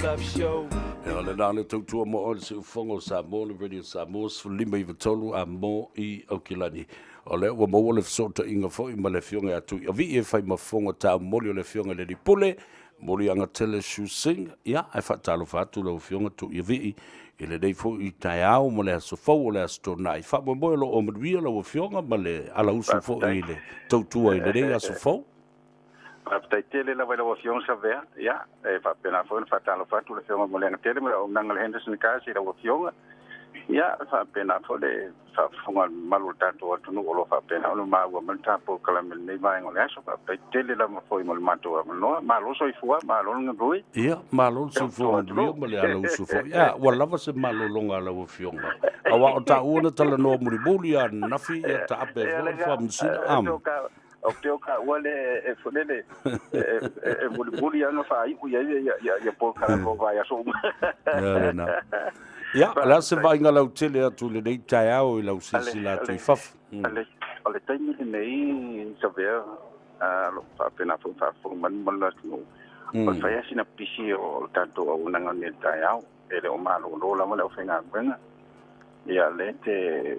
Love show. Le nāle tautua mo o le se ufongo Samoa, le radio Samoa, lima I vatolu a mo I Aukilani. O le ua mo le fsota inga fo I ma le fionga atu. A vi e fai mafonga tau moli o le fionga le ripule, moli anga tele shusing, ia, ai whatalo whatu le fionga tu I vi I le dei fo I tai au mo le asofau o le astona. I wha mo mo lo o maruia le fionga ma le ala usu fo I le tautua I le dei asofau. Tele la vela wafiong Savea, ya, fa pena fo fa talo fa tu le fiong mo le tele mo nang le Henderson ka si la wafiong. Ya, fa pena fo le fa fonga malu tanto tu no lo fa pena no ma wa man tapo kala me nei vai ngol aso fa tele la mo foi mo mato no ma lo so fua ma lo ngoi. Ya, ma lo so fua rio mo le ala usu fo. Ya, wa lava se ma lo longa la wafiong. Awa o ta una tala no muri buli ya nafi ya ta ape fo fa msina am. O teo ka wale e fulele e buli ano fa I ya po kala ko vai aso. Ya na. Ya, la se vai ngala utele atu le dei tai au I la usisi la tu faf. Ale tai ni nei Savea lo fa pena fa man la no. O fa ya sina pisi o tanto o nanga ni tai au e le o malo lo la mo le ofenga benga. Ya le te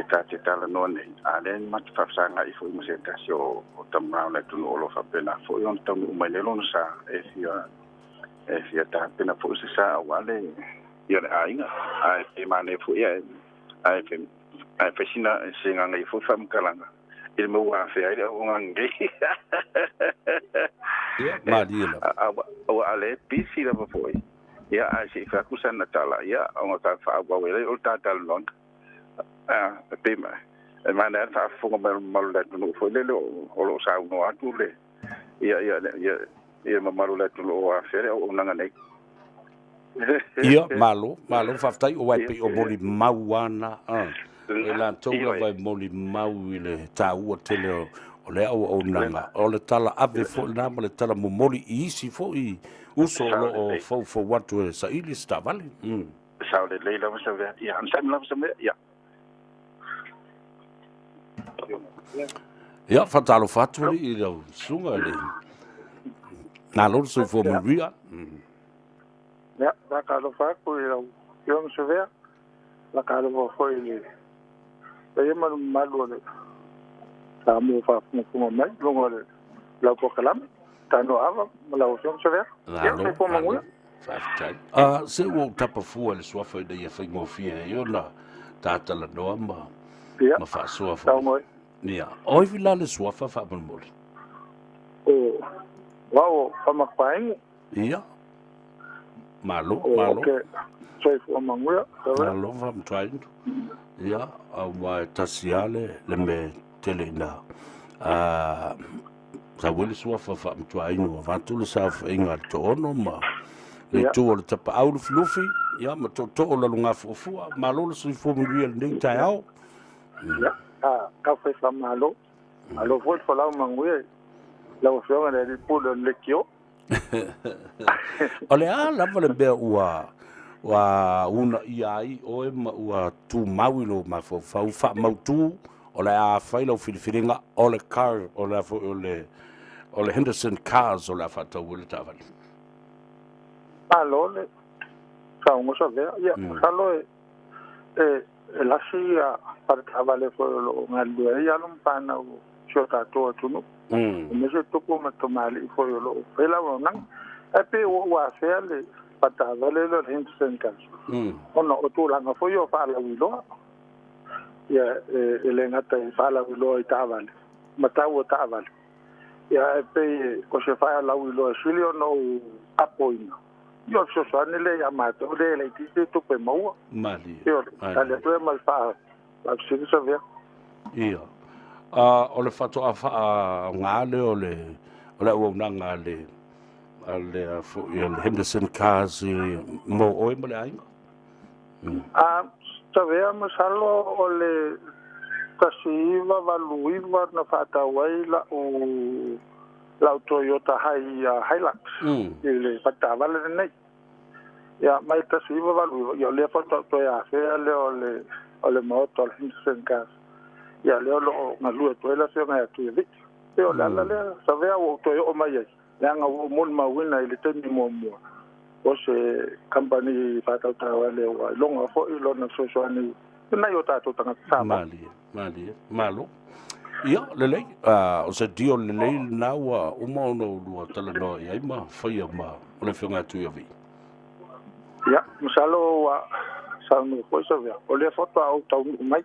ta te tala no nei ale mat fa sanga I fo mo se kasi o tamra le tu no lo fa pena fo yon tamu mai le lon sa e fia ta pena fo se sa wale yo le ainga ai pe mane fo ya ai pe sina singa ngai fo fam kalanga il mo wa fe ai o ngai ma dila o ale pisi la fo ya ai se fa kusana tala ya o ta fa wa we o ta tal long pema e mana fa fonga mal la no fo le o lo sa no atu le ia malu la tu o afere o nanga nei ia malo fa ftai o wai pe o moli mauana e la toga vai moli mau I le tau o tele o le o nanga o le tala ave fo na mo le tala mo moli isi fo I uso lo o fo watu e sa ili sta vale sa le la sa ia am sa la sa ia ya fatalo fatu I lo sunga le na lo so fo mo ria ya la calo fa ko yo se vea la calo fo I le ma malo le sa mo fa mo mai lo le la ko kalam Tanoa Ava la so se vea ya fo mo ngula se wo tapa fu le so fa de fa mo fia yo la tata la no ma fa so fa ya oi vila le so fa mo o wow fa pai ya malo okay so fo mo ngula malo va mo trying ya wa tasiale le me telena sa wele so fa mo trying va tu le sa fa inga to no ma le tu o tapa au flufi ya ma to la lunga fu malo le so fo mo real ding tai au ya ka fa fa malo alo fo la mangwe la o fio le pu le kio ole la vale be wa una iai o e ma ua tu mauilo ma fo fa mautu o le a faila o filifiringa o le car o le Henderson cars o le fa ta wile ta vale alo le ka un so ve ya alo la sia para trabalhar fo lo ngalu ya lo pana o chota to no me se topo ma tomali fo lo pela nang e pe o wa fele pata vale lo Henderson cars ono o tu la fo yo fa la wilo ya ele ngata fa la wilo I ta vale mata o ta vale ya pe ko se fa la wilo silio no apoina yo so ne ya mato le ti tu pe mo mali yo ale tu mal fa la se vea ia O le fato a wha ngale o le uaunanga le fo i le Henderson Cars mo oi mo le ainga. Savea masalo o le tasiva valuiva na whātawai la Toyota Hilux. Le whatawale nei. Ia mai tasiva valuiva. Ia le whatau a whea le o le moto le Henderson Cars. Ia le o lo ngalua toela whea ngai atu e viti. E o le ala le Savea o toi o mai ai. Leanga o mon mawina i le teni mua. O se company whatau tawale o longa fo i lona sosoani. Nai o tātou tangata sama. Malo. Ia, lelei, o se dio lelei naua uma ono lua tala noa i aima, whaia ma, o le whiunga atu ia vi. Ia, masalo wa saunu koe Savea. O le foto au tau mai.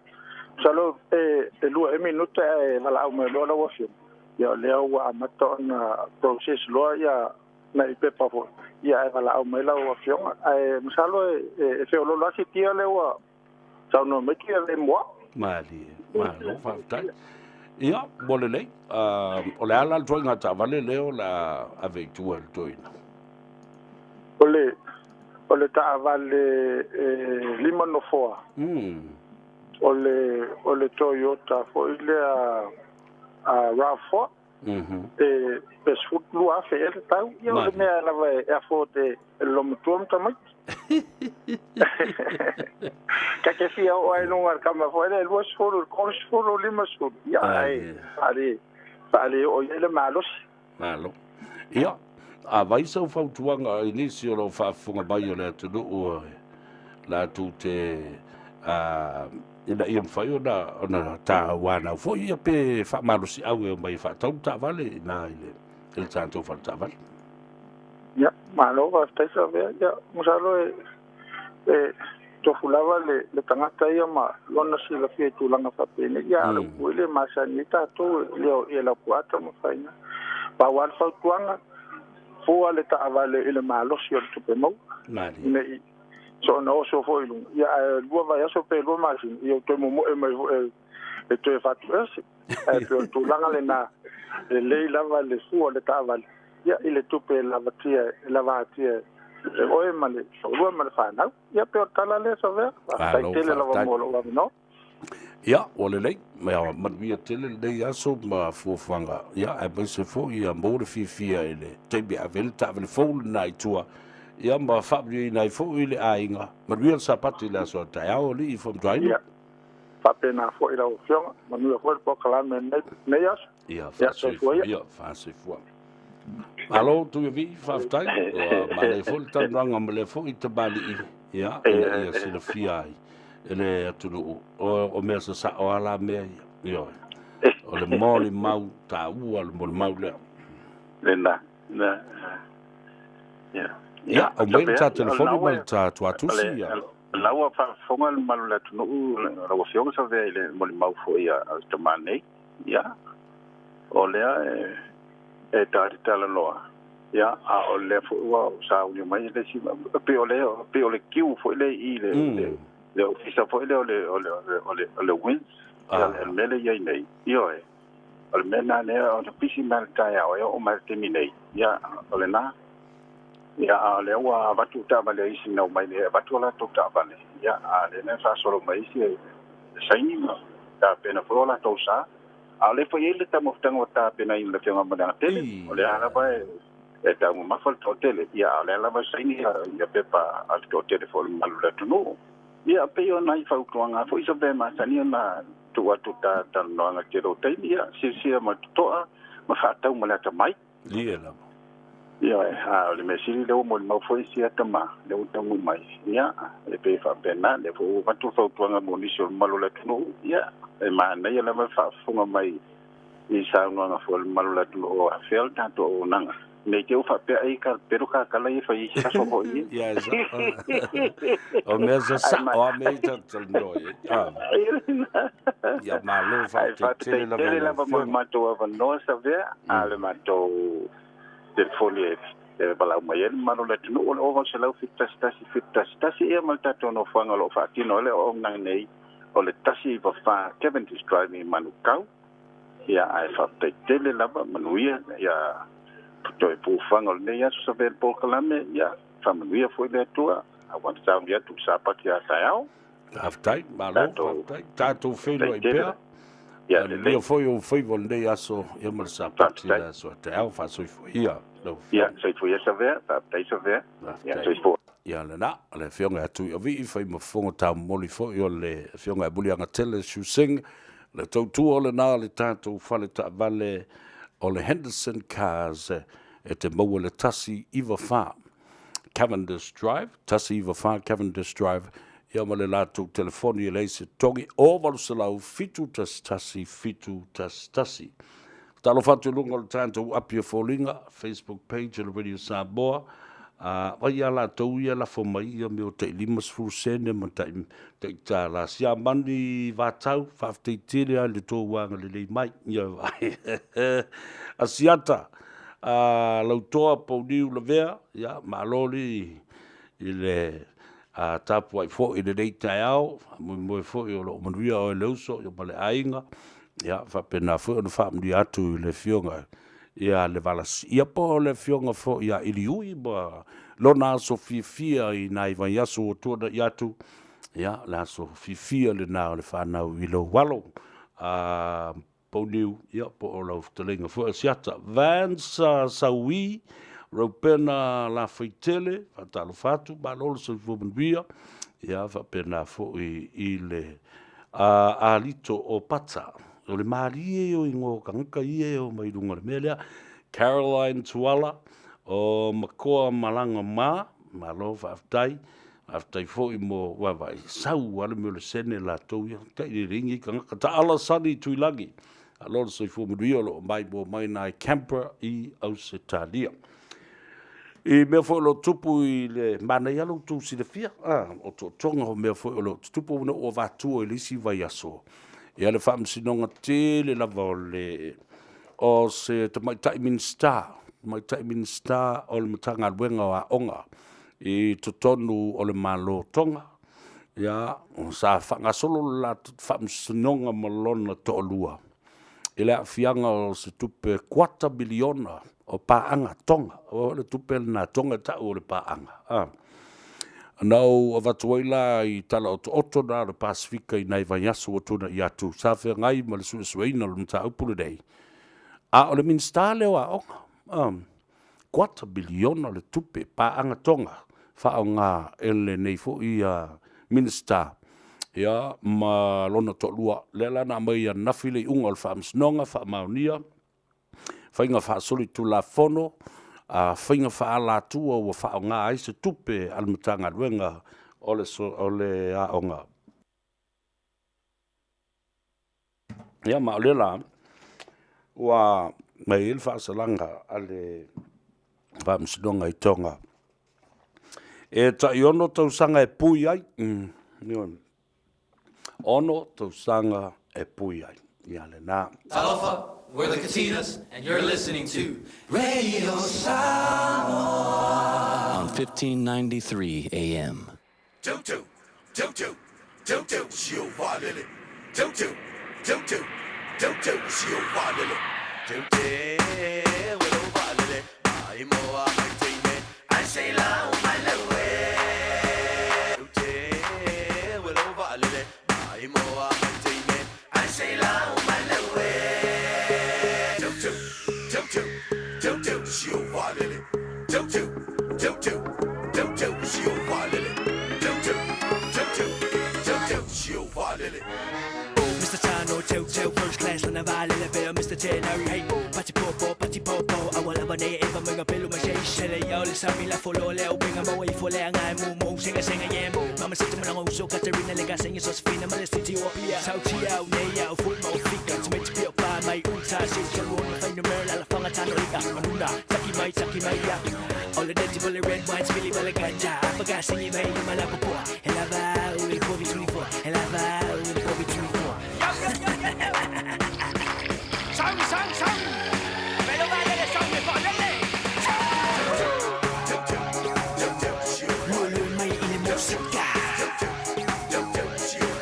Masalo e lua e minuta e wala au me loa wa whiunga. Ia lea wa amata na process loa ia na i pepa fo. Ia e wala au me wa whiunga. Masalo e whiolo lasi tia le wa saunu me kia le mua. Malo, whaftai. Ia, mo lelei, o le ala toi ngata vale leo la ave tua le toina. O le ta vale lima no foa. O le Toyota fo ile a RAV4. Pes futlu a fe ele tau. Ia o le mea lava e fo te lomutuam tamai. Kake fia o ai nunga kama fo ele luas foro kons foro lima sud. Ia ale o ele malos. Malo. Ia. A vai sau fautuanga inisi o lo whaafunga mai o le atunu o la tu te ina ia mwhai o na tā wana fo ia pe whaamarosi au e mai whaatau tā vale na ele tātou whal tā vale. Ia, malo wa staisa vea, ia, musalo tofulava le tangata ia ma lona si la fia tūlanga whapene, ia ala kuile masani tātou leo ia la kuata ma whaina. Pa wan fautuanga, fua le taavale ile malosi o le tupe mau. Nei, so na oso fo ilunga. Ia lua vai aso pe lua masin, ia toi momo e mai e toi fatu ese. Pio tūlanga le na le lei lava le fua le taavale. Ia ile tupe lava atia e oe ma le lua ma le whanau. Ia peo tala le Savea. Taitele lava molo wa mino. Ia, o le lei, mea manuia tele lei aso ma fuafanga. Ia, e mai se fo ia mōre fia ele. Teimi a vele ta vele fōu le nai tua. Ia ma whapri nai fōu ile a inga. Manuia sapati le aso tai ao li i fōm tuainu. Ia, whapena fōu i lau whionga. Manuia fōu po kalame nei aso. Ia, whase fua. Alo, tu vi whaftai. Ma le fōu le tanuanga ma le fōu i te bali i. Ia, ia sila fia ai. Ele atunu o mea sa o ala mea ia o le moli mau ta ua le moli mau le na ia o mea ta telefoni mal ta tuatusi ia laua fa fonga le malu le atunu laua fionga Savea le moli mau fo ia te mane ia o lea e tala loa ia a o le fo ua sa uni mai le si pe o le kiu fo le i le ofisa foi le wins el mele ia nei io el mena ne o pisi mal tai o mal terminei ia ole na ia le wa batu ta vale isi no mai le batu la to ta vale ia le ne fa solo mai si saini ta pena fo la to sa ale foi ele ta mo tango ta pena in le fianga mo na tele ole ala ba e ta mo ma fo to tele ia ale la ba saini ia pepa al to tele fo malu la to no. Ia peo nai whautuanga, fo isa be masani na tua tuta tanoanga te rotei, ia sia ma tutoa, ma whaatau ma lea mai. Ia la. Ia le mesiri leo mo le mau fo isia tama, leo tangu mai. Ia, le pe whapena, le fo watu whautuanga mo nisio malo le tunu, ia, e maana ia lama whaafunga mai i saunuanga fo le malo le tunu o a whiel tato o nanga. Me te ufa pe ai ka pero ka kala i fa i sa so ho i ya o me sa o me ta no ya malo fa te la mo mato ava no Savea ale mato del folie e bala mai el mano le tunu o va se la fitta stasi e mal tato no fanga lo fa tino le o nang nei o le tasi va fa Kevin is driving manu kau ia ai whapetele lava manuia ia toi pūwhanga o nei asu sa vele pōkalame ia whamanuia fwoi le atua a wanta tau ia tu sapaki a tai au Haftai, malo, haftai, tātou whelo i pēr. ia Lia foi o whaivo nei aso, ia mara sa pati la so te au, whasoi fo ia. Ia, sei fo ia Savea, tai Savea, ia sei fo. Ia le na, le whionga atu i avi, whai ma whonga tau moli fo, i o le whionga e bulianga tele, Shusing, le tautu o le nā, le tātou whale ta vale, o le Henderson Cars, e te maua le Tasi Ava Farm, Cavendish Drive, Tasi Ava Farm, Cavendish Drive, ia ma le lātou telefoni e leise tongi o walu salau fitu tas tasi, fitu tas tasi. Talo fatu lunga le tātou apia fōlinga, Facebook page le Radio Samoa, vai ia lātou ia la fomai ia me o te limas fusene ma te tā la sia mani vātau, whaaftei tere a le tō wanga le lei mai, ia vai. Asiata, lautoa pauniu la vea, ia maaloli i le tapu ai fo i le rei tai au, mo fo i o lo manuia o e leuso, i o male ainga, ia, whapena fo i whaamri atu i le fionga, ia le valas, ia po le fionga fo ia ili ui, ma lona aso fia i nai vai aso o tuana i atu, ia, le aso fia le nao le whanau i lo walo, pauniu, ia, po o lau talenga fo e siata, Vansa Saui, Raupena la feitele, fatalo fatu, balolo sa fumanuia, ia whapena fo i le alito o pata. O le marie o ingo kangaka ie o mai runga le melea, Caroline Tuala, o makoa malanga malo whaftai fo i mo wawai, sau wale me le sene la tau ia, kai le ringi kangaka, ta ala sani tuilangi, alolo sa fumanuia lo mai bo mai nai camper i au se talia. I mea fo lo tupu i le mana ia lo tu si le fia. O to tonga ho mea fo lo tupu una o vatu i lisi vai aso. Ia le whaam sinonga te le lava o le o se te mai tai minsta. Mai tai minsta o le matanga luenga o a onga. I to tonu o le malo tonga. Ia, sa whanga solo la whaam sinonga malona to olua. I le a fianga o se tupe 4 biliona. O paanga tonga, o le tupel na tonga ta o le paanga. Nau o watuaila i tala oto na le Pasifika i nai vanyasu o tuna i atu. Sawhea ngai ma le suesueina le mta upule dei. O le minstale o a onga. 4 biliona le tupe paanga tonga. Whao ngā ele nei fo i minsta. Ia ma lona to lua. Le lana mai a nafile i unga o le whaamsinonga, whaamaunia. Whainga whaasoli tu la fono, whainga whaala tua ua whao ngā ai se tupe almatanga ruenga o le aonga. Ia ma ole la, ua mai il whaasalanga ale whaamsinonga i tonga. E ta i ono tau sanga e pui ai, ono tau sanga e pui ai. Ia le nā. Talofa. We're the Katinas, and you're listening to Radio Samoa on 1593 AM. Tutu, shio valele. Tutu, shio valele. Tute, welo valele. Ai moa maitine, ai sei la umalewe. Tute, welo valele. Ai moa maitine, ai sei la umalewe. Tutu, shio valele. Tutu, shio valele. Tutu, shio valele. Mr. Tano, Toto, first class na valele pero Mr. Tenary, hey, pati popo, awala ba ne eva mga pelo mashay, shele yo le sami la folo le ubinga maway fole ang ay mo singa yem, mama sita mo lang uso Katerina lega sa Josephina malestiti wapia, sautiao neya full mo fika, tumit pio pa may ulta sin kalon na fay numer la fanga Tano Ika, manuna saki may ya, all the dirty bully red wines Billy Balaganja, pagasin ni may malapo, elava uli COVID-24, elava uli COVID-24. Sang. Pero vaya de sang me ponele. Lulu may ili musika.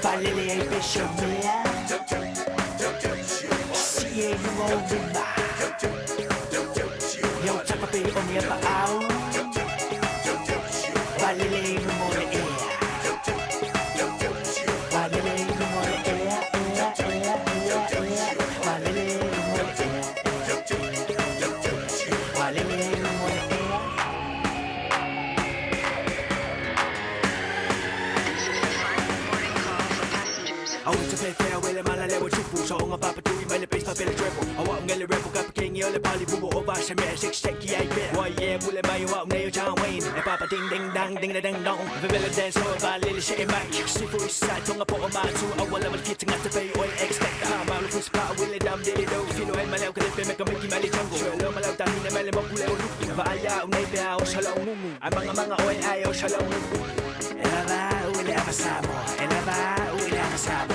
Valele ay besyo mea. Siye nungo wima. Yo takapi on your pao. Valele nungo le ea. Valele nungo le ea. Valele nungo le ea. Valele nungo le ea. I want to pay farewell and my level chupu. So on a papa to my base for the treble. I want to rebel cap king yell bali bubu over some six checky I bet. Why yeah, will my out nail John Wayne. And papa ding ding dang ding ding dong. The villa dance over a little shit in my see for his side on a pot of my two. I will level kitting at the bay or expect. I'm out of his spot will it damn did it though. You know, and my love can make a mickey mally jungle. Shalom, my love down in the melon of Puleo. Vaya, maybe I'll shalom. I'm a oil I or shalom. And I will have a sabo. And I will have a sabo.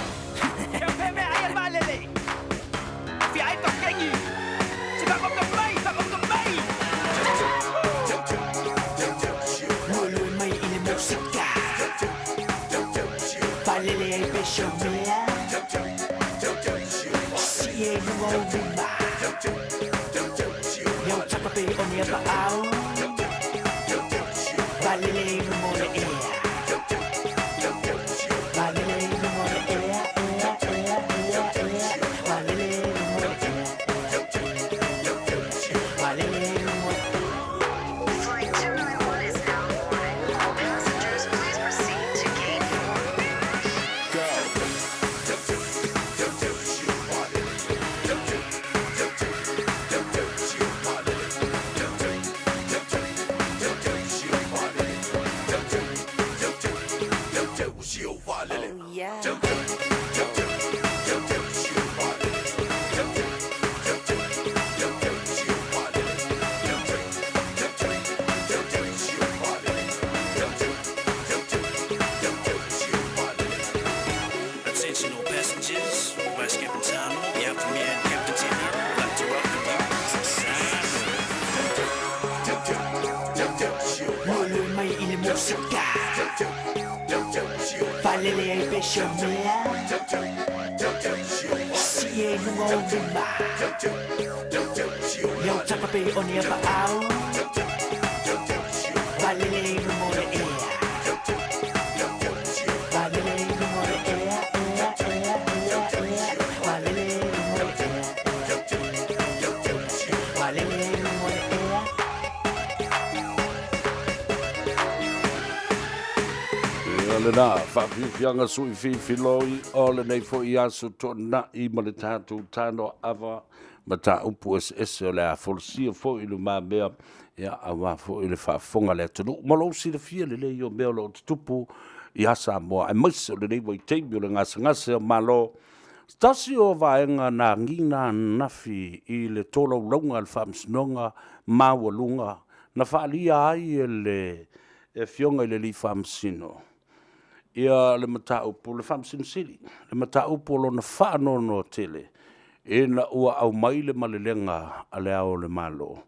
Attention all passengers, we're skipping time. Yeah, from here and Captain Tina, we'd like to welcome you to Samoa. Mulu mai ile musika. Valele ai beshamea. Sie nungo wima. Yo takapi on your pao. Valele nungo le ea. Valele nungo le ea. Valele nungo le ea. Valele nungo le ea. Le nā, whawhiwhianga sui whiwhiloi, o le nei fo I aso tō na I ma le tātou Tanoa Ava, ma tā upu o le a wholsia fo I lu mā mea, ia a wā fo I le whaafonga le atunu. Malo si le fia le lei o mea lo te tupu I a Samoa. Ai maise o le nei wai teimi o le ngase o malo. Stasi o vaenga na ngina nafi I le tolo launga le whaamsinonga, māwalunga, na whaalia ai e fionga I le li whaamsino. Ia le mataupu le whamsin siri, le mataupu lo na whaanono tele, e na ua au mai le malelenga a le ao le malo.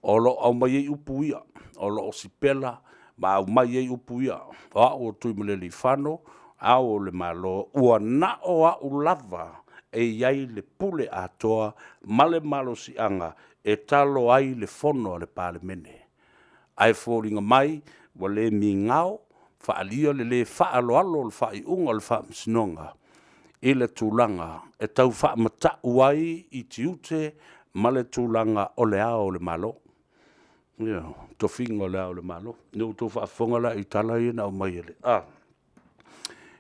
O lo au mai e upu ia, o lo o sipela, ma au mai e upu ia, o au o tui mele li whano, au le malo, ua na o au lava e iai le pule atoa, male malo si anga, e talo ai le fono le pale mene. Ai fōringa mai, wa le mi ngao, whaalia le whaaloalo le whaiunga le whaamsinonga I le tūlanga e tau whaamatau ai I tiute ma le tūlanga o le ao le malo. Ia, to whinga o le ao le malo. Neu tō whaafonga la I tala I na o mai ele.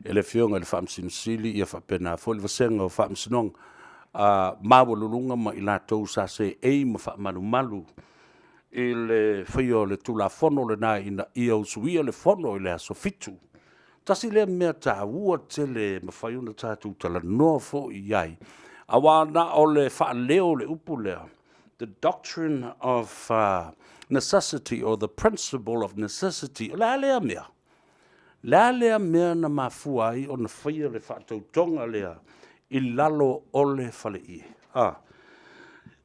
E le whionga le whaamsinsili ia whapena fo le vasenga o whaamsinonga. Mawalulunga ma I la tau sa se ei ma whaamalu malu. I le whaio le tula fono le nā ina I au suia le fono I le aso fitu. Tasi le mea tā ua tele ma whaiuna tātou tala noa fo I ai. Awa na o le whaaleo le upu lea. The doctrine of necessity or the principle of necessity. La lea mea. La lea mea na mafua ai o na whaia le whaatautonga lea I lalo o le whale I.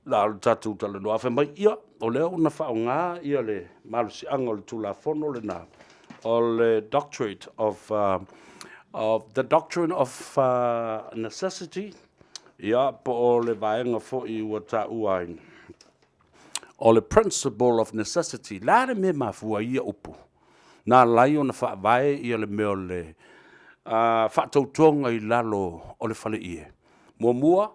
La tātou tala noa wha mai ia. O leo na whao ngā ia le malusi anga o le tula fono le nā. O le doctrine of necessity. Ia po o le vaenga fo'i ua ta'ua ai. O le principle of necessity, la le me mafua ia upu. Nā lai o na whaavae ia le meo le whaatautonga I lalo o le whale ie. Mua,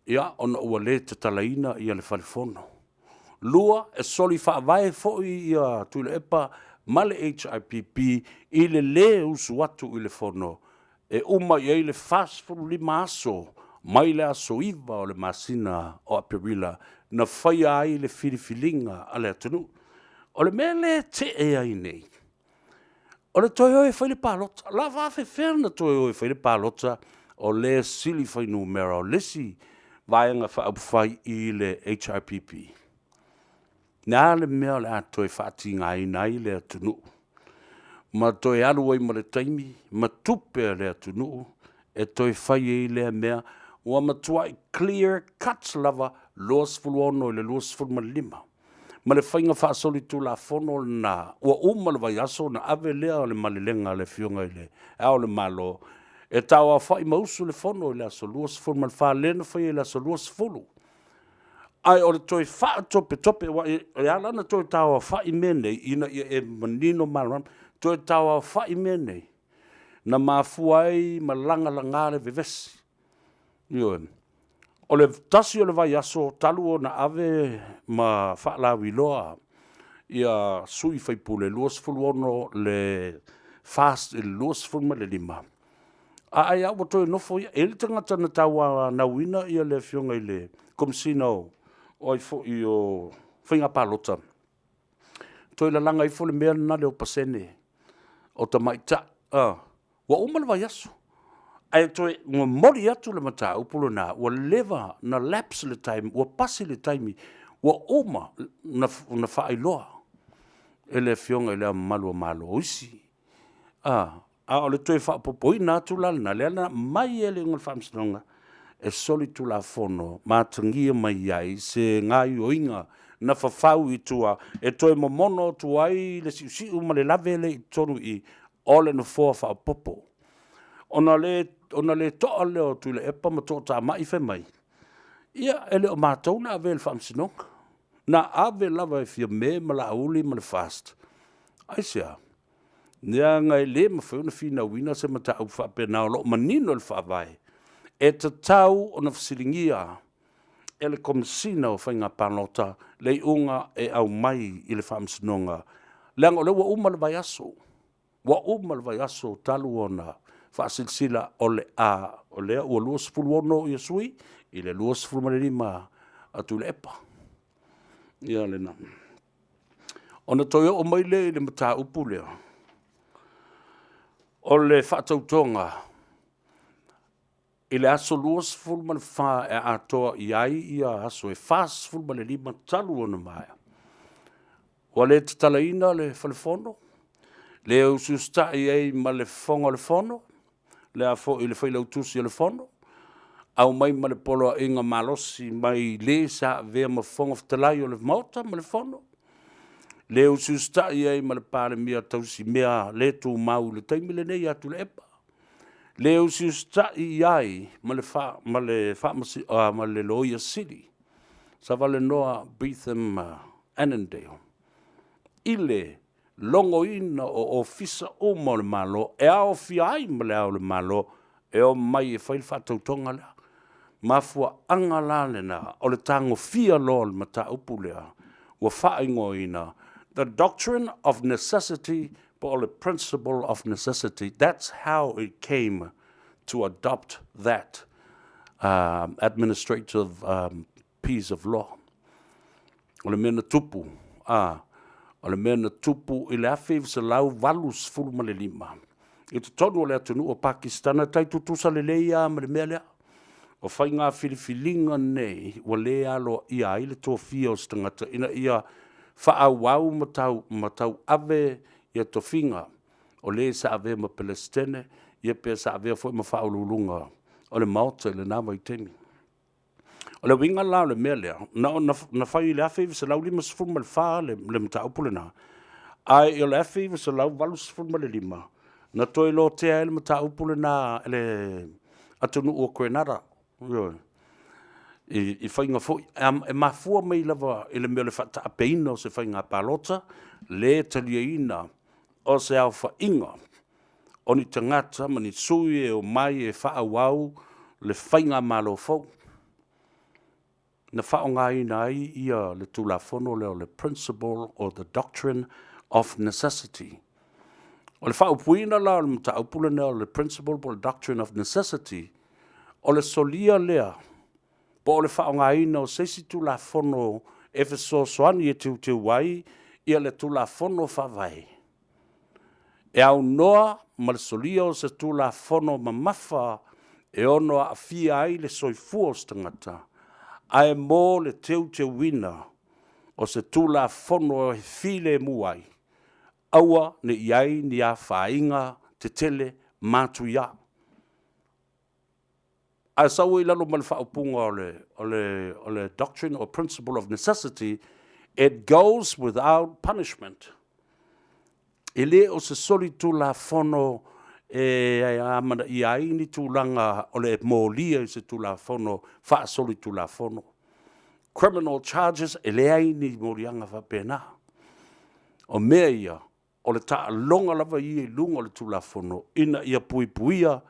ia ona ua le te talaina ia le whale fono. Lua e soli whaavae fo'i ia tuile epa male HIPP I le usu atu I le fono. E uma ia I le fastful lima aso, mai le aso iwa o le masina o apirila, na whaia ai le filifilinga a le atunu. O le mele te e ai nei. O le toi oi whaile pālota, la whawhi whena toi oi whaile pālota, o le sili whainu mera o lesi, vaenga whaapuwhai I le HIPP. Nā le mea le a toi whaati ngai nai le atunu. Ma toi alu ai ma le taimi, ma tupe le atunu, e toi whai I le mea, ua matua I clear cuts lava, loas fuluono I le loas fulmalima. Ma le whainga whaasoli tu la fono na, ua le vai aso na ave lea o le malilenga le fionga I le, ao le malo, e tawa whai mausu le fono I le aso luas fulmal wha lena whai I le aso luas fulu. Ai o le toi wha tope, wa e alana toi tawa whai mene, ina e manino malam, toi tawa whai mene, na mafuai ma langa langare vevesi. Ioe. O le tasi o le vai aso, talu o na ave ma whaalawi loa, ia sui whaipule, luas fuluono le fast, luas fulma le lima. Ai au toi nofo ia, ele tangata na tawa na wina ia le fionga I le komsino, oi fo I o whainga pālota. Toi la langa I fo le mea na leo pasene, o ta maita, wa uma le vai aso. Ai toi ngā mori atu le mata upulu nā, ua lewa na lapse le time, ua pasi le time, ua oma na whaailoa. E le fionga I le malu malo oisi. O le toi whaapopoi nā tūlala nā, lea na mai e le ngal whaamsinonga, e soli tūla fono, mātangia mai ai, se ngāi oinga, na whawhau I tua, e toi momono tuai, le siusiu ma le lave le I tonu I, ole no fōa whaapopo. Ona le toa leo tu le epa ma toa ta mai fe mai. Ia ele o mātou na ave le whamsinonga. Na ave lava e fia me ma la auli ma le fast. Ai sea. Nea ngai le ma whiuna whina wina se ma ta au whape na o lo manino le whaavai. E ta tau o na whasilingia. E le komisina o whainga panota. Le unga e au mai I le whamsinonga. Leang o le wa uma le vai aso. Wa uma le vai aso talu o na whaasilsila o le o lea ua luas fuluono I sui, I le luas fulumalima atu le epa. Ia le na. Ona toia o mai le mata upu lea. O le whaatautonga, I le aso luas fulumalima e atoa I ai ia aso e fas fulumalima talu ona maia. O le tatalaina le whalefono, le ususta I ai ma le fonga le fono, le a fo I le whailau tusi le fono, au mai ma le polo a inga malosi mai le sa vea ma fonga whtalai o le mauta ma le fono. Le ususta I ai ma le pāle mea tausi mea le tū mau le taimile nei atu le epa. Le ususta I ai ma le loia city, sa vale noa Beetham Annandale. Ile longo ina o ofisa o mo le malo, e a o fiai ma le au le malo, e o mai e whail whatautonga lea. Mafua anga lale na, o le tango fia lo le mata upu lea, wa whaingo ina. The doctrine of necessity, or the principle of necessity, that's how it came to adopt that administrative piece of law. O le mena tupu, o le mena tupu I le afe se lau valus fulu ma le lima. I te tonu o le atunu o Pakistana tai tutusa le leia ma le mea lea. O whai ngā whiliwhilinga nei, wa le alo ia I le tōwhia o stangata, ina ia whaawau matau ave ia tōwhinga. O le sa ave ma Palestine, ia pia sa ave fo ma whaululunga. O le Malta, le nāwa I temi. O le winga la le mea lea, na whai le afe se lau lima sifuru ma le wha le mta upule na. Ai o le afe se lau valu sifuru ma le lima. Na toi lo tea le mta upule na le atunu o koenara. I whainga fo, e mafua mei lava ele mea le whata apeina o se whainga palota, le talia ina o se au whainga. O ni tangata, mani sui e o mai e wha wau le whainga malo fo. Na whao ngā ina ai ia le tula fono leo le principle or the doctrine of necessity. O le whao puina la o le mta upula neo le principle or the doctrine of necessity, o le solia lea, po o le whao ngā ina o seisi tula fono e so soani e te wai, ia le tula fono whawai. E au noa ma le solia o se tula fono mamafa e ono a fia ai le soifua o stangata. Ai mō le te wina o se tula fono e file muai. Aua ne iai ni a whainga te tele mātu ia. A sawa I lalo ma le whaupunga o le doctrine or principle of necessity, it goes without punishment. E le o se soli tula fono amana iai ni tūlanga o le mōlia I se tula fono, wha soli tula fono. Criminal charges e le ai ni mōlianga whapena. O mea ia, o le taa longa lava I lunga o le tula fono, ina ia puipuia,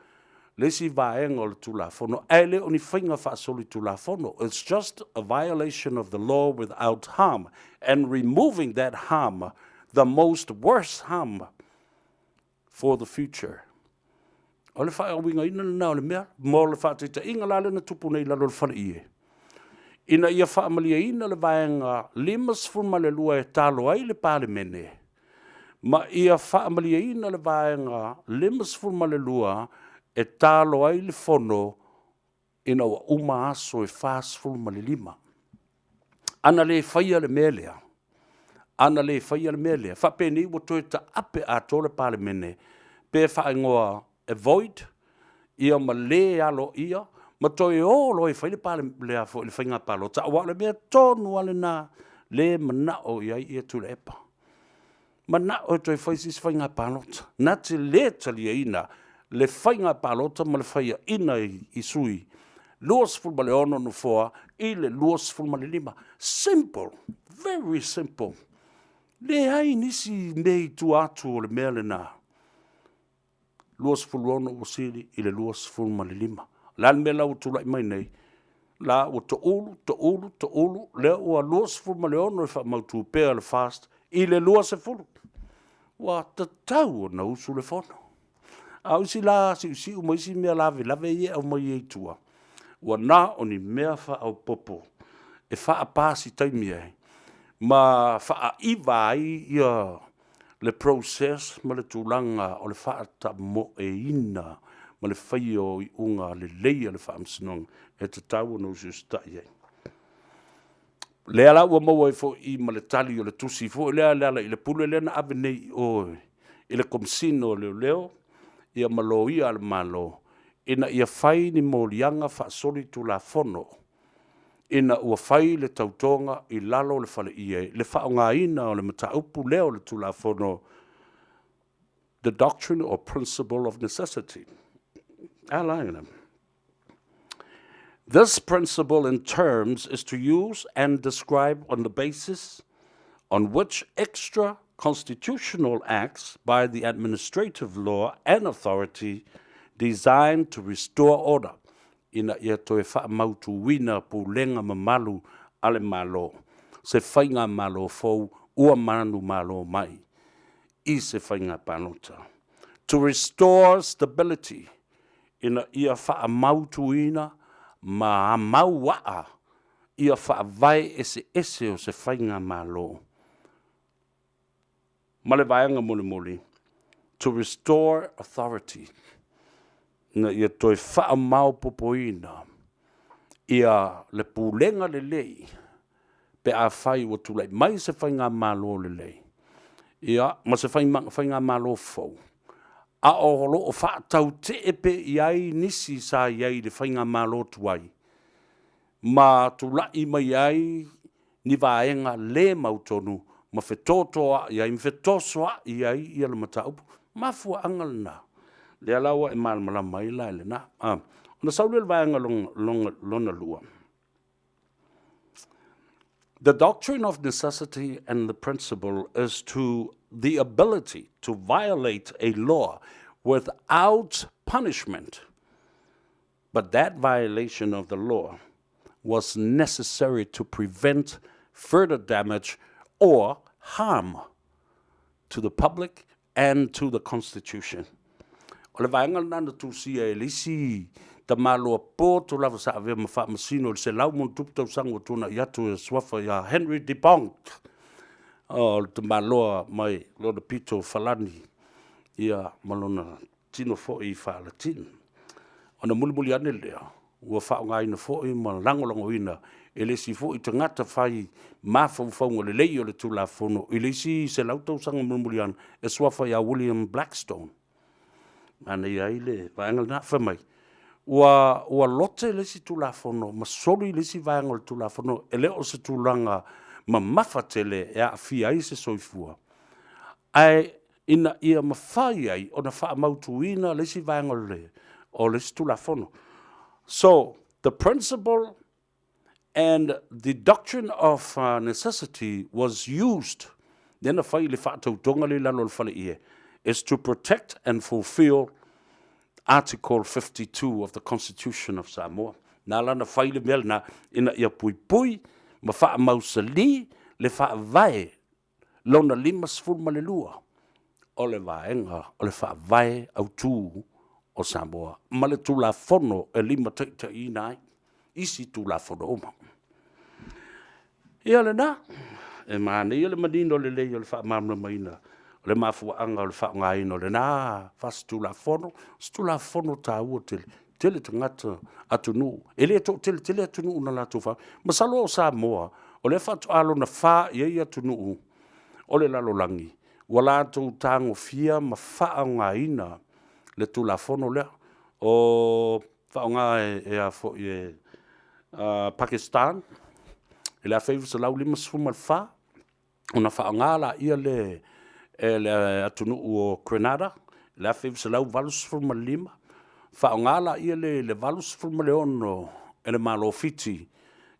lesi vaenga o le tula fono, ele o ni whainga wha soli tula fono. It's just a violation of the law without harm, and removing that harm, the most worst harm for the future. O le whae awinga ina na o le mea, mō le wha te inga lale na tupu nei lalo le whana ie. Ina ia wha amalia ina le vaenga limas fuma le lua e talo ai le pāle mene. Ma ia wha amalia ina le vaenga limas fuma le lua e talo ai le fono ina wa uma aso e fas fuma le lima. Ana le whaia le melea. Ana le whaia le melea. Wha peni wa toi ta ape a tole pāle mene. Pe wha ingoa avoid, ia ma le alo ia, ma toi o lo I whaile pāle lea fo le whainga pālo. Ta awa le mea tonu ale nā le mana o ia ia tu le epa. Mana o toi whaisis whainga pālo. Nā te le talia ina, le whainga pālo ta ma le whaia ina I sui. Luas fulma le ono no foa, I le luas fulma le lima. Simple, very simple. Le ai nisi nei tu atu o le mea le nā. Luas fuluono o siri I le luas fulma le lima. La me lau tula I mai nei. La o to ulu, le o a luas fulma le ono e wha mautu pēr le fast, I le luas e fulu. Wa ta tau o na usu le fono. A usi la si o maisi mea lave ie au mai e tua. Wa na o ni mea wha au popo. E wha a pāsi taimi ai. Ma wha a iwa ai ia le process ma le tūlanga o le whaata mo e ina ma le whai o I unga le leia le whaamsinong e te tau no sustai ei. Le ala ua maua e fo I ma le tali o le tusi fo le ala I le pule le na ave nei o I le komsino leo ia malo ia al malo ina ia whai ni mōlianga whaasori tu la fono ina ua whai le tautonga I lalo le whale ie, le whaonga ina o le mataupu leo le tula fono, the doctrine or principle of necessity. This principle in terms is to use and describe on the basis on which extra constitutional acts by the administrative law and authority designed to restore order ina ia toe wha mautu wina pu lenga mamalu ale malo. Se whainga malo fau ua manu malo mai. I se whainga panota. To restore stability ina ia wha mautu ina ma mauaa ia wha vai ese o se whainga malo. Male vaianga mole. To restore authority. Na ia toi wha mau popoina ia le pulenga le lei pe a whai o tulai mai se whainga malo le lei ia ma se whainga malo fau a o holo o wha tau te epe iai nisi sa iai le whainga malo tuai ma tulai mai ai ni vaenga le mautonu ma whetotoa iai ma whetosoa iai ia le mataupu ma fua angalna le alaua e malmala mai la le na Ona saulele vaenga lona lua. The doctrine of necessity and the principle is to the ability to violate a law without punishment. But that violation of the law was necessary to prevent further damage or harm to the public and to the Constitution. O le vaenga nana tusia e lisi ta malo po to lava sa ave ma fa masino se lau mon tup tau sango tuna yatu e swafa ya Henry debunked o te malo mai lo de pito falani ia malona tino fo I fa latin ona mulmuli ane lea ua fa ngai na fo I ma langolongo ina e le si fo I te ngata fai ma fau le lei o le tula fono e le si se lau tau sanga mulmuli ane e swafa ya William Blackstone ana ia ile vaenga na fa mai ua lote le si tulafono ma solo I le si vaenga le tulafono e le o se tulanga ma mafatele e a fia I se soifua ai ina ia mawhai ai o na wha mautuina le si vaenga le o le si tulafono. So the principle and the doctrine of necessity was used then a whai le whaatautonga le lalo le whale ie is to protect and fulfill Article 52 of the Constitution of Samoa. Nā lana whaile mea na ina ia pui pui, ma wha mausali le wha vai, lona lima sfurma le lua. O le vaenga, o le wha vai au tū o Samoa. Ma le tū la fono e lima teita I nai, isi tū la fono oma. Ia le nā, e maane, ia le manino le lei o le wha mamna maina, le mafuanga o le whaongaino le nā, whastula fono tā ua tele tangata atunu, ele tele atunu una la tufa, masalo o Samoa, o le whatu alo na wha iei atunu, o le lalolangi, wala tu tango fia ma whaongaina le tula fono lea, o whaonga e a fo i Pakistan, ele a whaifu sa lau lima sfuma le wha, una whaonga la ia le atunu o Grenada, la fif se lau valus forma lima, whaongala ia le valus forma le ono, ele malo fiti,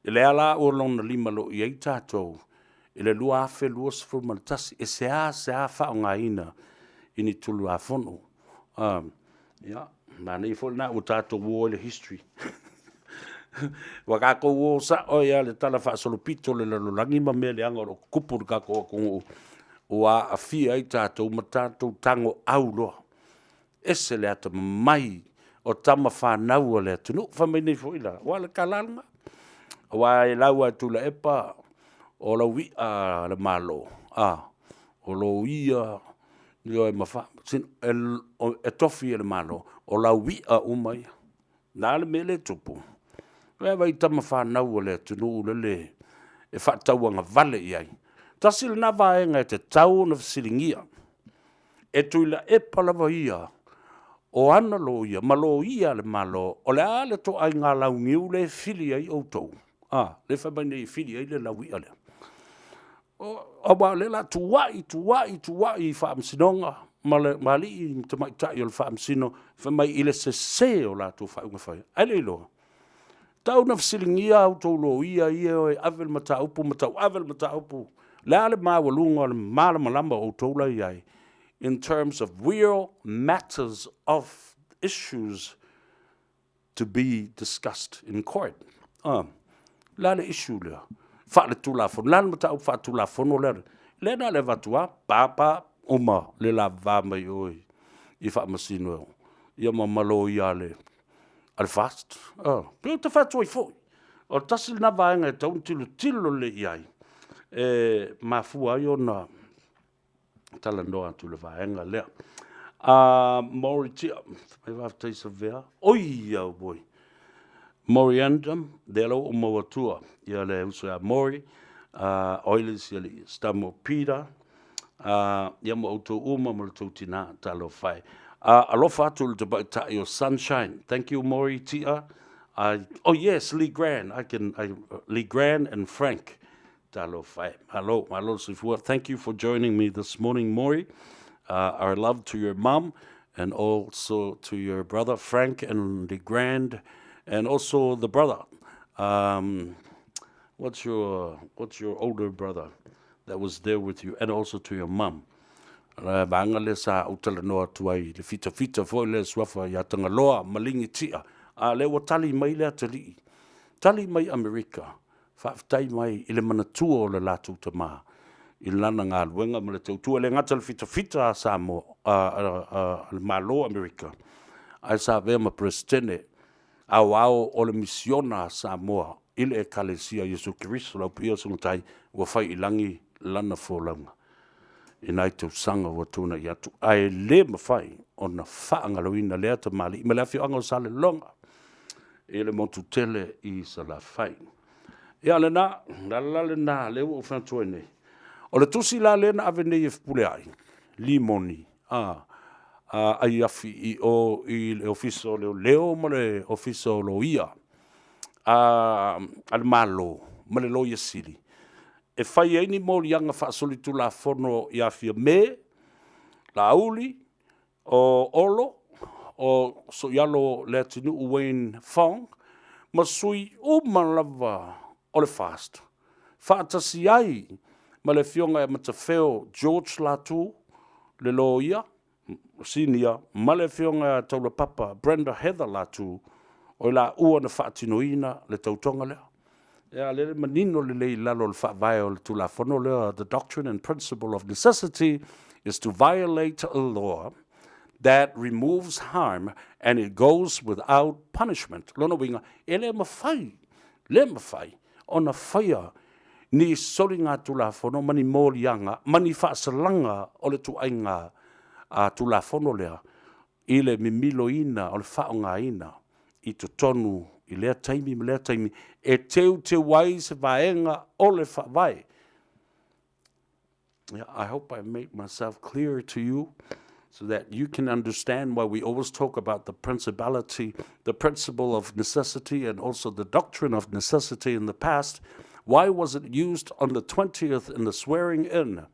ele ala o lona lima lo I tatou, ele lua afe lua se forma le tasi, e se a whaongaina ini tulu a fono. Nani fo na o tatou wo le history. Waka ko wo sa o ia le tala wha solopito le lalolangi ma mea le anga o kupu ka ko kongo ua a fia I tātou ma tātou tango au loa. Ese le ata mai o tama whanau o le atunu. Whamai nei fo ila. Wa le kalalanga. Wa e lau atu la epa o la wia le malo. O lo ia yo e mawha. E tofi le malo. O la wia umai. Nā le mele tupu. Wai tama whanau o le atunu le e whatauanga vale iai. Tasil na vaenga te tau na fasilingia. E tuila e palawa ia. O ana lo ia. Malo ia le malo. O le ale to ai ngā laungiu le fili ai o tau. Le whamane I fili ai le laui ale. O wa le la tuwai I whaamsinonga. Ma li I te maitai o le whaamsino. Whamai I le se o la tu whaunga whai. Ele loa. Tau na fasilingia au tau lo ia o e avel mata upu avel mata upu. Le mawalunga le malamalamba o tola iai in terms of real matters of issues to be discussed in court. Le issue le. Fa le tula fono. Le mata upa tula fono le. Le na le vatua papa uma le la vama oi. I fa masino. Ia mamalo ia le. Al fast. Pio te fatua I foi. O tasil na vaenga e taun tilo le iai. Mafua ai ona talanoa tu le vaenga lea. Mori tia, mai waftai Savea. Oi au boi. Moriandum, delo o mawatua. Ia le uso a Mori. Oilis ia le stamo Peter. Ia mo auto uma mo le tautina talo fai. Alofa atu le tabai tai o Sunshine. Thank you, Mori tia. Oh yes, Lee Grand. Lee Grand and Frank. Hello, Sifua. Thank you for joining me this morning, Maury. Our love to your mom and also to your brother Frank and the grand, and also the brother. What's your older brother that was there with you, and also to your mum. Vanga le sa utala noa tuai le fita foi le swafa ya tangaloa malingi tia. A le wa tali mai le atali. Tali mai Amerika. Whaafitai mai i le manatua o le latu tama. I lana ngā luenga ma le tautua le ngata le fita a Samoa, le malo Amerika. Ai Savea ma presidente au o le misiona a Samoa i le ekalesia Yesu Kiristo lau pia sungai wa fai ilangi lana fōlanga. I nai tau sanga wa tūna i atu. Ai le mawhai o na whaangaloina lea ta mali. I me lea whio anga o sale longa. E le motu tele i sa la whai. Ia le na, le na, le o whantua nei. O le tusi la le na ave nei e fpule ai. Limoni. Ai afi i le ofiso leo ma le ofiso lo ia. Al malo, ma le lo ia sili. E whai e ni mōri anga whaasolitu la whono i awhia me, la auli, o olo, o so ialo le atinu Wayne Fong, ma sui umalawa o le fast. Whaatasi ai, ma le fionga e matawheo George Latu, le lo ia, sinia, ma le fionga taula papa Brenda Heather Latu, o la ua na whaatinoina le tautonga lea. The doctrine and principle of necessity is to violate a law that removes harm and it goes without punishment. Lona winga, ele mawhai, le mawhai, ona whaia, ni sori ngā tulafono, mani mōrianga, mani whaasalanga o le tuainga tulafono lea, i le mimiloina o le whaongaina, i to tonu, I lea taimi, e te wai se vaenga o le whawai. I hope I made myself clear to you so that you can understand why we always talk about the principle of necessity, and also the doctrine of necessity in the past. Why was it used on the 20th in the swearing in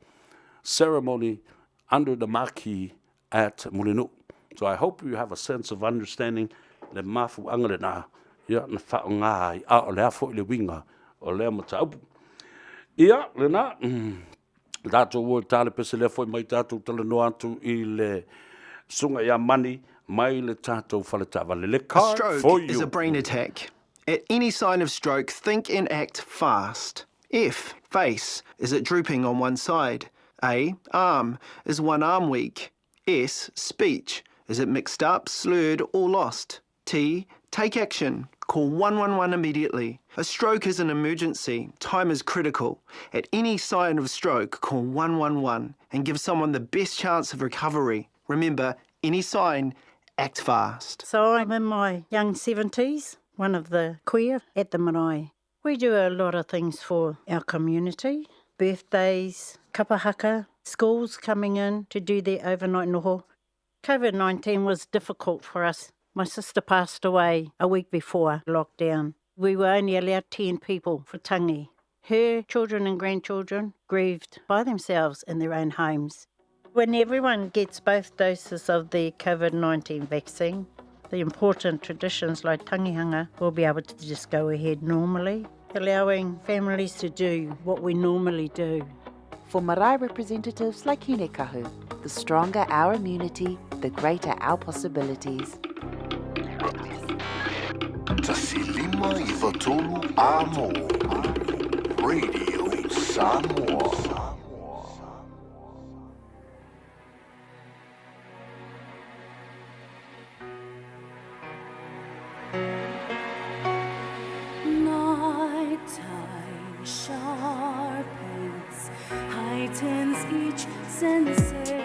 ceremony under the marquee at Mulinu? So I hope you have a sense of understanding le mafu angalena. Ia na whaongai a o lea fo I le winga o lea mataupu. Ia, lena, tātou o tāle pese lea fo I mai tātou tala no atu I le sunga ia mani mai le tātou whaletawale. Le card for you. A stroke is a brain attack. At any sign of stroke, think and act fast. F, face. Is it drooping on one side? A, arm. Is one arm weak? S, speech. Is it mixed up, slurred or lost? T, take action. Call 111 immediately. A stroke is an emergency. Time is critical. At any sign of stroke, call 111 and give someone the best chance of recovery. Remember, any sign, act fast. So I'm in my young 70s, one of the queer at the marae. We do a lot of things for our community. Birthdays, kapahaka, schools coming in to do their overnight noho. COVID-19 was difficult for us. My sister passed away a week before lockdown. We were only allowed 10 people for tangi. Her children and grandchildren grieved by themselves in their own homes. When everyone gets both doses of the COVID-19 vaccine, the important traditions like tangihanga will be able to just go ahead normally, allowing families to do what we normally do. For marae representatives like Hinekahu, the stronger our immunity, the greater our possibilities. Tasilima Ivatolu Amo Radio Samoa. Nighttime sharpens, heightens each sensation.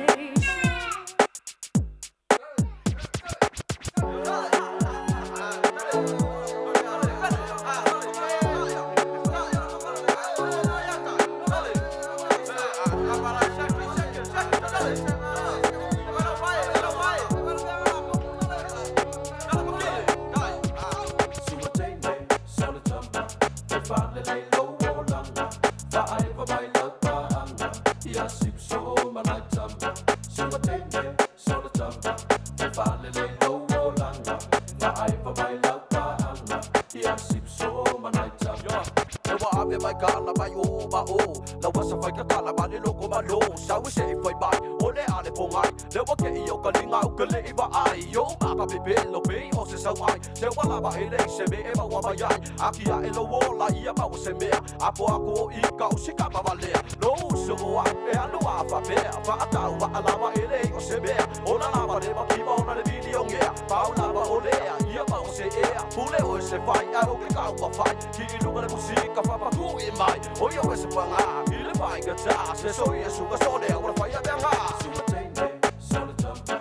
Sip so my night se fai bai o le ale pongai le wa ke yo ka linga o ka le ba ai yo ma ka be lo be o se sa mai se wala ba ele se me e ba wa ba yai aki a elo wo la ia ba o se me apo ako I ka o se ka ba le no so wa e alo a fa be fa ata wa ala ba ele o se me o la la ba le ba ki ba o na le video nge pa o la ba o le ia ba o se e pule o se fai a o ke ka o fai ki lu ga le musika fa pa ku I mai o yo se pa nga I le fai ga ta se so ye su ga so le o fai ya nga su ma te ne so le tamba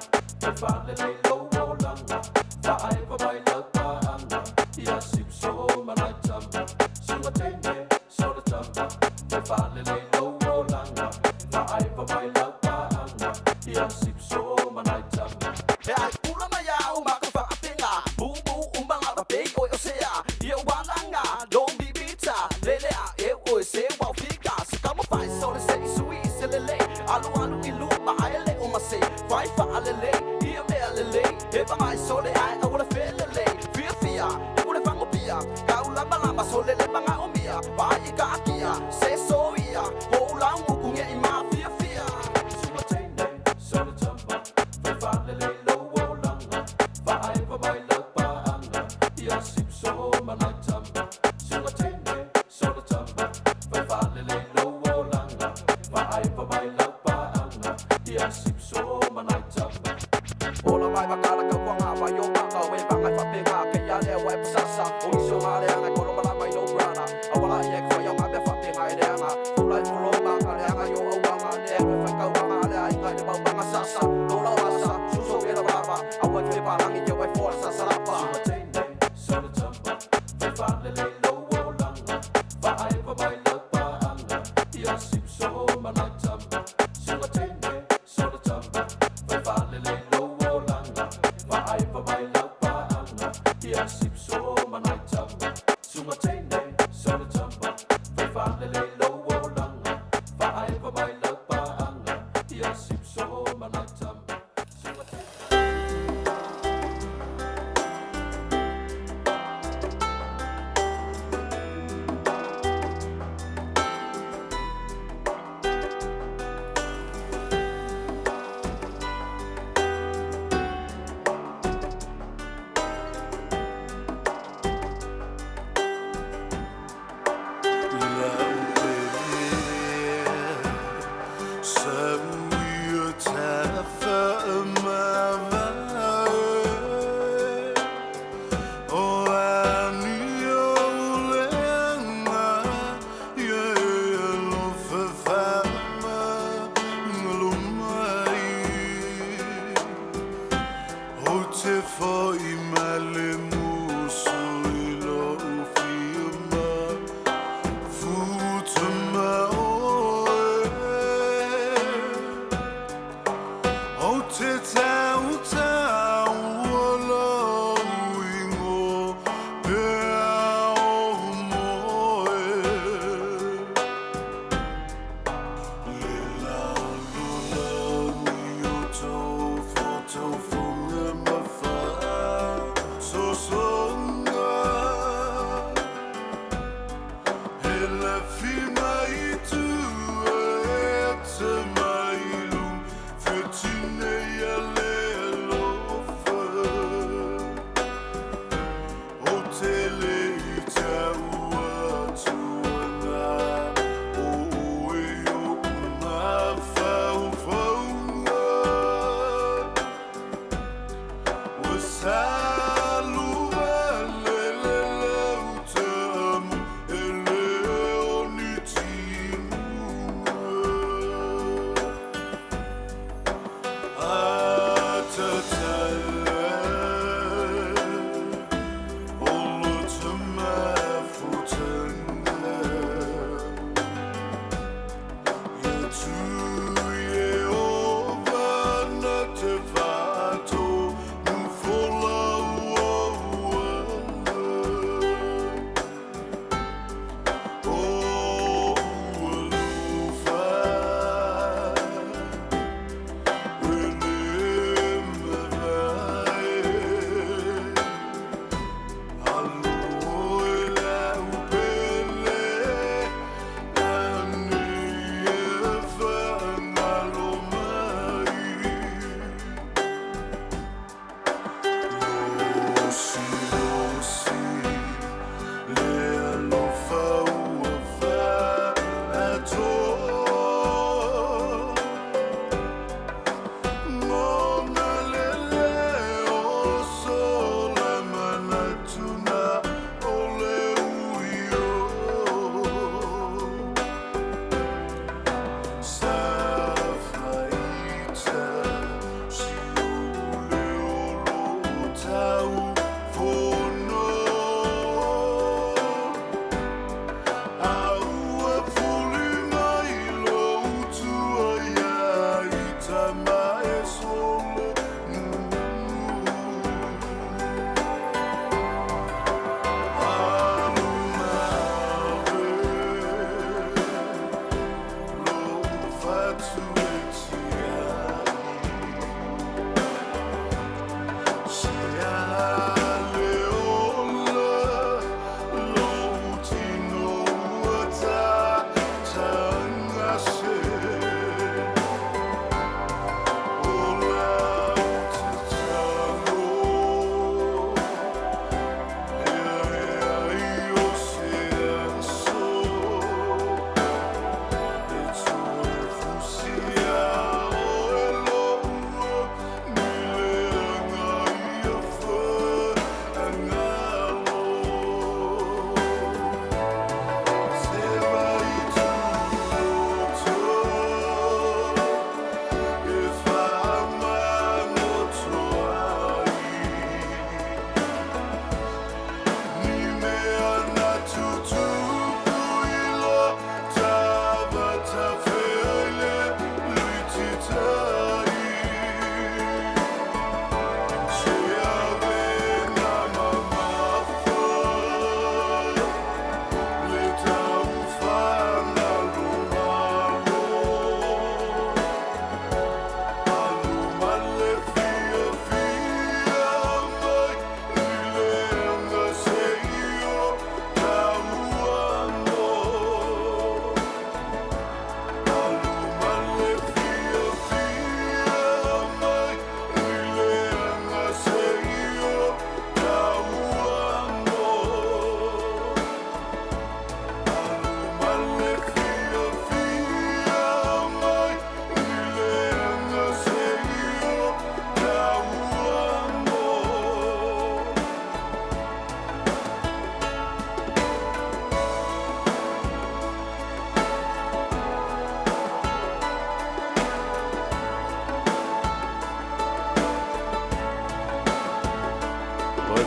e fa le le lo o langa fa ai va bai la pa anga ia sip so ma la tamba su ma te ne so le tamba e fa le le lo o langa fa ai va bai la pa anga ia sip so ma la tamba e ai pula ma ya o ma ka fa atinga bu bu umbanga ba pe o se ya ia walanga lo bi bita le le a e o se wa fika se kama fai so le se sui se le le alu alu ilu ma ai le o ma se fai fa ale le ia me ale le e ba mai so le ai o le fe le le fia fia e o le fango pia ka u lama lama so le le banga o mia pa I ka akia se so ia ho la mu ku nge I ma fia fia suma tene so le tamba fai fa le le lo o langa fa ai va mai la pa anga ia sip so ma la tamba suma tene so le tamba fai fa le le lo o langa fa ai va mai la pa anga ia sip so ma la tamba ola mai bakala ka kwanga va yo ka ka we banga fa pe ka ke ya le wa pasasa o so ma le anga ko lo bala mai no brana awala ye ko yo ma be fa pe ngai le anga ulai fulo ma ka le anga yo o banga le we fa ka banga le ai ka le banga sasa lo la wasa su so ke la baba awa fe pa langi ke we for sasa la pa so le tamba fe fa le le lo o langa fa ai va mai la pa anga ia sip so ma la tamba so le tende so le tamba fe fa le le lo o langa fa ai va mai la pa anga ia sip so ma la tamba so le tende so le tamba fe fa le le lo o langa fa ai va mai la pa anga ia sip so ma la tamba Savea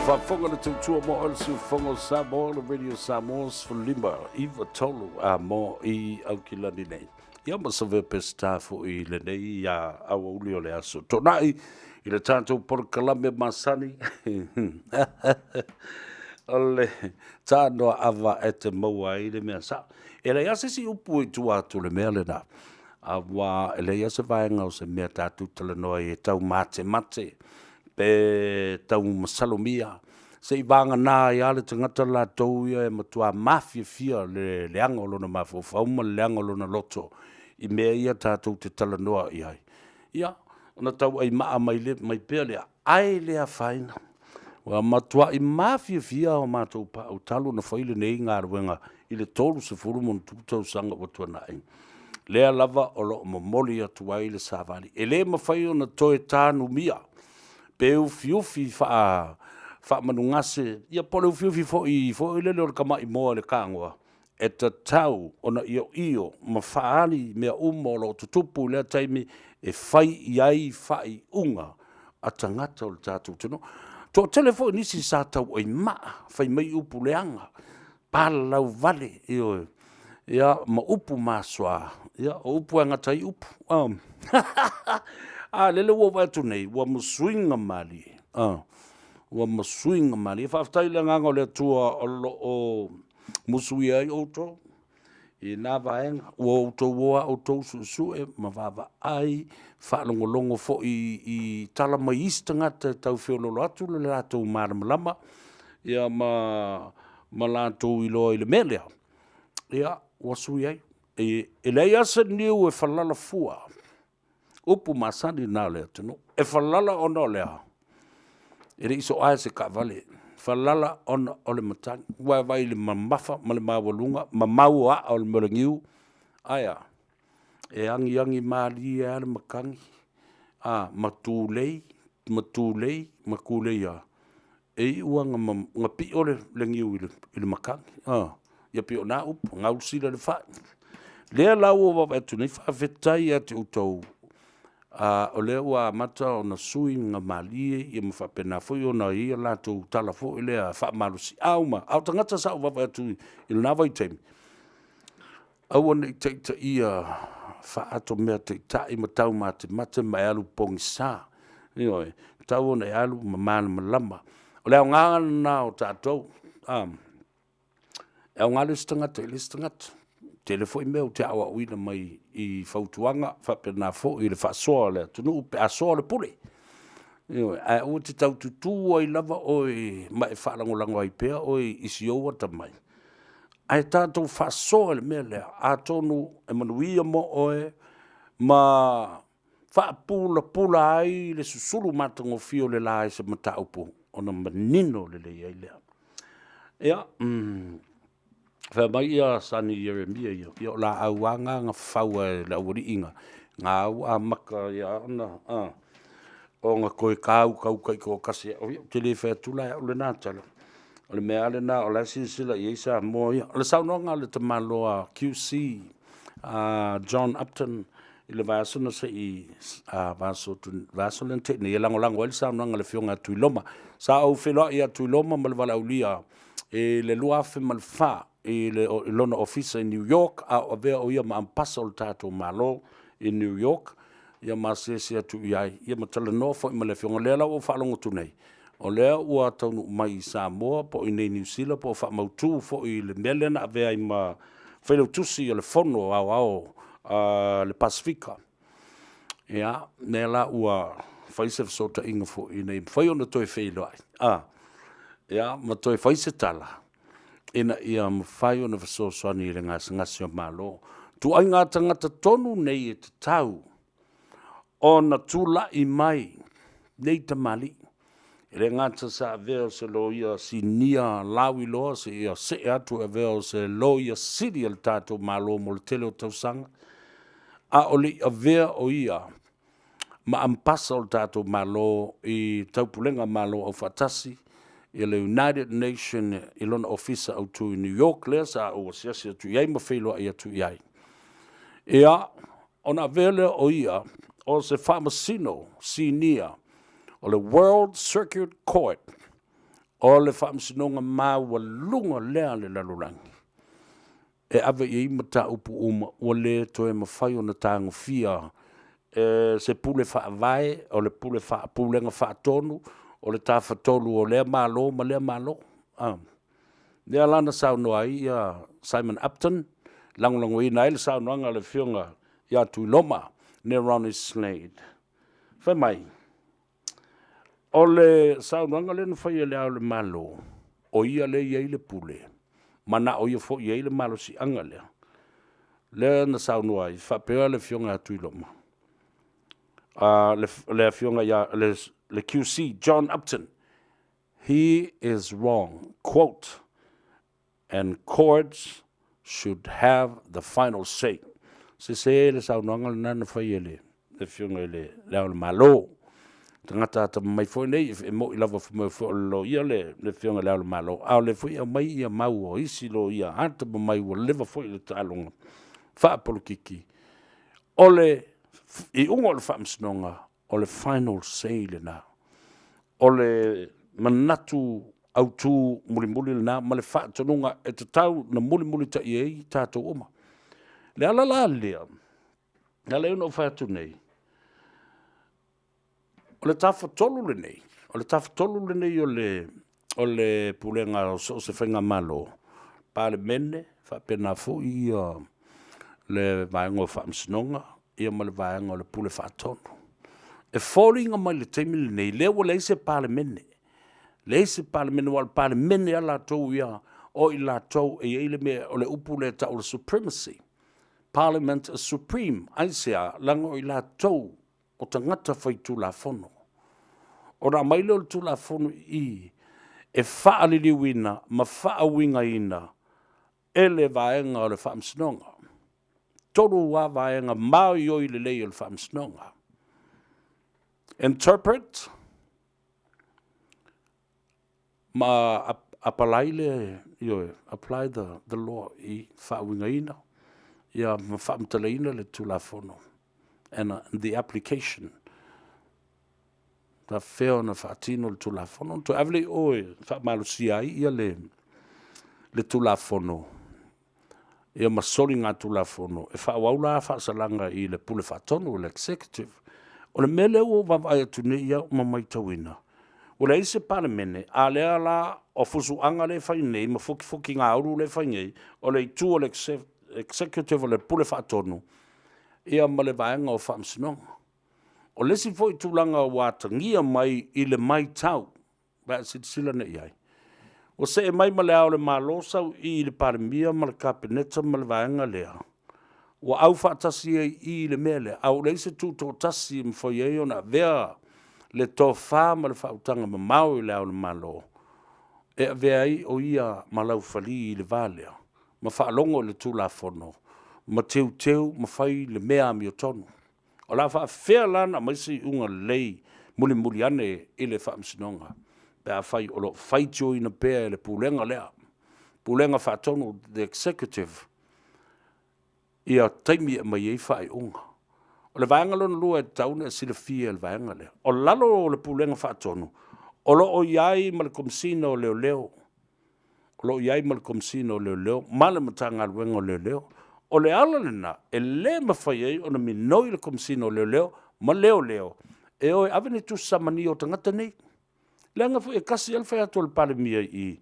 whafonga na tautua mo o le siufonga Samoa, le radio Samoa's for lima, Eva tolu a mo I aukilani nei. Ia ma Savea pesta fo I le nei a awa uli o le aso. Tonai, I le tātou por kalame masani. Ole, Tanoa Ava e te maua I le mea sa. E le ase si upu I tu atu le mea le na. Awa, e le ase vaenga o se mea tātou tala noa I tau mate mate. Pe tau masalomia. Se I vanga nā I ale te ngata la tau ia e matua mafia fia le leanga o lona mafo. Uma le leanga o lona loto. I mea ia tātou te tala noa I ai. Ia, ona tau ai maa mai pēr lea. Ai lea whaina. Wa matua I mafia fia o mātou pa au talu na whaile nei ngā ruenga I le tolu se furumon tūtau sanga watua nai. Lea lava o lo momoli atu ai le savali. E le mawhai o na toe tānu mia. Pe ufi fa manungase. Ia pole ufi fo I le leo kama I moa le kāngua. E ta tau ona iyo ma whaani mea umo lo tutupu lea taimi e whai iai whai unga a tangata o le tātou tino. Tō telefo nisi sa tau oi maa whai mai upu leanga. Palau vale iyo. Ia ma upu maswa. Ia o upu angatai upu. Lele ua watu nei, ua masuinga mali. Ua masuinga mali. E whaftai le nganga le tua o musui ai outo. I nā vaenga, ua outo ua outo su e ma vava ai. Whaalongolongo fo I tala mai istangata tau whiololo atu le rātou māramalama. Ia ma rātou I loa I le melea. Ia, ua sui ai. E lei asa niu e whalala fua. Upu masani nā lea tino. E whalala ona o lea. E re iso ae se ka vale. Whalala ona o le matangi. Vai le mamafa, ma le mawalunga, ma maua o le merengiu. Aia. E angi maali e ale makangi. Matulei, makulei a. E ua nga pi o le ngiu I le makangi. Ia pi o nā upu, ngā usila le whai. Lea lau o wawetu, nei whawhetai ati utou. O lea ua mata o na sui ngā malie, ia mawhapena fui o na ia lātou tala fo I lea whaamarusi. Au tangata sa o wawetu I le nāwai teimi. Au o nei teita ia whaato mea teita I matau mate mai alu pongi sā. Ioi, tau o nei alu mamana malama. O lea o ngāna o tātou. E o ngā listangata. Telefoi meu te awa uina mai I whautuanga, whapena fo I le whaasoa lea, tunu pe asoa le pule. Ai o te tau tutu ai lava oi, mai whaalangolango ai pea oi isi oua tamai. Ai tātou whaasoa le mea lea, a tonu e manuia mo oe, ma whaapula ai le susuru matango fio le la se mataupu, ona manino le ai lea. Ia, Wha mai ia sani Jeremia ia o la auanga ngā whaua la uri inga. Ngā au a maka ia ana. O ngā koe kau kai ko kasi. O te le whea tula o le nātala. O le mea le nā o la sila I eisa mo ia. O le saunonga le te maloa QC. John Upton. I le vasona se I vasolen te. Ni e lango le saunonga le fionga tuiloma. Sa au wheloa ia tuiloma ma le wala ulia. E le luafe ma le wha. I lona ofisa I New York, a vea o ia ma ampasa o le tātou malo I New York, ia ma se atu iai, ia ma tala noa fo I ma le fionga lea lau o whaalongo tunei. O lea ua taunu mai I Samoa, po I nei New Zealand, po wha mautu fo I le melena a vea I ma whaileu tusi o le fono le Pasifika. Ia, nea la ua whaise sota inga fo I nei, whai ona toi whailoai. Ia, ma toi whaise tala. Ina ia mawhai o na whasosoani I le ngasi o malo. Tu ai ngā tangata tonu nei e te tau. O na tula I mai. Nei ta mali. E le ngata sa veo se lo ia si nia lawi loa se ia se atu e veo se lo ia siri al tātou malo mo le tele o tausanga. A oli a vea o ia. Ma ampasa o le tātou malo I taupulenga malo au fatasi. I le United Nations I lona ofisa au tu New York lea sa o siasi atu iai ma whailoa I atu iai. Ia, ona vele o ia, o se whamasino, sinia, o le World Circuit Court, o le whaamsinonga māua lunga lea le lalurangi. E awe i mata upu uma o le toe mawhai o na tāngu fia se pule whaavae o le pule pulenga whaatonu o le tā whatolu o lea mālo ma lea mālo. Lea lana saunoa ia Simon Upton, langulango i naile saunoanga le fionga ia tuiloma ne Ronnie Slade. Whai mai, o le saunoanga le nwhai e lea o le mālo, o ia le iei le pule, mana o ia fo iei le mālo si anga lea. Lea na saunoa i whapea le fionga tuiloma. Le fionga ia le QC, John Upton, he is wrong, quote, and courts should have the final say. Se le saunoanga le nana whai ele, le fionga ele, lea o le mālo. Tangata ata mai foi nei e mo I lava mo fo lo ia le fionga lea o le mālo. Ao le foi a mai ia mau o isi lo ia ata mai o leva foi le tālonga. Wha apolokiki. Ole I unga o le whaamsinonga o le final say le nā. O le manatu au tū muli le nā, ma le whaatonunga e te tau na muli ta I ei tātou oma. Le ala la lea. Na leo no whaatu nei. O le tawhatolu le nei. O le tawhatolu le nei o le pulenga o se whainga malo. Pa le mene, whapena fu I le vaenga o whaamsinonga, ia ma le vaenga o le pule whaatonu. E fōringa mai le teimi le nei, leo le se pa le mene. Le se pa le mene wale pa le mene a la tau ia, o I la tau e eile me o le upu le ta o le supremacy. Parliament is supreme, aisea, lango I la tau, o tangata whai tū la whono. O ra mai leo tū la whono I, e whaaliliwina, ma whaawinga ina, e le vaenga o le whaamsinonga. Toru wa vaenga mau I le lei o le whaamsinonga. Interpret, ma apply the law I whaawinga ina, ia ma whaamtala ina le tū la whono. And the application, ta feo na whaatino le tū la whono, to avle oe whaamalusia ia le tū la whono. Ia masori ngā tū la whono, e whaawaula whaasalanga I le pule whaatonu, le executive. O le mele o wawai atune ia mamai tawina. O le ise pale mene, a lea la o fusu anga le whainei, ma fuki ngā uru le whainei, o le itu o le executive o le pule whaatonu, ia ma le vaenga o whaamsinonga. O lesi foi tūlanga o wātangia mai I le mai tau, ba sila ne iai. O se e mai ma le au le mālosau I le parimia ma le kapeneta ma le vaenga lea. O au whaatasi I le mele, au le se tūtō tasi mwhoi e o na vea le tō whā ma le whautanga ma mau I le au le mālo. E a vea I o ia ma lau whali I le vālea, ma whaalongo le tūla whono, ma teu ma whai le mea mi o tonu. O la wha whea lana ma isi unga lei muli ane I le whaamsinonga. Pea whai o lo whai tio ina pea le pūlenga lea. Pūlenga whaatonu, the executive, ia taimi e mai ei whai unga. O le vaenga lona lua e tauna e sila fia le vaenga lea. O lalo o le pūlenga whaatonu, o lo o iai ma le komsina o leo leo. O lo iai ma le komsina o leo leo, ma le matanga luenga o leo leo. O le ala lena, e le mawhai ei o na minoi le komsina o leo leo, ma leo leo. E oi avene tu samani o tangata nei. Langa fu e kasi alwhai atu le pale mia I.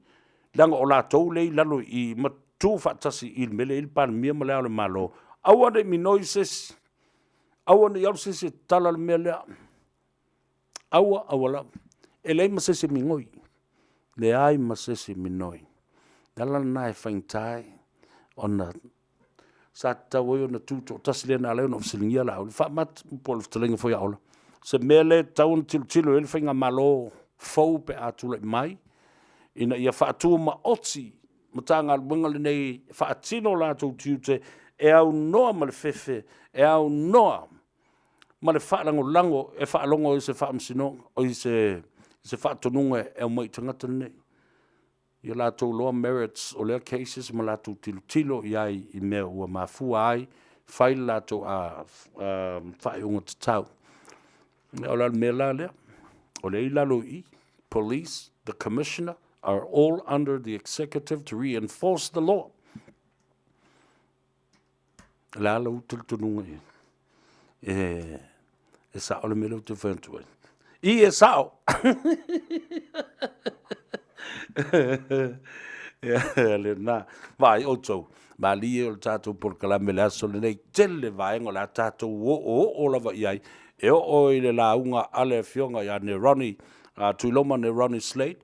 Langa o la tau lei lalo I ma tu whaatasi I le mele I le pale mia ma leo le malo. Awane minoi sesi. Awane iau sesi tala le mea lea. Awa la. E lei ma sesi mingoi. Le ai ma sesi minoi. Dala na e whaintai. Ona sa tawoi ona tuto. Tasi le na leo na fsilingia la. Wha mat mpole ftalinga fo ya ola. Se mele taun tilo ele whainga malo. Fau pe atula I mai. Ina ia whaatua ma oti. Matanga alwinga le nei whaatino la tau tiute. E au noa ma le fefe. E au noa ma le whaalango e whaalongo I se whaamsino. O I se whaatonunga e au mai tangata nei. Ia la tau loa merits o lea cases ma la tau tilo iai I mea ua mafua ai. Whai la tau a whaiunga te tau. O la mea la lea. O le ilalo I, police, the commissioner, are all under the executive to reinforce the law. Lalo tultununga e sa ole melo te fentu e sao le na vai oto ma li o tato por kala mela so le tele vai ngola tato o la va ia o ile la unga ale fionga ya ne Ronnie tu loma ne Ronnie Slate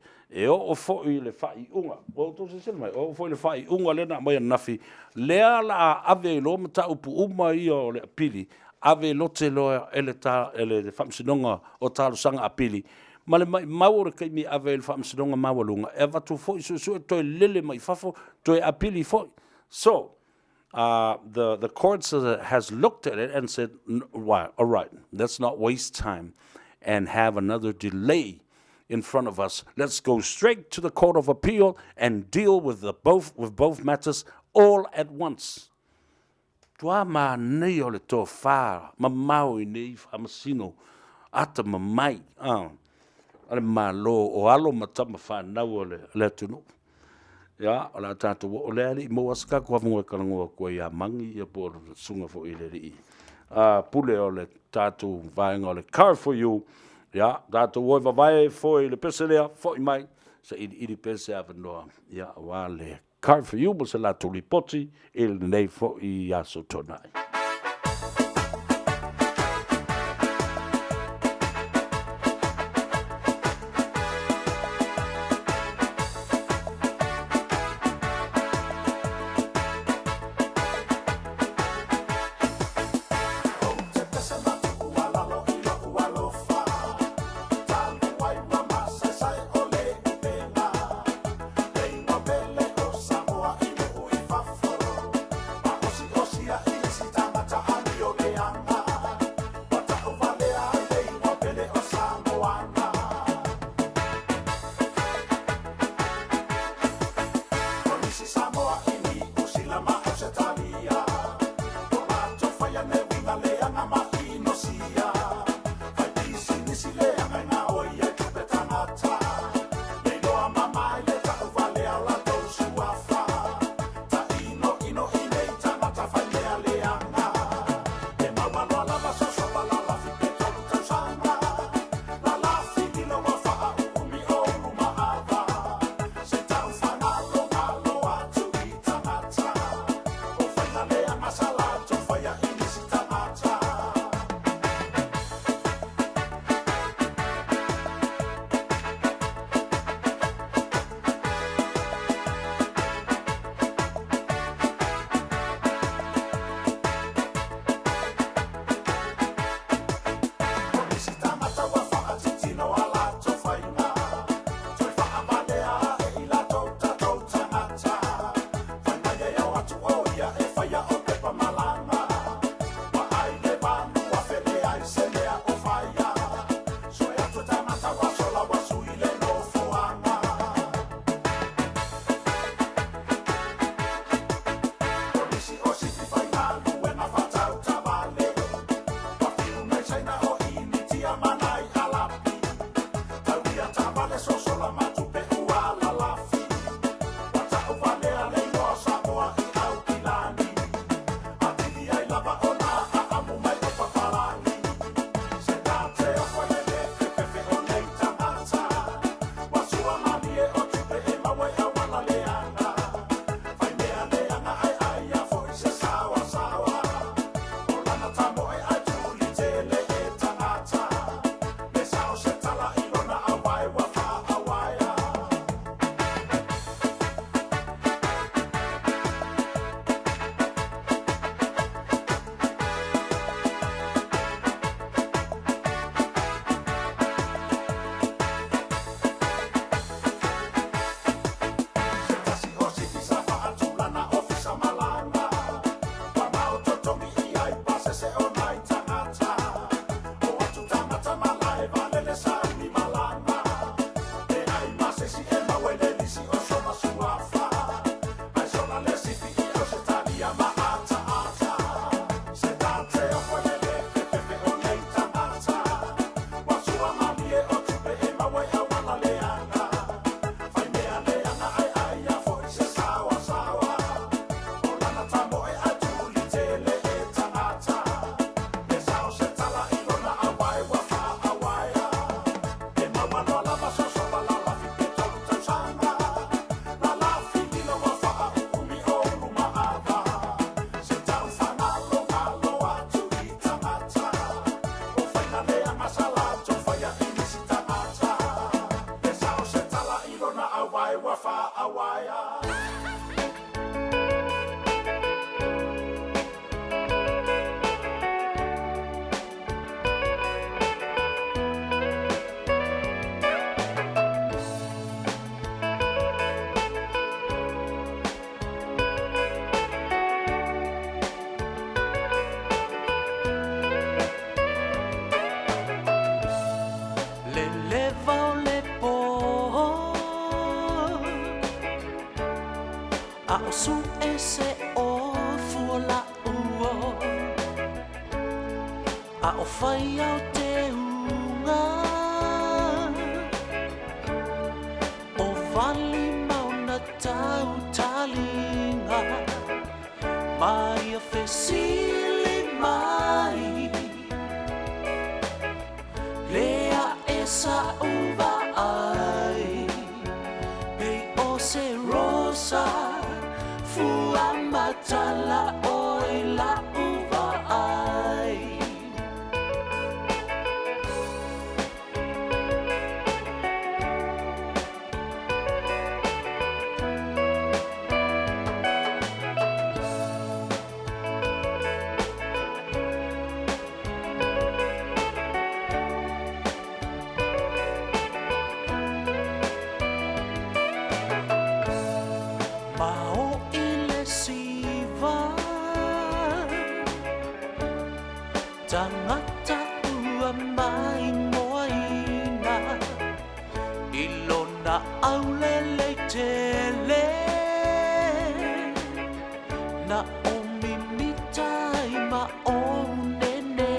o fo ile fai unga o to se mai o fo ile fai unga le na mai nafi le ala ave lo mata upu uma i o le pili ave lo te lo ele ta ele famsinonga o talo sanga apili ma le mau re kai mi ave le famsinonga mawalunga e va tu fo so to lele mai fafo to apili fo so the courts has looked at it and said why all right, let's not waste time and have another delay in front of us. Let's go straight to the Court of Appeal and deal with both matters all at once. Tua ma nei o le tō whā, ma mau I nei whamasino, ata ma mai, ale ma lo o alo ma tama whanau o le tunu. Ya, o la tātou o le ali, mo aska kua munga karangoa kua ia mangi, ia po sunga fo I le ri. Pule o le tātou vaenga o le car for you, ya, tātou oi vavae fo I le peselea, fo I mai, sa ili pese avanoa, ya, wa le car for you, mo se la tuli poti, il nei fo I aso tonai. Samoa, o su ese o fuola uo a o fai au te unga o vali mauna tau talinga mai a fesili mai lea esa uva ai pei o se rosa fua matala oi la uva ai Mao ile siva tangata ua mai moina ilona aulele tele na omimitai ma o nene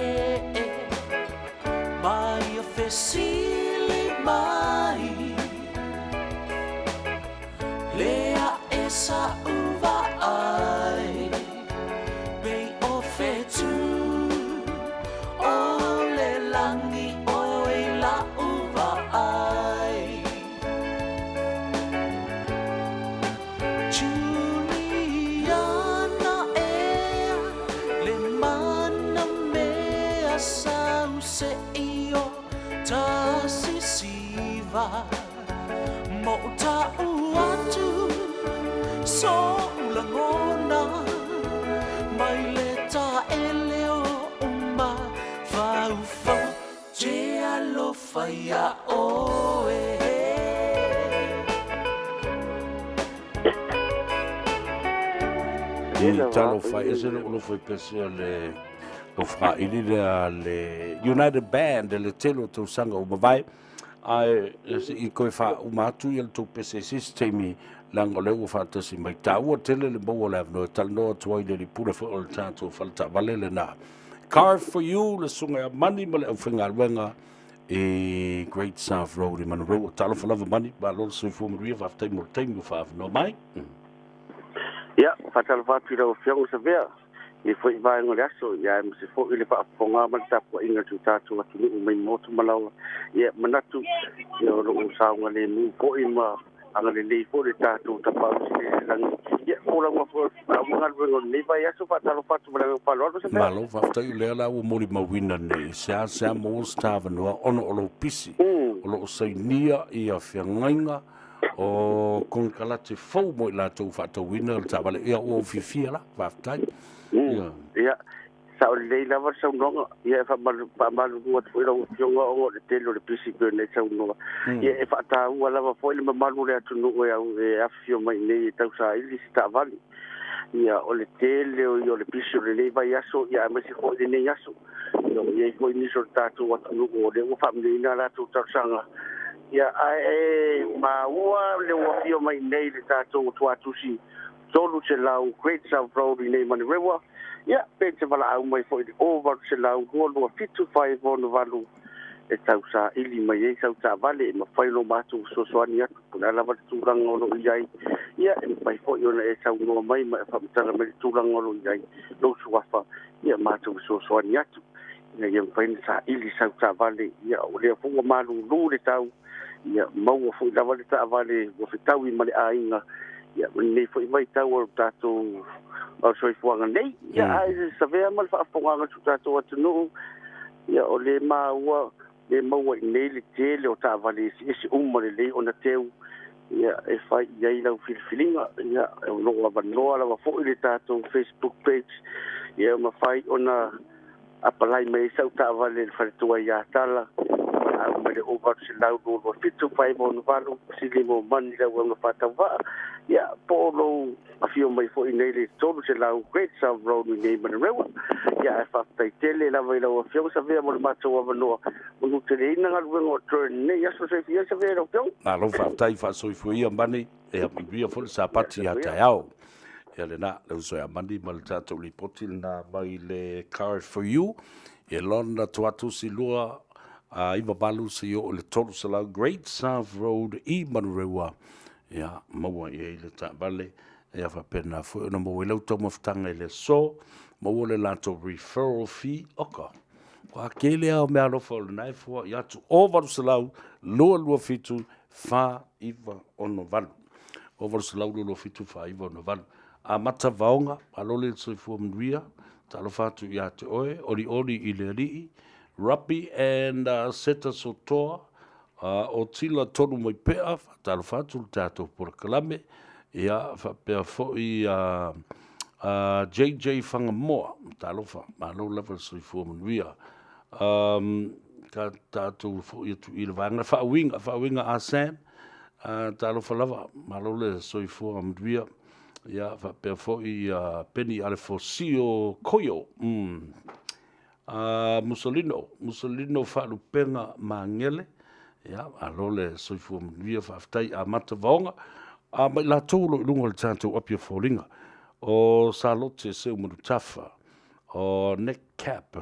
mai a fesili mai lea esa uva ai pei o fetu o le langi o e la uva ai Juliana ea le mana mea sau se io tasi siva mo ta uatu so la ngona mai le ta eleo uma fau fau te alo faia oe Talo fai ese lo foi pese le o fra ili le United Band le telo to sanga o vai ai I koe fa umatu il to pese sistemi lango le fa to si mai tau tele le bo la no tal no to ile li pura fo o tanto falta valele na Car for You le sunga money male o finga wenga e Great South Road in Monroe talo for love money ba lo so for me fa time fa no mai Ya, fatal fatu o fiango Savea. I foi vai ngore aso ya se fo ile pa fonga man ta ko inga tu ta tu atu mai moto malau ya manatu yo ro sa ngale mu ko ima angale le fo le ta tu ta pa lang ya ora ma fo ngal ngo le vai aso fatal fatu bla pa lo se malo fa ta ile la o mori mawina ne sa mo sta no ono o lo pisi o lo sainia ia fiangainga o con calate fo mo la tu fa to winner ta vale ia o fifia la va tai ya sa le la va sa no ya fa mal mo fo lo fionga o le telo le pisi que ne sa no ya fa ta wala va fo le malu le tu no ya e afio mai ne ta sa ili sta vale ya o le tele o le pisi le va ya so ya me se fo de ne ya so no ye ko ni so ta tu wa no o le fa me na la tu ta sanga ya ai ma ua le wa fio mai nei le tatou tuatusi tolu se lau Great South Road nei Manurewa ya pe te vala au mai foi over se lau golu 55 on valu e tau sa ili mai e tau sa vale ma fai lo matu so soani atu puna lava tulang ono iai ya e mai foi ona e tau no mai ma fa mtara mai tulang ono iai lo suafa ya matu so soani atu ya yang fai sa ili sa vale ya o le fu malu lu le tau ya mau fu la vale ta vale o fitau I male ainga ya nei foi mai tau o tato o soi fuanga nei ya ai Savea mal fa fonga tu tato atu no ya o le maua le maua nei le tele o ta vale si umale le ona teu ya e fai ya ila filfilinga ya o no va no la fo le tato Facebook page ya ma fai ona apalai mai sa ta vale le fa tu ya tala ma le over se lau do 55 on valu sili mo mani la wa fata va ya polo afio mai fo nei le tolu se lau Great South Road nei Manurewa ya fa tai tele la vai la afio Savea mo mato wa no mo tele ina ngal wengo turn nei ya so se fia Savea ro na lo fa tai fa so fo ia mani e a bia fo sa pati ya ta yao ia le na le so ya mandi ma le tatou lipoti na mai le Courage for You e lona tuatu si lua iwa balu si o le tolu salau Great South Road I Manurewa ia maua i le tabale ia whapena fu ona mo lau tau maftanga i le so maua le lato referral fee oka wa kele au mea lofa o le nai fua ia tu o valu salau lua fitu fa iwa ono valu o valu salau lua fitu fa iwa ono valu a mata vaonga a lole le soifua mnuia talo fatu ia te oe ori i le rii Rapi and Seta Sotoa o tila tonu mai pea talo fatu le tatou pura kalame ia whapea foi JJ Whangamoa talo fa malo level soifua mnuia ka tatou foi tu i le vanga whawinga a Sam talo fa lava malo le soifua mnuia ia whapea foi Penny Alefosio Koyo Mussolino whalupenga mangele ia alole soifua mnuia whaftai a mata vaonga mai la tolo lunga le tātou apia fōringa o Salote se umurutafa o Neck Cap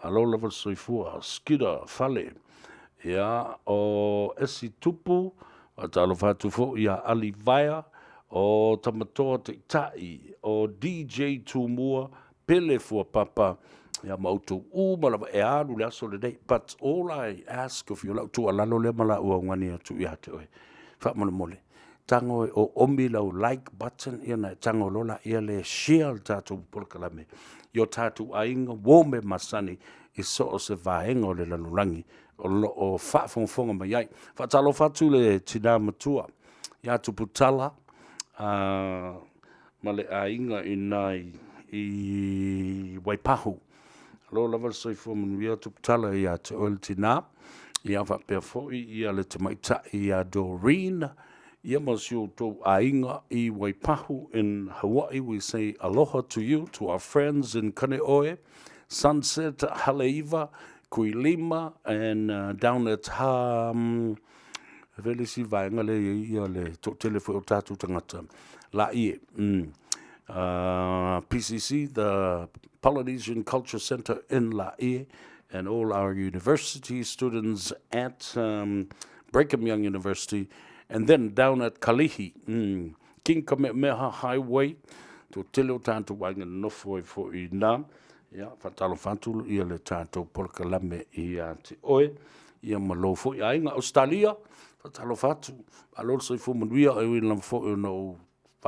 alo level soifua Skida Fale ia o Esi Tupu talo fatu fo ia Alivaya o Tamatoa Te Tai o DJ Tumua Pele fua papa ia mautu malava e alu le aso le dei but all I ask of you lau tu alalo le mala ua ngani atu ia te oe wha mole tango o omi lau like button ia na tango lola ia le share tatu pulkalame yo tatu ainga wome masani i so o se vaenga o le lanurangi o whafonga mai ai whatalo fatu le tina matua ia tu putala ma le ainga i nai i Waipahu lo lava soifua manuia tuputala ia te oe le tina ia whapea foi ia le te maita ia Doreen ia masio tō ainga i Waipahu in Hawaii. We say aloha to you, to our friends in Kaneoe, Sunset, Haleiwa, Kuilima, and down at Velisi vaenga le ia le tō telefo o tātou tangata la ie PCC, the Polynesian Culture Center in Laie, and all our university students at Brigham Young University, and then down at Kalihi, King Kamehameha Highway, to Tilo Tanto Wangan Nofoi for Ina, ya Fatalo Fantul, ia le Tanto Porkalame, ia te oe, ia malofo, ia inga Australia, Fatalo Fatu, also for Maria, I will for no.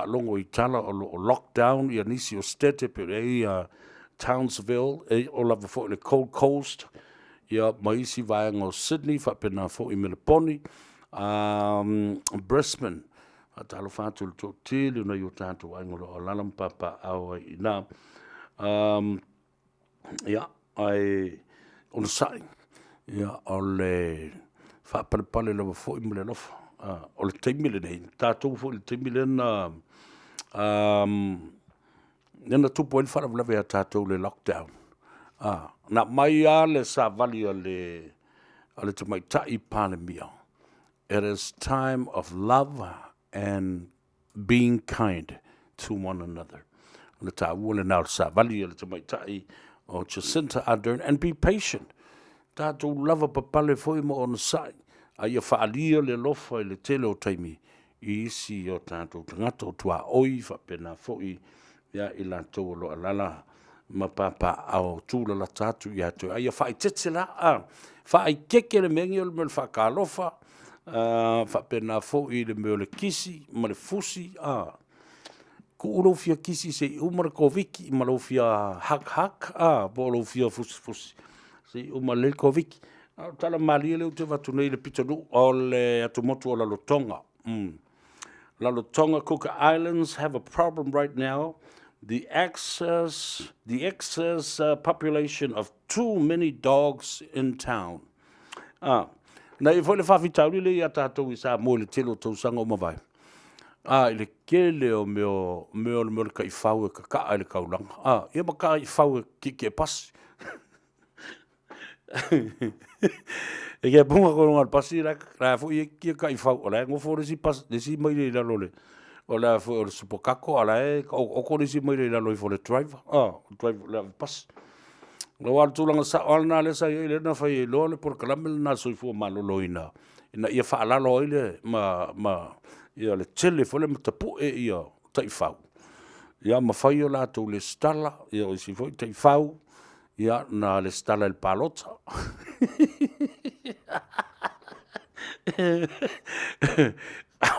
Longo i tala o lockdown ia nisi o stete pe Townsville o lava fo le Cold Coast ia maisi vaenga o Sydney whapena fo I Melaponi Brisbane talo fatu le tō tili na i o tātou aingolo o lalam papa awa I nā ia ai o le sai ia o le whaparepale lava fo I mele lofa o le teimile nei tātou fo le teimile na nena tupu ele whara vlave a tātou le lockdown. Na mai a le sa vali a le te mai tai pandemia. It is time of love and being kind to one another. Le tā ua le nao sa vali a le te mai tai o Jacinta Ardern and be patient. Tātou lava papale foi mo on sai. A ia whaalia le lofa I le tele o taimi. I isi o tātou tangata o tua oi whapena foi ia I lātou lo alala ma papa au tūla la tātou ia tō aia whai tete la whai keke le mengi o le mele whakalofa whapena foi le mele kisi ma le fusi ku urofia kisi se umara koviki ma lofia hak bo lofia fusi se umara le koviki tala malia leo te watu nei le pitanu o le atumotu o la lotonga La Lotonga Cook Islands have a problem right now. The excess population of too many dogs in town. Na I fo le whawhitauri le ia tātou I sa mo le telo tau sanga o mawai. I le kele o meo le meo le kai whau e ka le kaulanga. Ia ma kai whau e ki pasi. E kia punga ko ngal pasi rak ra fu I kia kai fau ola ngo fo resi pas resi mai le lole o le fo o supokako ala e o ko risi mai le loi for the driver driver le pas lo wal tu langa sa ona le sa ile na fai lo le por kalamel na so fu malo loina ina ia fa ala lo ile ma ia le tele fo le matapu e ia tai fau ia ma fai o la tu le stala ia o si foi tai fau ia na le stala el palota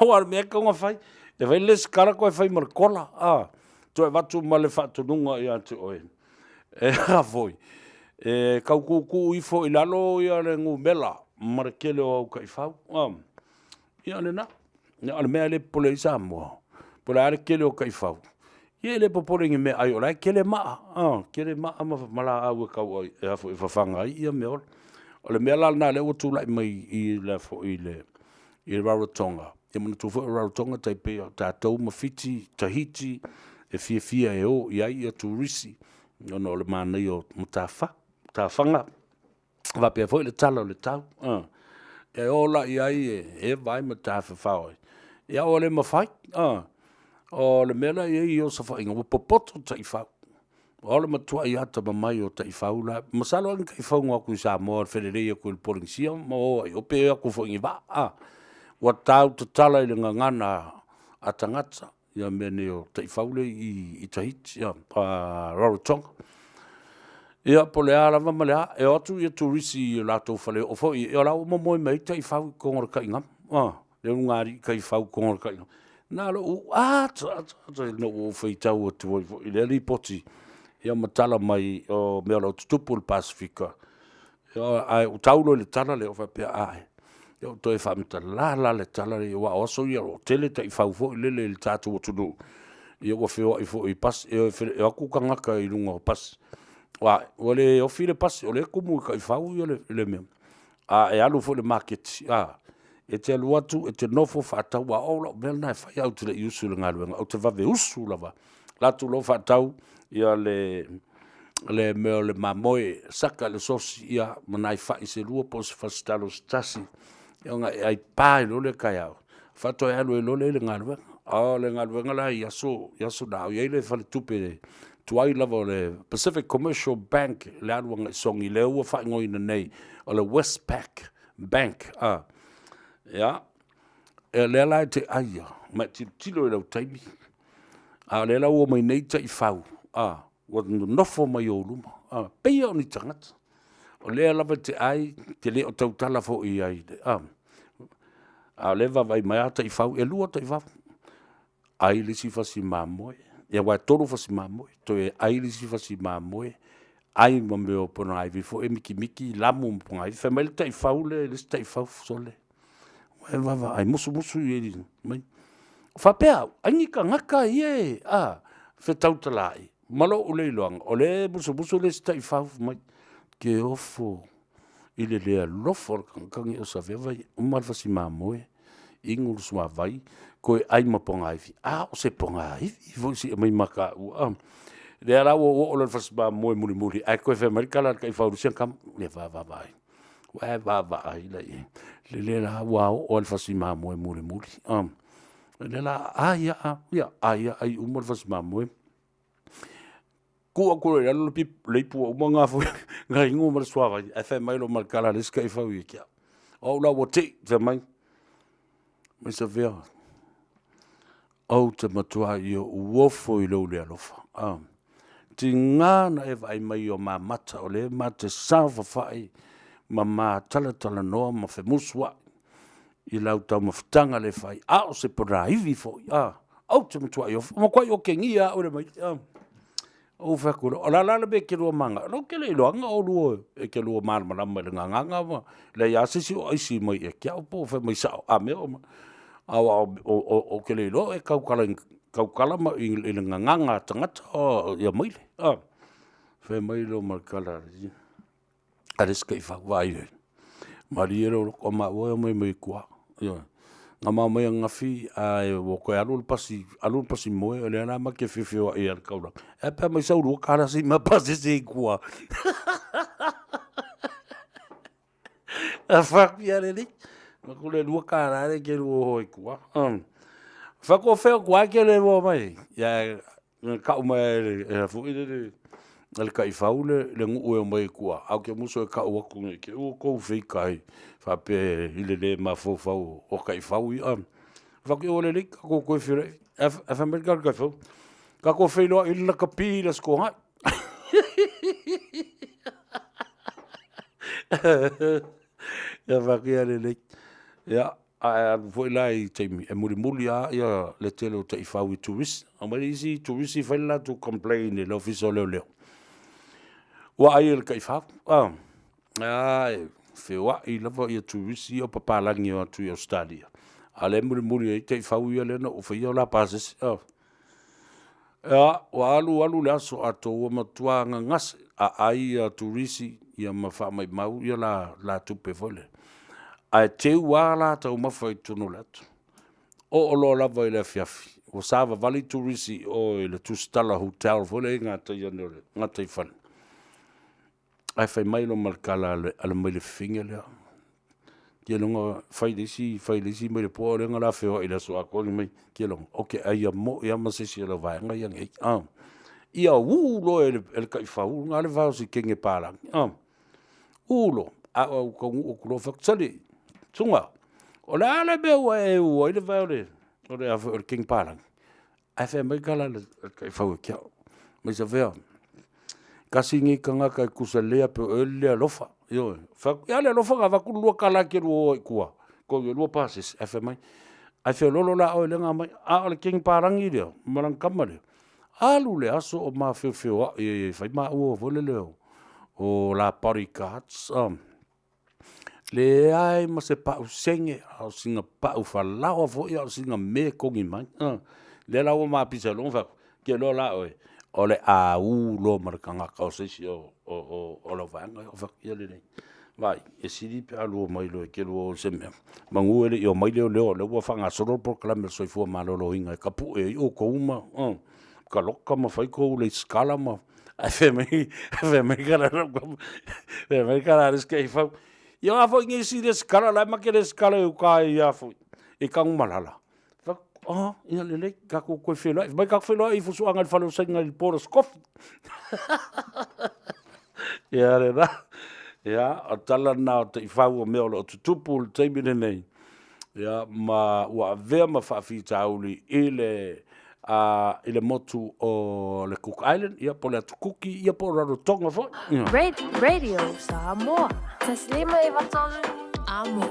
awar me ka nga fai e vai le skala ko fai marcola tu e vatu male fatu nunga ia tu oi e ha foi e kau ku i fo ilalo ia le ngu mela markele o kai fau ia le na ale me ale pole Samoa pole ale kele o kai fau ia le popole ngi me ai ola kele ma ma mala au ka oi e fo fa fanga ia me ole me la na le o tu lai mai i le fo i le Rarotonga e mana tu fo Rarotonga tai pe ta tau mafiti Tahiti e fia e o ia ia turisi no le mana yo mutafa ta fanga va pe foi le talo le tau e ola ia e vai mutafa fa ia ole ma fai o le mela ia io sa fa ingo popoto tai fa ole ma tua ia ta mai o tai fa la masalo an kai fa ngo ku sa mo federe ku el polisia mo o pe ku fo inga wa tau te tala i le ngangana a tangata ia mene o te ifaule i Tahiti ia Rarotonga ia po le ala ma lea e atu ia turisi i latou fale o fo i o lau momoe mei te ifau kongora ka ingam le ungari ka ifau kongora ka ingam na lo no o fai tau o tuoi fo i le ripoti ia matala mai o mea lau tutupu le Pasifika ia ai o taulo le tala le o fa pe ai yo to e famta la le tala le wa oso ia o tele te fau fo le tatu o tudu ia o feo i fo i pas e aku kanga ka i lunga pas wa ole o file pas ole kumu ka i fau ia le me e alu fo le market e te alu atu e te nofo fa tau wa ola bel na fa ia te le usu le ngalu o te va ve usu lava la tu lo fa tau ia le me le mamoe saka le sosi ia manai fa i se lua pos fa stalo stasi nga ai pai lo le kai au fa to ya lo le ngalwe le ngalwe ngala ya so da ya le fa le tupe tu ai lava le Pacific Commercial Bank le alu nga songi le u fa ngoi na nei o le Westpac Bank ya le la te ai ma ti lo le taimi le la o mai nei te fau wa no fo mai o luma pe o ni tangat o le lava te ai te le o tau tala fo i ai leva vai mai ata i fau e lua ta i fau ai le si fasi mamoe ia wa tolu fasi mamoe to e ai le si fasi mamoe ai mo me o pona ai vi fo e miki lamu mo ai fa mai ta i fau le ta i fau sole va ai musu i mai fa pe ai ni ka ngaka ie fe tau talai malo o le loang o le musu le ta i fau mai ke ofo ile le lofo kangi o Savea vai o mal fasi mamoe ingul sua vai ko ai maponga ai o se ponga ai vo si mai maka le ala o le fasi mamoe muri ai ko fe America la kai fau sen kam le va vai va ai le la o le fasi mamoe muri le la ai o mal fasi mamoe ku le lo pi le pu o nga fo nga ingo mal suava e fa mai lo mal kala le skai fa wi kia o la wo te mai Savea o te matua i o uofo i lo le alofa ti ngā na e vai mai o mamata o le mate sawa fai ma tala noa ma fe muswa i lau tau mawhitanga le fai o se pora iwi fo o te matua i o ma kwai o kengia o le mai o fakuro o la be ke lo manga no ke le loanga o lo e ke lo mar malama le nganga le ya sisi o isi mai e kia po fe mai sa me o ke le lo e kaukala ma i le nganga tangata o ya mai fe mai lo markala ares ke fa vai mariero o ma o mai kwa nga mai nga fi ai o ko alul pasi mo le na ma ke fi e al kaula e pa mai sau ro cara si ma pasi se kwa a fa ya le ma ko le lu cara le ke lu ho kwa Whako whea kua ke le wo mai. Ia ka umai fu i le kai faule le ngu o mai kua. Au ke muso e ka ua kunge ke u kou whei kai. Whape i le ma fau fau o kai fau i am. Whako i ole lik, kako koe whire. E whamerika kai fau. Kako whei loa i la kapi la sko hai. Ia whakia le lik. Ia. Foi lá e teimi e muri a ia le tele o te fau i turisi a mai isi turisi fai la to complain le officer leo wa ai el kai fau ai fewa i lava ia turisi o papalangi o atu i Australia a le muri e te fau ia le na o fai o la pases wa alu le aso ato o matua ngas a ai a turisi ia mafa mai mau ia la tupe fole a te wala tau mawhai tunu latu. O lo lava i le fiafi. O sava vali turisi o i le Tustala Hotel. Fole i ngata i anore. Ngata i whana. Ai whai mailo markala ala mai le finga lea. Kia longa whai lisi mai le poa renga la wheo i le so a koni mai. Kia longa. Oke ai a mo i ama sesi ala vaenga i ange. Ia ulo e le kai whau. Ngā le vau si kenge pārangi. Ulo. A au kongu o kulo whaksali. Tunga, o le ale be ua e ua i le vai o le afu o le King Parang. Ai whea mai kala le kai whau e kia. Mai sa whea. Kasi ngi ka ngaka e kusa lea pe o lea lofa. Ia lea lofa ka waku lua kala ke rua i kua. Ko i lua pases. Ai whea mai. Ai whea lolo la o le ngā mai. A o le King Parang i lea. Marang kama lea. Alu le aso o maa whewhewea. I whai maa ua vole leo. O la bodyguards. Le ai ma se pau senge au singa pau whalawa fo i au singa me kongi mai. Le lau ma pisa longa ke lo la oe. O le a u lo marakanga kau sesi o lo vanga o whakia le nei. Vai, e siri pe alu mai lo e ke lo se mea. Mangu ele i o mai leo leo ua whanga soro proclame soi fua malolo inga e kapu e o kouma. Ka loka ma whaiko le skala ma. Ai whe mei kara riske i whau. Ia ngā fo ingi si le skala, lai make le skala u ka i a fo, i kangu malala. Ia le kako koe whenua, mai kako whenua i fusu anga i whanau sainga i pōra skofi. Ia re ra, ia, o tala nā o te i whau o mea o tutupu o teimine nei. Ia, ma ua vea ma whaafi tauli i le motu o le Cook Island, ia po le atu kuki, ia po Rarotonga fo. Radio Samoa. تسليمة يبطل عمو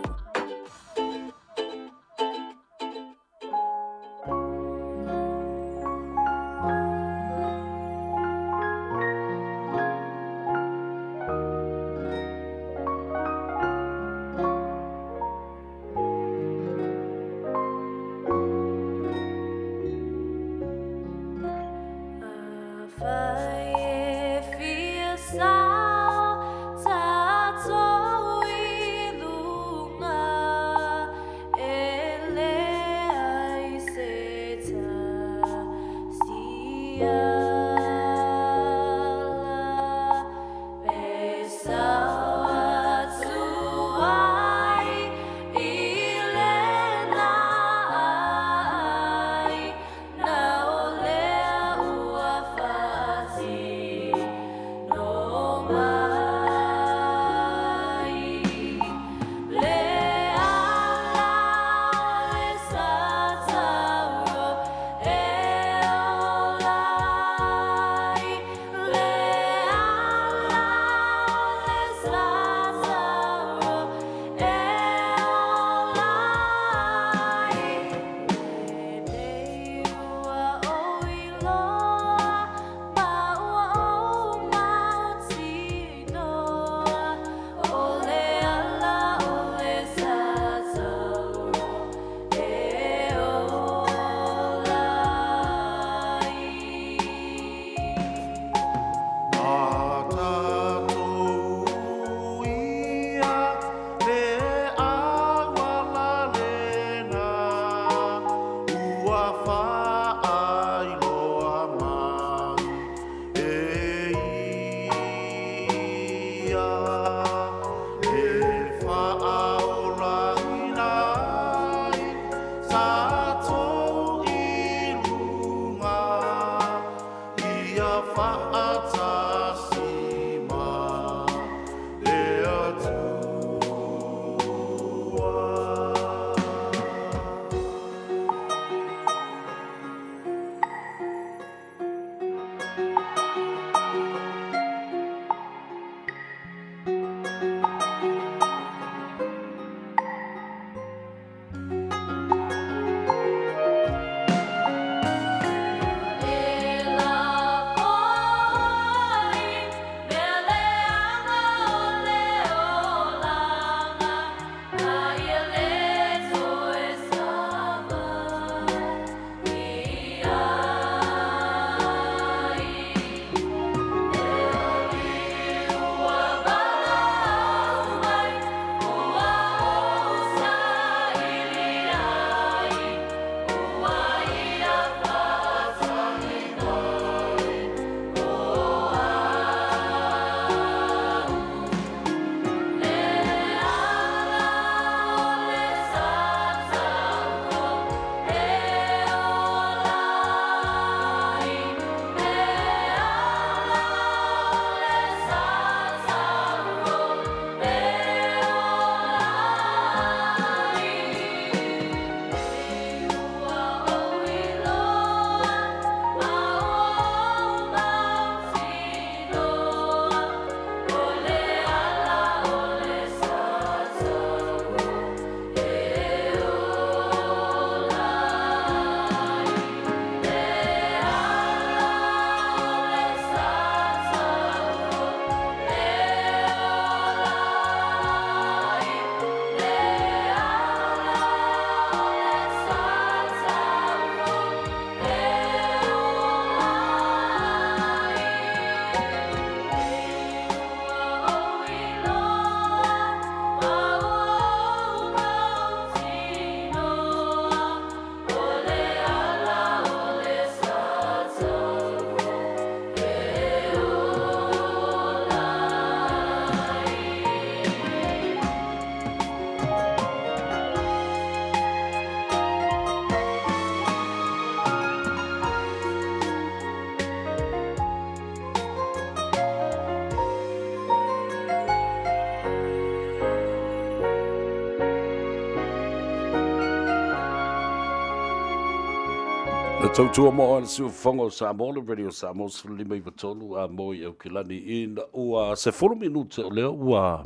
tautua mo o siu fongo Samoa le radio Samoa lima i vatolu a mo i au kilani ina ua se 4 minute o leo ua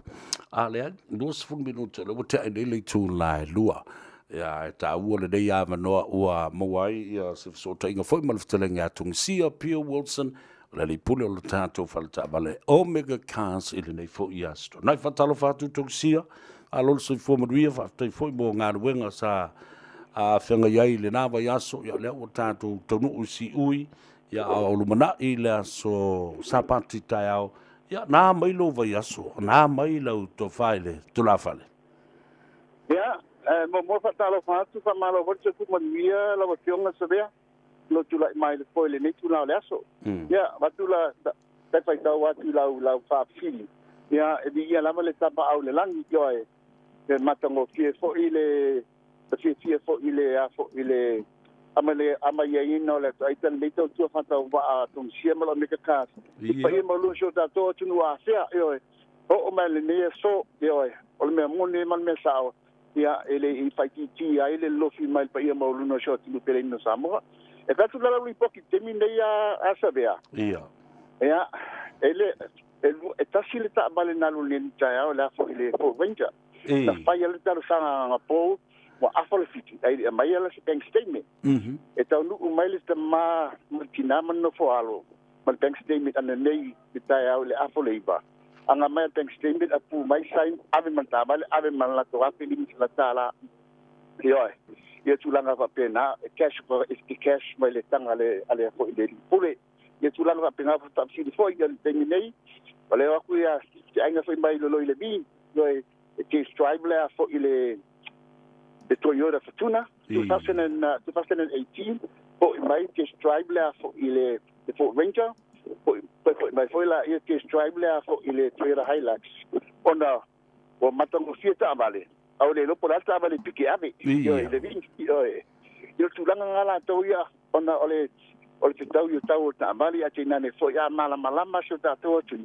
a lea lua se 4 minute o leo te ai le tu lai lua ya ta ua le dei a manoa ua mawai ia se sota inga foi malفتele ngā tungsia Pia Wilson le li pule o le tātou falta vale Omega Cars ili nei fo i astro nai fatalo fatu tungsia a lolo se fo maduia fatai foi mo ngā ruenga sa a whenga iai le nāwa yaso ia lea o tātou taunu usi ui ia a olumana i lea so sapati tai au ia nā mai lo vai yaso nā mai lau to whaile tu la whale ia mo fatalo fatu fa malo vorte ku manuia la votionga Savea lo tu la mai le foile nei tu la yaso ia watula ta fai tau watu lau fa fili ia e dia la male tapa au le langi joe le matango fie fo ile fie fo ile ama ia ino le aitan le tau tua fata wa tung siema lo meka kas pa ia mo lu so ta to tunu a fea yo o ma le ne so yo o le me moni man me sao ia ele I fai ti ai le lo fi mai pa ia mo lu no so tunu pele no Samoa e ka tu la lu poki temine ia a Savea ia ele e tasile ta bale na lu len ta o la fo ile fo venja na fai le ta sa po wa afole fiti ai mai ala se bank statement e tau nu mai le te ma tina man no fo alo man bank statement ana nei bitai au le afole ba anga mai bank statement apu mai sign ave man tabale ave man la to ape ni la tala ia tulanga fa pena cash for cash mai le tanga ale fo ile pule ia tulanga fa pena fa si fo ia te nei ole wa ku ia ainga fo mai lo ile bi yo e ke strive le fo ile the Toyota Fortuna 2018 po mai test drive la fo ile the Ford Ranger po mai foi la ia test drive la fo ile Toyota Hilux ona o matango fieta vale au le lo por alta vale pique ave yo le vin yo tu langa ngala to ia ona ole te tau yo tau ta vale a tina ne fo ya malama so ta to tu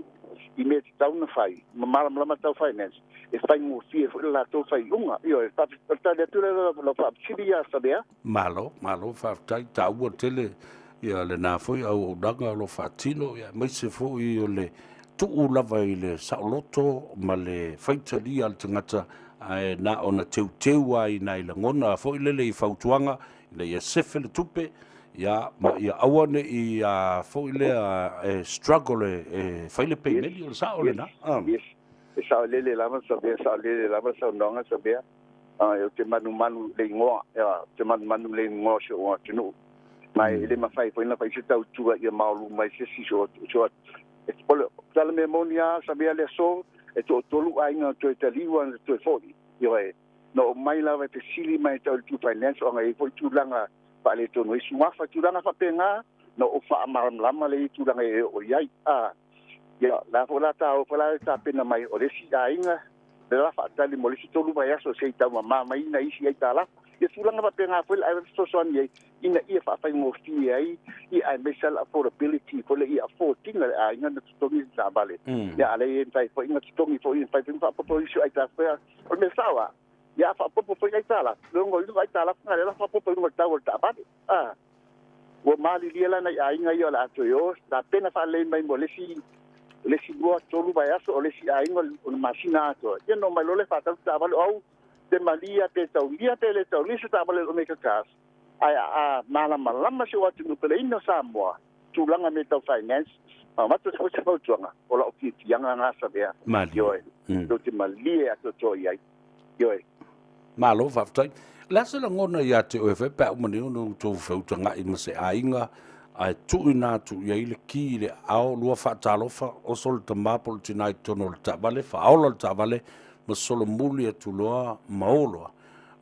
I me tau na fai malama tau finance e fai mo fie fo la to fai unga io e fa le tu lo fa sidia Savea malo fa tai ta ua tele ia le na foi au danga lo fatino ia mai se fo I le tu lava I le sauloto ma le faitali al tangata ai na ona teu ai nai la ngona fo le fautuanga le ia sefe le tupe ia ma ia awane I fo le struggle faile pe meli o sa ole na sa le lava Savea sa le lava sa nonga Savea eu te manu le ngoa te manu le ngoa so o tunu mai le mafai foi na paisi tau tua ia maulu mai se si so e pole tala me monia Savea le so e to tolu ainga to taliwa to fodi yo e no mai lava te sili mai tau tu finance o ngai foi tu langa pa le to no isua fa tu langa fa penga no o fa lama le tu langa e o yai ya la fola ta o fola ta pena mai o le si ainga de la fa tali mo le si tolu vai aso se ta mama mai na isi ai tala e tu langa pa penga foi ai so so ni ina ia fa fa mo fi ai I mesal affordability for le affording ai nga to ni sa vale ya ale en tai foi nga to ni foi fa fa po isu ai ta fa o me sawa ya fa po foi ai tala lo ngol ai tala nga la fa po ngo ta volta ba o mali lia na ai nga yo la to yo ta pena fa le mai mo le si go tolu vai aso o le si ai ngol masina to ye no mai lo le fa ta vale au de malia te tau lia te le tau li ta vale o me ka kas ai malama se watu no pele ino Samoa tu langa me tau finance ma tu se ko tuanga o la o ki yanga na Savea yo do te malia to ai yo malo faftai la se la ngona ya te o fe pa mo no to fe tanga I mo se ainga ai tu ina tu ye le ki le au lua fa talo fa o sol te mapol tonight tono ta vale fa au ta vale mo solo muli tu loa maolo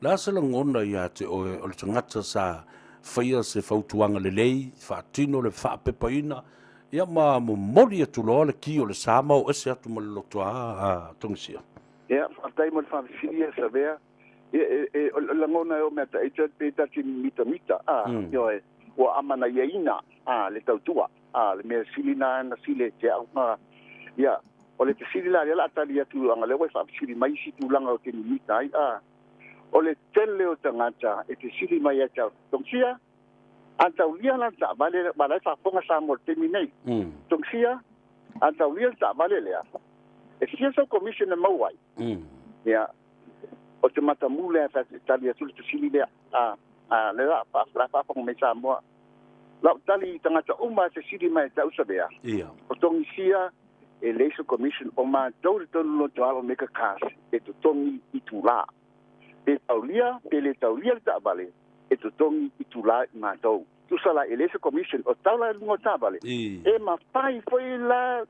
la se la ngona ya te o le tangata sa faia se fautuanga le lei fa tino le fa pepaina ia ma mo mori tu loa le ki o le sama o ese atu mo le loto a tongsia ia fa tai mo fa filia Savea la ngona o meta e te peta ki mita yo o amana yeina le tautua le me silina na sile te ia o le te silila la talia tu anga le fa sili mai si tu langa o te mita o le tele o tangata e te sili mai ata tongsia Antaulia la ta vale balai fa fonga sa mo terminate. Tongsia antaulia ta vale le. E sia so commission na mawai. Ya. O te mata mule fa Italia sul te sili le le la fa fonga me sa mo. La tali tangata uma te sili mai ta usabea. Ia. O tongsia election commission o ma tau lo tau me ka kas e to tongi itula. E taulia pele taulia ta vale. E to tongi itula ma tau. Tu sala election commission o taula ngo ta vale. E ma pai foi la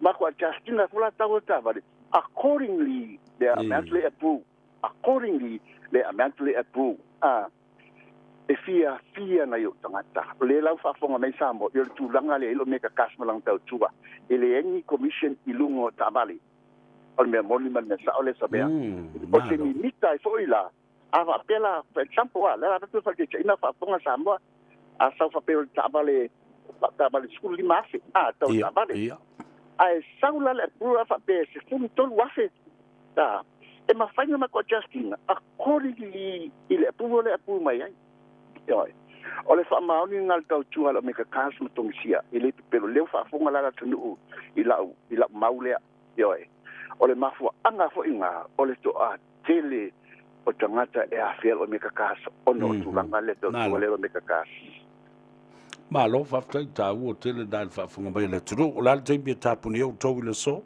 ma kwa Justina fula tau ta vale. Accordingly they are mentally approved. Accordingly they are mentally approved. E fia na yo tangata. Le lau fa fonga mai sambo yo tu langa le lo me ka kas malang tau tua. Ele engi commission ilungo ta vale. On me moni man sa ole sabea. O se ni mita foi la. Ava pela for example la tu fa ke ina fa fonga sambo. A sa fa pela ta vale skul lima afe. Tau ta vale. Ai saula le pura fa pe se fun tolu afe. Ta. E ma faina ma ko Justina. Accordingly ile puvo le pu mai ai. Yoi. Ole fa mauni ngal tau tua lo me ka kas mutongsia. Ile pelo leu fa fonga la tunu ila maulea. Yoi. Ole mafua anga fo inga ole to a tele o tangata e a fiel o me ka kas ono tu langa le to le o me ka kas. Ma lo fa ta o tele dan fa fonga ba le tru o la te bi ta puni o to le so.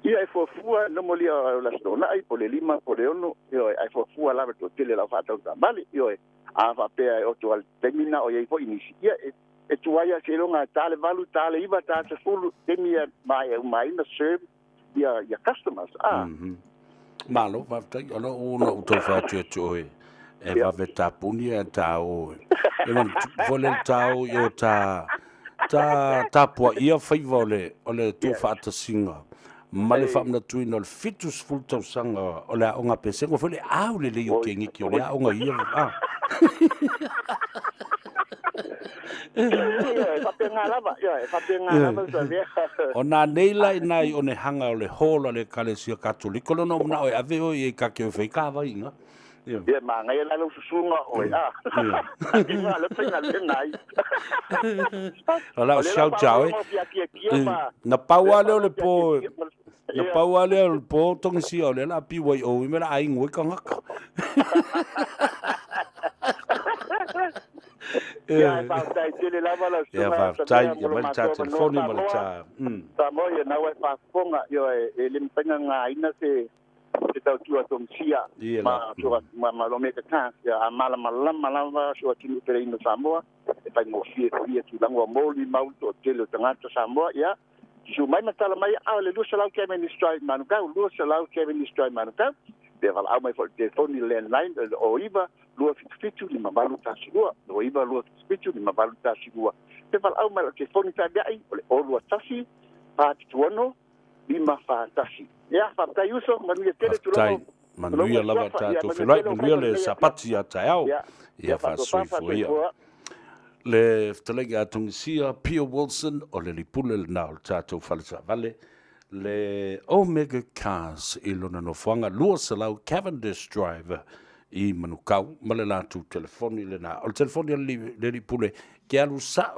Ia e fo fua no molia la stona ai po le lima po le ono. Yoi ai fo fua la to tele la fa ta bali. Yoi. Ava pe o to al termina o ye fo inicia e tuaia se longa tale valu tale iva ta se fulu temia mai na serve ya customers malo va ta ono uno to fa tu e va veta puni ta o e non vole ta o yo ta po ia fai vole ole tu fa ta singa male fa na tu no fitus full to sanga ole onga pese ngo fole au le yo kengi ki ole onga ia Ona neila nai o ne hanga o le hola le kalesia katoliko no na o ave o e ka ke fai ka vai nga. Ia ma ngai la lo susunga o ia. Ia le penga le nai. Ala shout out. Na paua le po. Na paua le po tong si o le la pi wai o me la ai ngoi ka ngaka. Ja, fa tai tele lava la ja fa tai ja mal ta telefoni mal ta Samoa ia na wa fa fonga yo e limpenga nga ina se tau tua tomsia ma lo me ka ya mala so tinu pere ino Samoa e pa mo fie tu lango moli mauto tele tangata Samoa ya su mai matala mai le lu salau ke ministry manuka lu salau ke ministry manuka de val au mai for telefoni landline o iva lua fitu lima balu tasilua o iva lua fitu lima balu tasilua te val au mai ke foni ta dai o lua tasi pa tuono lima fa tasi ya fa ta yuso manu tele tu lo manu ya lava ta to felai manu le sapati ya tao ya fa sui ia le ftalega tungsia Pio Wilson o le lipule na o tato falsa vale le Omega Cars ilona no fanga lua salau Cavendish driver I manukau male la tu telefoni le na o telefoni le lipule ke alu sa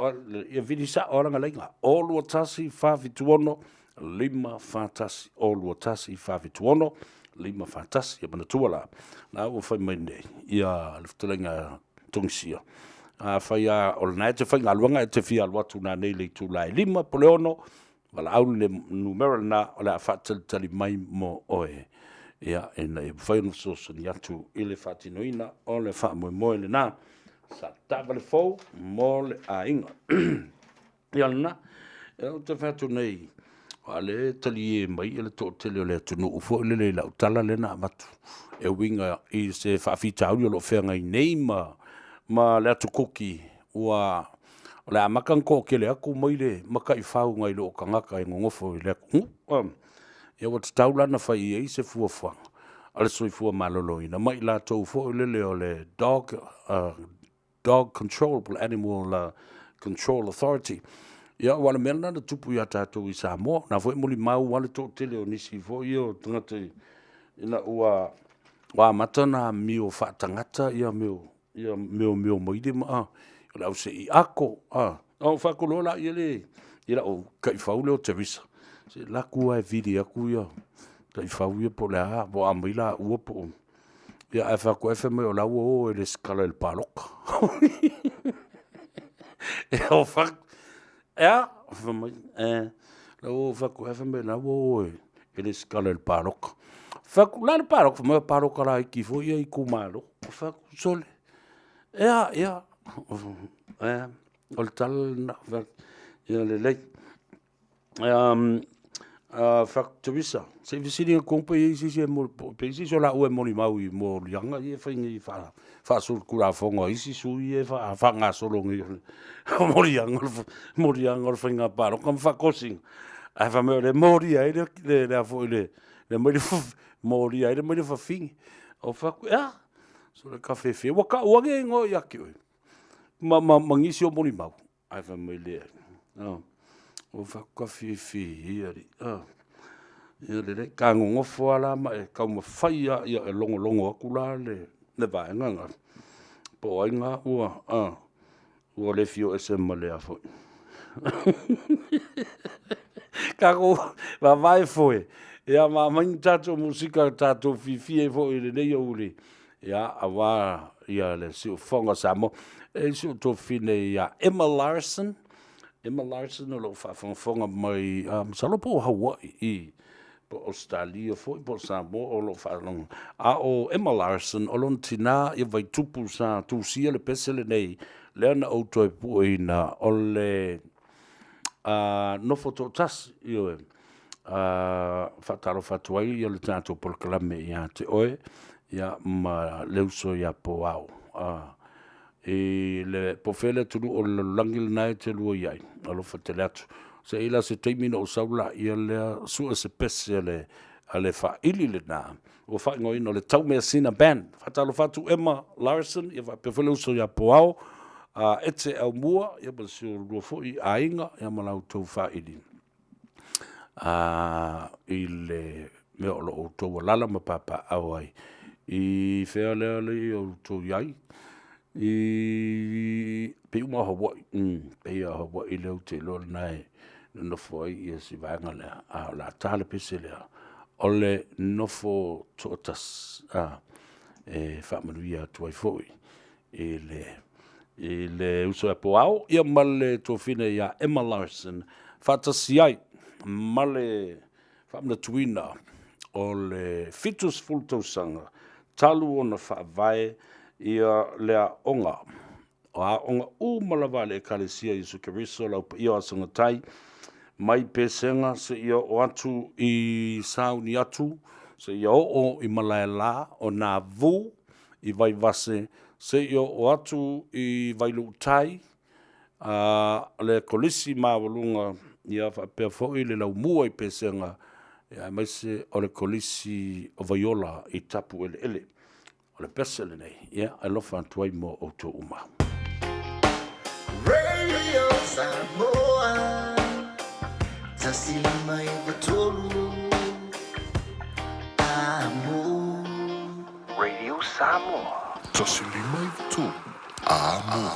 e vidi sa ora ngalenga o lua tasi fa vituono lima fatasi o lua tasi fa vituono lima fatasi e manatuala na o fai mene ia le ftalega tungsia fai o na te fai ngaluanga te fia watu na nei le tu lai lima poleono wala au le numero na o la fatal tali mai mo oe ia ena e fai no so so ni atu ile fatinoina o le fa mo le na sa tavale fo mo le ainga ia na o te fatu nei ale tali mai ele to tele le tu no fo le la tala le na matu e winga I se fa fita au lo fe ngai nei ma le atu koki wa la makan ko ke le aku mai le maka I fau ngai lo kangaka I ngofo le e wat taula na fai e se fu fa ale so fu malolo ina mai la to fo le dog controllable animal control authority ya wala mena na tupu ya tato I Samoa na foi muli mau wala to tele onisi fo yo tangata ina wa matana mio fa tangata ya mio moide ma Lau se I ako. O whakolo la I le. Ira o kai whau leo te visa. Se laku ai vidi aku ia. Kai whau ia po le a. Bo amila ua po. Ia e whako efe me o lau o e le skala el paloka. E o whak. Ea. Whamai. Lau o whako efe me lau o e le skala el paloka. Whako la le paloka. Whamai paloka la I kifo ia I kumalo. Whako sole. Ea. O le tala na. Ia le lei. Factorisa. Se visini a kompa I si mo pesi so la o moni mau I mo yanga I fingi fa sul kura fonga I si su I fa nga solo ngi. Mori yanga finga paro kom fa kosing. A fa me le mori ai le fo le mori ai le mori fa fingi. O fa so le cafe fe waka wange ngo yaki. Mangisi o moni mau. A fa me le. O whakafifi hiari. Ia le ka ngofo ala ma e ka ma faia ia e longo akula le vaenga. Po ai nga ua le fio ese male a foi. Ka go va vai foi. Ia ma man tato musika tato fifi e foi le nei uli. Ia awa ia le si fonga samo. E si to fine ia Emma Larson o lo whafonga mai salo po Hawaii I po Australia foi po Samoa o lo whalong o Emma Larson o lon tina I vai tupu sa tu sia le pesele nei leana o toi pu ina o le no foto tas io fatalo fatuai io le tanto por clame ia te oe ia ma leuso ia po au e le pofele tulu o le langil nai te lua iai alo fatele atu se ila se teimino o saula ia le sua se pese ale fa ili le na o fa ngoi no le tau mea sina band fatalo fatu Emma Larson ia pofele uso ia poao etse au mua ia pa se lua foi a inga ia malau tau fa ili ile me o lo tau lala ma papa au ai I fea le o tau iai I pe uma Hawaii pe Hawaii le te lo nai no foi I si vanga le a la tale pese le o le no fo totas e fa manuia tu ai foi le uso po au ia male to fine ia Emma Larson fatasiai male fa na tuina o le fitus fultosanga talu ona fa vai ia lea onga. O a onga malava le kalesia I sukeriso lau pa ia asanga tai. Mai pesenga se ia o atu I sauni atu. Se ia o I malaya la o nā vu I vai vase. Se ia o atu I vai lu tai. Le kolisi mawalunga ia whapea foi le lau mua I pesenga. Ia mai se o le kolisi o vaiola I tapu ele. O le pesele nei, ia, ai lofa antuai mo o tō uma. Radio Samoa, tasilima I vatolu, amo. Radio Samoa, tasilima I vatolu, amo.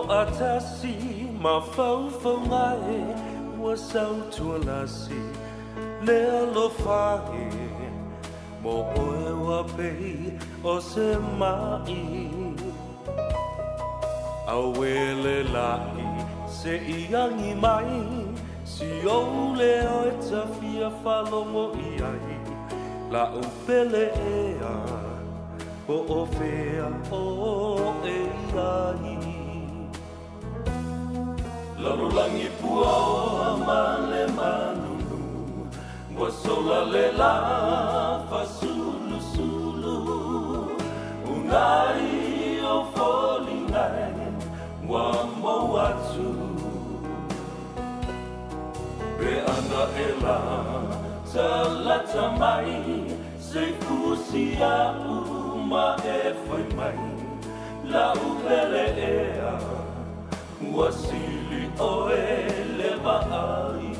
Atasi ma fau ngai wa sau tua lasi le alo fahe mo oe wa pei o se mai awele lai se iangi mai si o le o e tafia falongo iai la upele ea o o fea o e iai Lalulangi pua o amale manunu Wa sola le la fa sulu sulu Unai o folingai Wa mo atu Be ana e la Talata mai, se fusia uma e foi mai, la upele ea, wasili o eleva ai.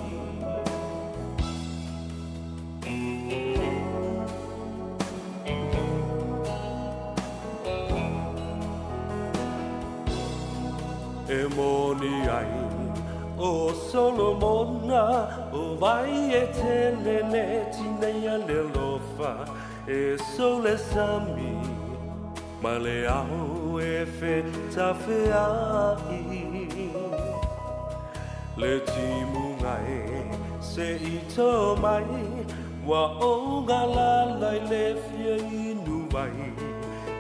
E moni ai, o Solomona, o vai e te lele tinea le lofa, e sole sami, ma le au e fe Savea. Le timungai se ito mai, wa o ngala lai le fia inu mai,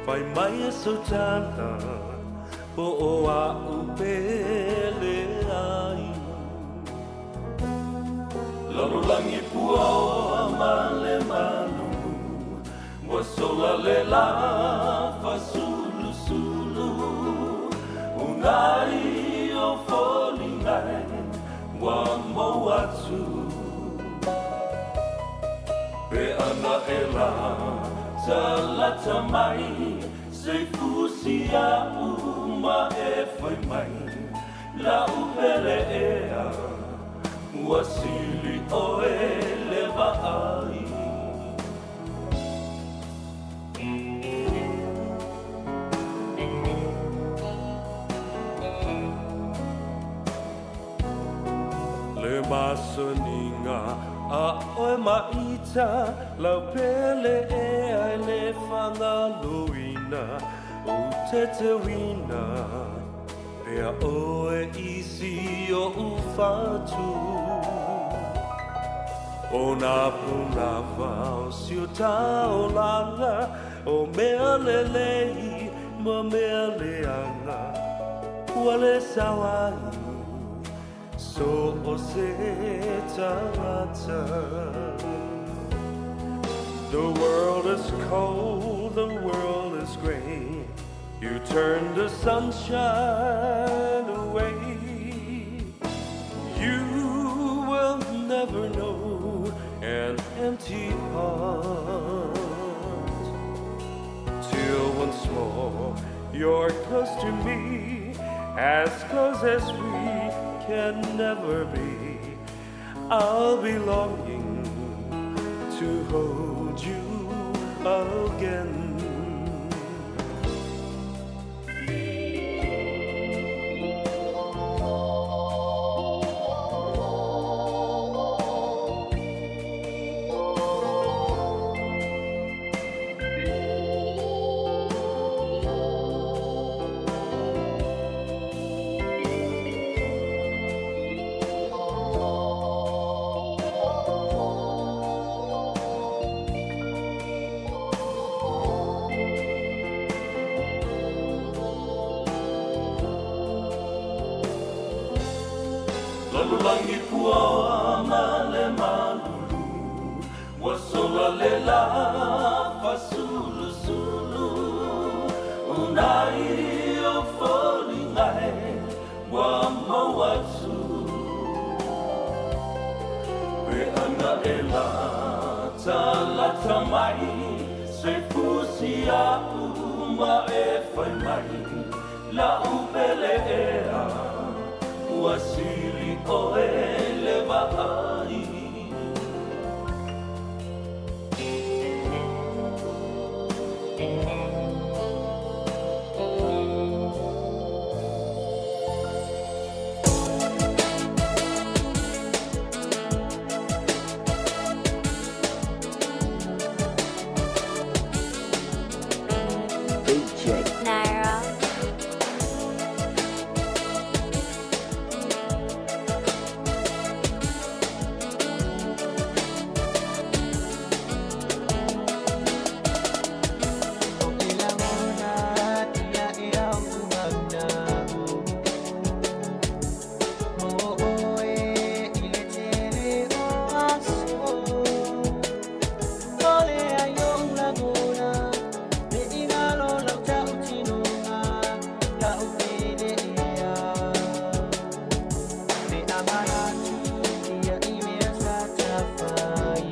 fai mai e sotana, po o a upele ai. Lalulangi pua o amale malu, wa sola le la fa sulu sulu, unai o folingai, wa mo atu. Pe ana e la, talata mai, se fusia uma e foi mai, la upele ea, wasili o eleva ai. Le masoninga a oe maita, lau pele ea le whanga luina, o te te wina, pea oe isi o ufatu. O nā punava o sio tau langa, o mea lelei, ma mea leanga, ua le sawai, so o se tangata. The world is cold, the world is gray, you turn the sunshine away. You will never know an empty heart, till once more you're close to me, as close as we can never be. I'll be longing to hold you again. Lalulangi pua amale malulu, wasola lela fasulu sulu, unai o folingai, wa mawatsu. Pe ana ela talata mai, se fusia uma e fai mai, la upele ea, wasili o eleva ai. Amara tu, dia imesa tafai.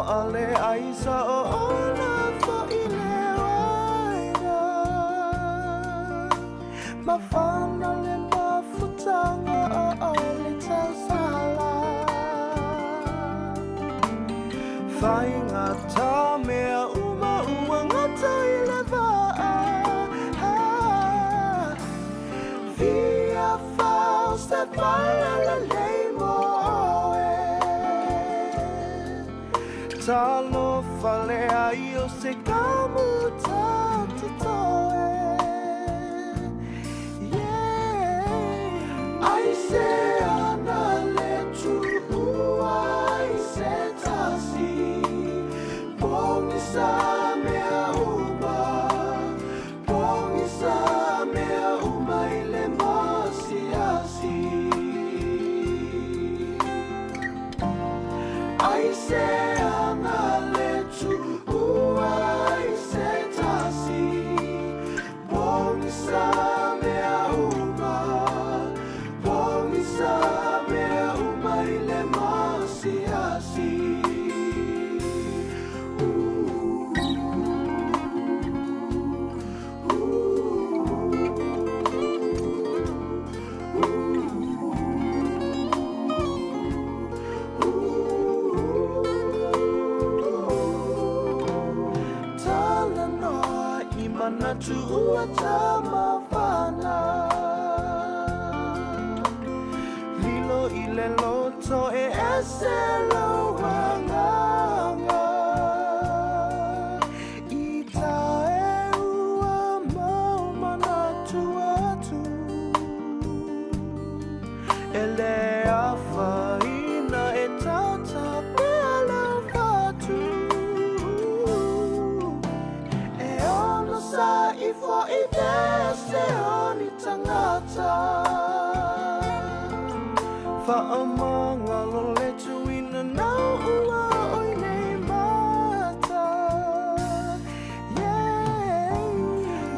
ale aisa o ona fo ile waira mafana le mafutanga o ole tasala fainga ta mea uma ngata ile va via fausta vale le talo fale ai o se kamu tanto toe yeah I say ana le tu ai se tasi pongi sa mea uma ile masi asi I say tu atama fana lilo ile loto e eselo wanganga ita e ua maumana tu atu ele afaina e tata pela fatu e ono sa ifo idese oni tangata fa amanga lo letu ina na ua oine mata yeah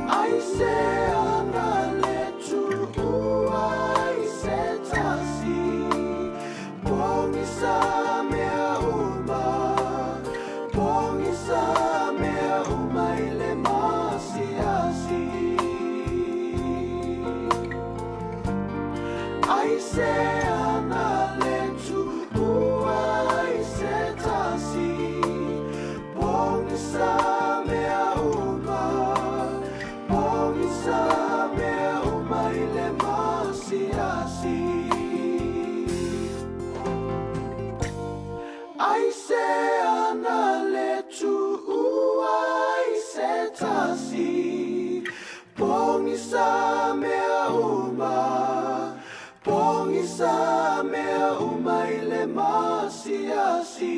I say ana letu ua I say tasi pongi sa mea uma ile masi asi I say ana letu ua I say tasi pongi sa mea uma ile masi asi I say ana letu ua I say tasi pongi sa mea uma ile masi asi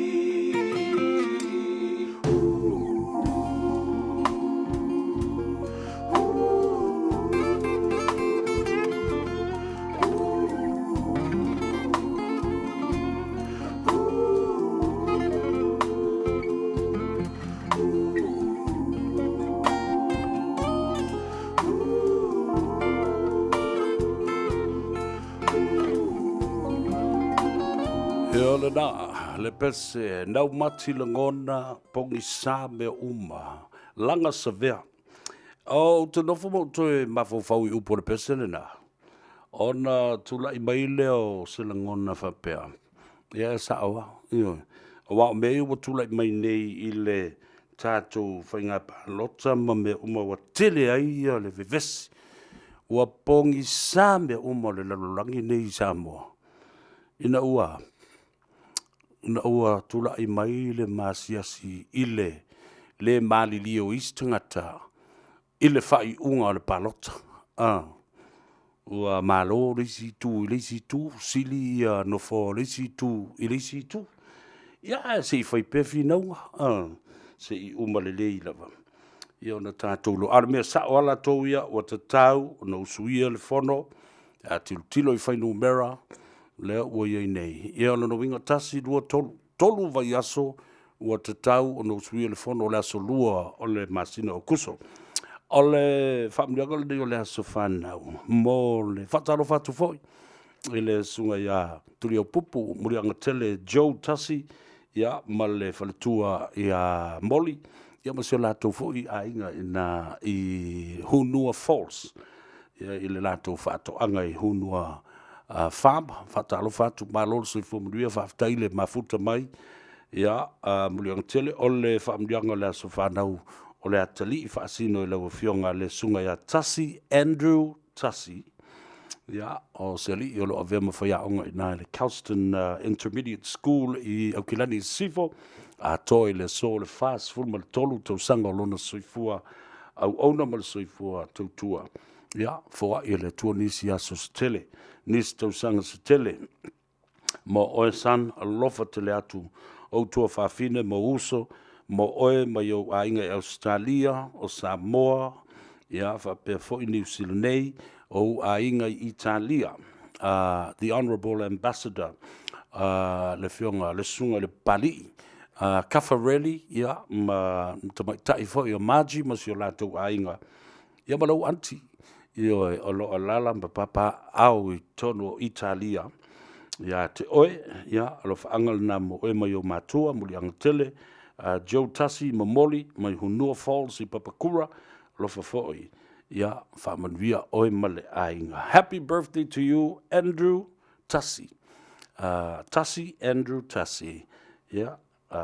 Ole na, le pese, nau mati le ngona, pongi sa me uma, langa Savea. O, te nofo mo toe mafofau I upo le pese le na. Ona tula I maile o se le ngona whapea. Ia sa awa, io. O wao mei ua tula I mai nei I le tātou whainga palota ma me uma wa tele ai o le vevesi. Ua pongi sa me uma le lalolangi nei Samoa. Ina ua tula I mai le masiasi ile le mali lio istangata ile fai unga o le palota. Ua malo leisi tu, sili nofo leisi tu. Ia se I fai pefi naua. Se I uma le lei lava. Ia ona tātou lo armea sa o ala tau ia o te tau o na usuia le fono. Tilo I fai numera. Lea ua iei nei. Ia ona no winga tasi lua tolu vai aso ua te tau o na usuia le fono o le aso lua o le masina o kuso. O le whamriaga le o le aso whanau. Mo le whataro whatu foi. I le sunga ia turi au pupu muri anga tele JUL tasi ia ma le faletua ia moli ia ma se latou foʻi aiga i Hunua Falls ia i le latou faatoʻaga i Hunua farm faatalofa atu malo le soifua manuia faafetai le mafuta mai ia muliaga tele o le faamaliaga o le aso fanau o le atalii faasino i lauafioga le suga iā tasi Andrew Tasi ia o se alii o loo avea mafaiaʻoga ina le Calston Intermediate School i Aukilani i Sifo atoa i le so le fasfulu ma le tolu tausaga o lona soifua auauna ma le soifua tautua ia foaʻi e le atua nisi aso se tele nisi tausaga se tele mo oe san alofa tele atu outua fafine mo uso mo oe mai ou aiga i Australia o Samoa ia faapea foʻi niusila nei ou aiga i Italia the Honourable Ambassador le fioga le suga le palii Caffarelli ia ma tamaitaʻi foʻi o Maji ma sio latou aiga ia ma lau anti ia o loo lala ma papa au i tonu o Italia ia te oe ia alofaaga lenā mo oe mai o matua muliaga tele Joe Tasi Mamoli mai Hunua Falls i Papakura lofa foʻi ia faamanuia oe ma le aiga. Happy birthday to you, Andrew Tasi. Tasi, Andrew Tasi. Yeah,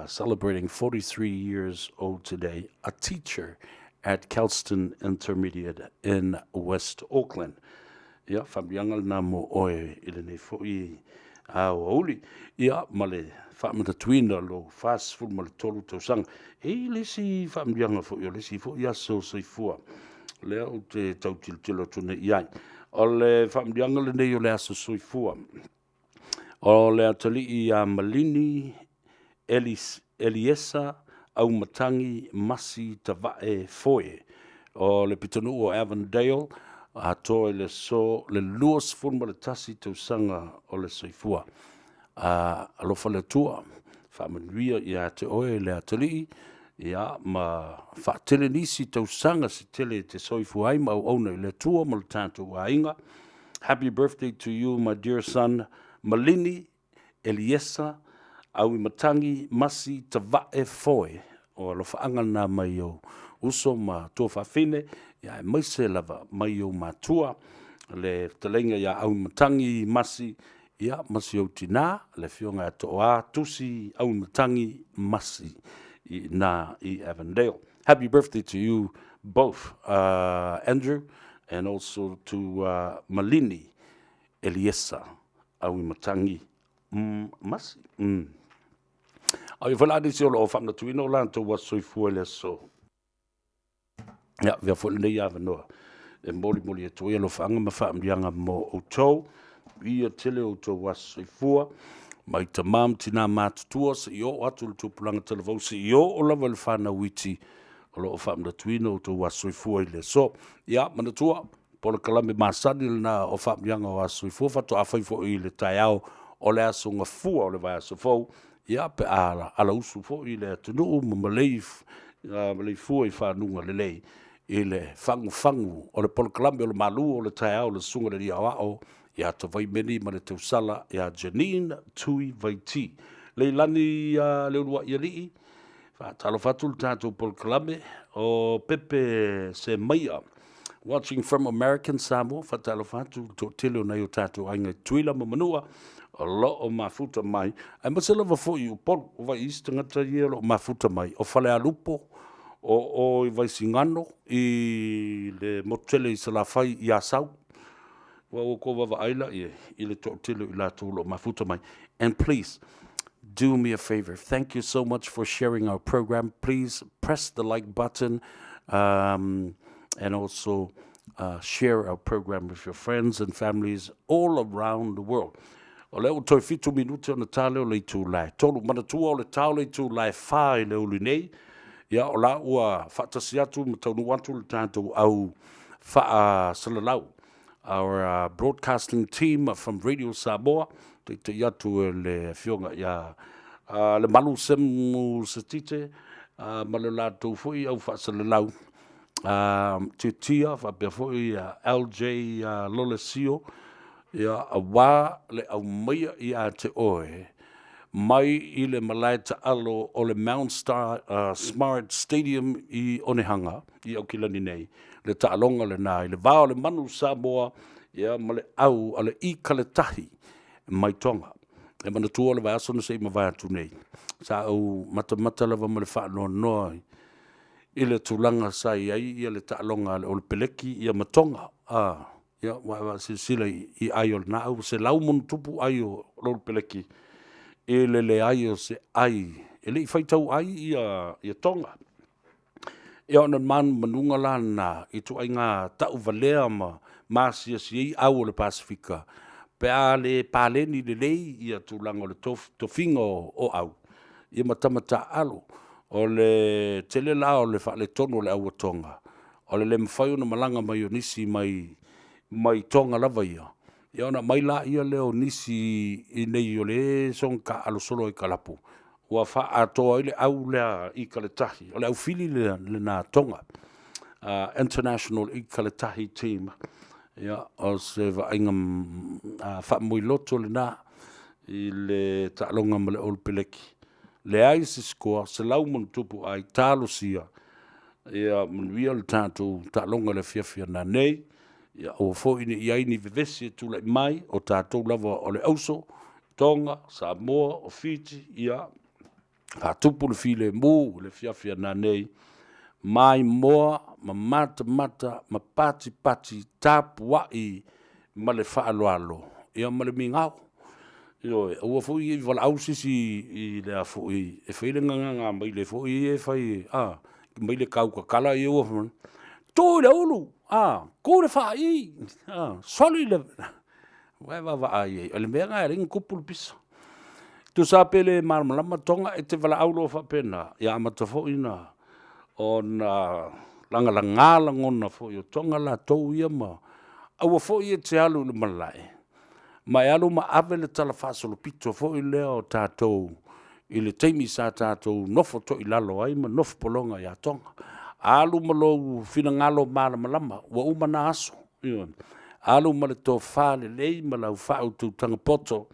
celebrating 43 years old today, a teacher at Calston Intermediate in West Auckland. Ia faamiaga lenā mo oe i lenei foʻi auauli ia ma le faamatatuina lo fasfulu ma le tolu tausaga e lesi faamaliaga foʻi o lesi foʻi aso soifua lea o te tautilitilo tunei ai o le faamaliaga lenei o le aso soifua o le atalii a Malini Eliesa Aumatangi Masi Tavae Foe o le pitanuu o Avondale atoa i le so le luas fulu ma le tasi tausaga o le soifua alofa le atua faamanuia iā te oe le atalii ia ma faatele nisi tausaga se tele te soifua ai ma auauna i le atua ma le tatou aiga. Happy birthday to you, my dear son Malini Eliesa Aumatangi Masi Tavae Foe o alofaaga na mai o uso ma tuafafine ia e maise lava mai o matua le talenga ia Aumatangi Masi ia masi o tina le fionga atoa tusi Aumatangi Masi i Avondale. Happy birthday to you both, Andrew, and also to Malini Eliesa Aumatangi Masi. Au i whala nisi o loo whamnatuina o lan tau wasoifua le so. Ia, vea fwile nei awa noa. E moli e toi alo whaanga ma whaamrianga mo o tau. Ia tele o tau wasoifua. Mai ta mam tina mātutua se i o atu le tupulanga televau se i o lawa le whana witi o loo whamnatuina o tau wasoifua i le so. Ia, manatua, pola kalame masani le na o whaamrianga o wasoifua fato awhaifo i le tai au o le aso ngafua o le vai aso fau. Ia pe ala usu fo i le atunuu ma malei fua i whanunga le lei i le fangu o le polokalame o le malu o le taeao le sunga le riawao ia ta vai meni ma le tausala ia Janine Tui Vaiti. Leilani le urua i alii talo fatu le tātou polokalame o Pepe se maia. Watching from American Samoa, fatalo fatu to tilo na yo tātou ainga tuila mamanua a lo o mafuta mai. Ai masela va fo i upol o vai isi tangata i lo mafuta mai. O fale alupo o i vai singano i le motele i salafai i asau. Wa o ko va aila i le tilo i la lo mafuta mai. And please, do me a favor. Thank you so much for sharing our program. Please press the like button and also share our program with your friends and families all around the world. O leo toi fitu minute o na tale o le tu lai. Tolu manatua o le tau le tu lai whai le uli nei. Ia o la ua whaatasi atu ma taunu wantu le tātou au wha salalau. Our broadcasting team from Radio Samoa. Te iatu le fionga ia le malu semu se tite. Ma le la tau fui au wha salalau. Te tia wha fui LJ Lolesio. Ia a wā le au maia i a te oe mai i le malai ta alo o le Mount Star Smart Stadium i Onehanga, i Aukilani nei. Le ta alonga le nā, i le vāo le manu Samoa, ia ma le au ale i kaletahi mai tonga. E mana tua le vai asona sei ma vai atu nei. Sa au mata lava ma le wha noa noa i le tūlanga sai ai ia le ta alonga le o le peleki ia matonga. Ia wa sila i ai o le nā au se lau monu tupu ai o le peleki. E le ai o se ai. E le i whaitau ai ia tonga. E ona man manunga lana i tu ai ngā tau valea masia si au o le Pasifika. Pe a le paleni le lei ia tūlanga o le tofinga o au. Ia matamata alo. O le tele la o le whaale tono le au tonga. O le mwhai o na malanga mai o nisi mai tonga lava ia. Ia ona mai la ia leo nisi i nei o le song ka alo solo i kalapu. Ua wha atoa ile au lea i kaletahi. O le au fili le nā tonga. International i kaletahi team. Ia o se vainga wha mui loto le nā i le ta'alonga ma le olpeleki. Le ai se skoa, se lau mon tupu ai talo sia. Ia manuia le tātou ta'alonga le fiafia nā nei. Ia o fo ini iai ni vevesi tu lai mai o tātou lava o le auso, Tonga, Samoa, o Fiji, ia a tupu le file mu, le fiafia nā nei, mai moa, ma mata, ma pati, tapu wai, ma le whaaloalo, ia ma le mingau. Io, ua fo i wala ausisi i le a fo i, e whaile nganga mai le fo i e whai, mai le kau kakala i ua fo, tō le ulu, kōre whai, soli le, wai wa ai, ale mea ngai ringa kupulu pisa. Tu sa pele malama tonga e te wala aulo wha pena, ia amata fo ina, o na langa ngona fo i o tonga la tau ia ma, aua fo i e te alu le malai. Mai alu ma ave le tala whasolo pito fo i leo tātou, i le teimi sa tātou nofo to i lalo ai ma nofo polonga ia tonga. Alu malo fina ngalo malama, wa umana aso. Alu ma le tō whale lei ma lau whau tu tanga poto,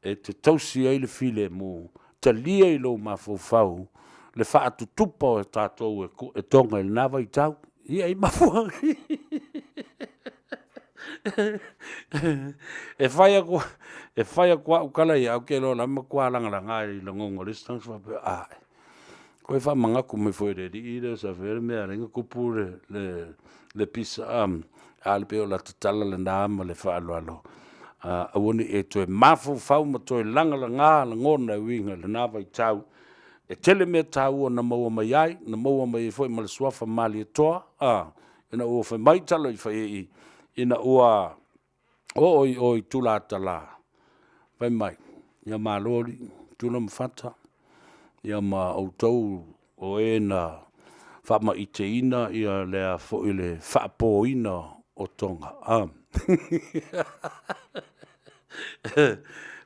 e te tausi ai le file mo, te lia i lo ma fau, le wha atu tupa o tātou e tonga i nawa i tau, ia i mafua. E whaia kua ukala i au ke lo lama kua langa i la ngongo listang swape ai. Koe wha mangaku mai fwere di i reo sa where mea ringa kupu le pisa a le peo la tatala le nama le wha alo. Awoni e toe mafu fau ma toe langa la ngona winga le nawa i tau. E tele mea tau o na maua mai ai, na maua mai fwoi ma le suafa mali e toa. Ina ua whai mai talo i whai i. Ina ua oi tula tala. Whai mai. Ia maa lori, tula mwhata. Ia ma autou o e na whama i te ina ia lea fo i le whaapo ina o tonga.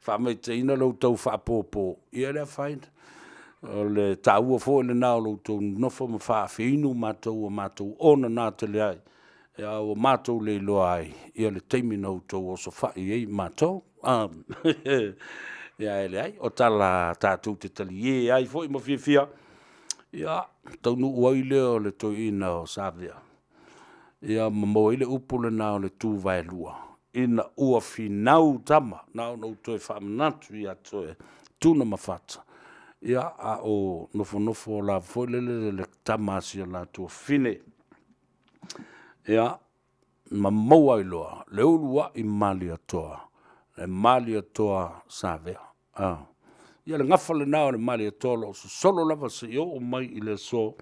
Whama i te ina lau tau whaapopo. Ia lea whain. O le tāua fo i le nao lau tau nofo ma whaafeinu mātou o mātou ona nā te le ai. Ia o mātou le loa ai. Ia le teimi nau tau o so whai ei mātou. Ia ele ai, o tala tātou te tali e ai fo i ma fia. Ia, tau nu uai leo le toi ina o Savea. Ia, mamo ile upu le nao le tū vai lua. Ina ua finau tama, nao nau toi whamanatu ia toi tūna mawhata. Ia, a o nofo la fo le tamasi la tū fine. Ia, mamo ai loa, le ulua i mali atoa. Le mali atoa Savea. Ia le ngafa le nao le mali e tolo, so solo lava se i o mai i le so,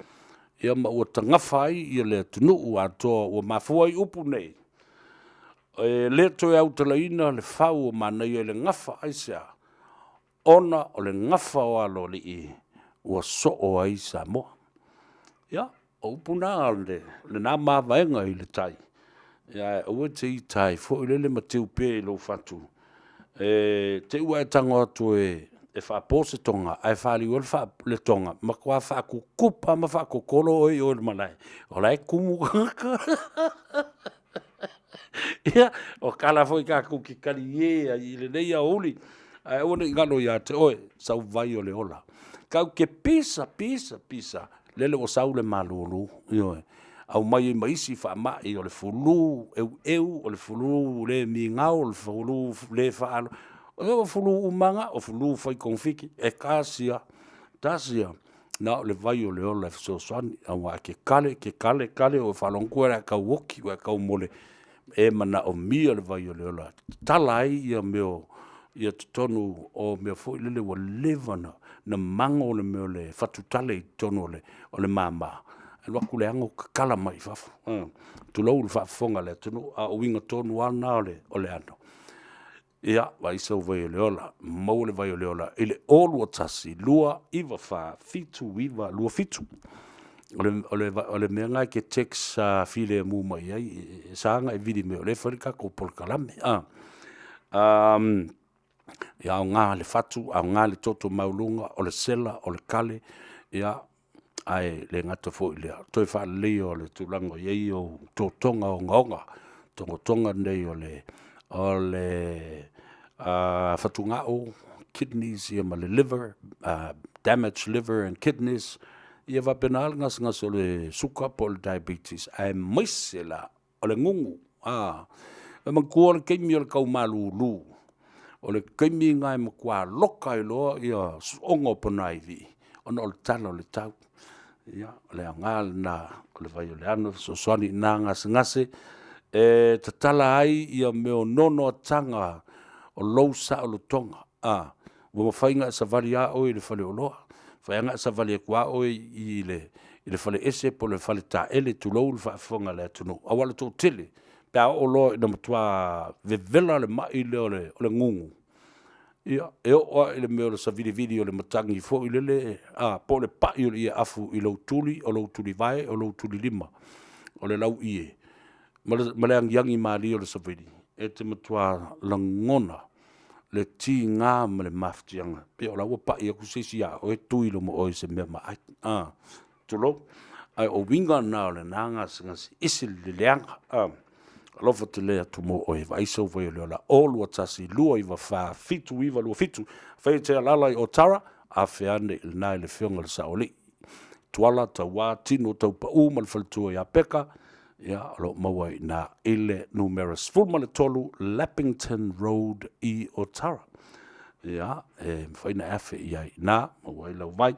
ia ma ua ta ngafa ai i le tunu ua atoa, ua mafua i upu nei. Le toi au tala ina le whau o manai e le ngafa ai sea, ona o le ngafa o alo li i, ua so o ai Samoa. Ia, o upu na le nā mawaenga i le tai. Ia, ua te i tai, fo i le matiu pe i lo fatu. Te ua e tango atu e whaapose tonga, ai whaali ua le tonga, ma kua whaakukupa, ma whaakukolo oi o le malai. O lai kumu kaka. Ia, o kala fo i ka kuki kari i le nei a uli. Ai ona ingalo ia te oe sau vai o le ola. Kau ke pisa lele o sau le malulu ioe. Au mai maisi fa mai o le fulu o le fulu le mingau o le fulu le faalo. O fulu umanga o fulu fai konfiki e kasia tasia. Na le vai o le ola so swani au ke kale o falongua ka woki wa ka mole e mana o mia le vai o le ola. Talai ia meo ia tonu o mea fo lele wa levana na mango le meo le fatutale i tonu o le mama. E waku le ango kakala mai fafu. Tu lau le fafonga le tunu a winga tonu ana o le ano. Ia, wa isa o vai o le ola, mau le vai o le ola, ile olu o tasi, lua iwa fa fitu iwa, lua fitu. O le mea ngai ke text file mu mai ai, saanga e vidi meo le wharika ko polkalame. Ia au ngā le fatu, au ngā le toto maulunga, o le sela, o le kale, ia, ai le ngata fo i lea. Toi wha leo le tulango iei o tō tonga o ngaonga, tonga nei o le fatungao, kidneys, ia ma le liver, damaged liver and kidneys, ia va penal ngas o le suka po le diabetes, ai maise la, o le ngungu, e mankua le keimi o le kaumalulu, o le keimi ngai makua loka i loa, ia ongo ponai vi, ona o le tala o le tau, ia, le angal na, o le vai o le ano, so swani na ngase, e tatala ai ia meo nono tanga o lousa o lo tonga. Wa mawhainga sa vali a oi le fale o loa. Whainga sa vali e kua oi i le fale ese po le fale ta ele tu lou le whaafonga le atunu. Awala tō tele. Pea o loa i na matua vevela le mai le o le ngungu. Ia, e oa i le meo le sa vidi o le matangi fo i le po le pai o le ia afu i lau tuli, o lau tuli vai, o lau tuli lima. O le lau ie. Ma le angiangi maali o le savedi. E te matua langona le ti ngā ma le maftianga. Pe o la ua pai a kusesi a o e tui lo mo o se mea ma ai. Tulo. Ai o winga na o le nanga ngasi isi le leanga. Alofa te lea tu mo o e vaisa o vai o leola. O lua tasi lua iwa wha fitu iwa lua fitu. Whai te alalai o tara a whiane il nai le whionga le saoli. Tuala tau wā tino tau pa u ma le whalitua i a peka. Ia, alo mawai na ile numerous fulma le tolu Lappington Road i Otara. Ia, mwhaina afe iai na, mawai lau vai.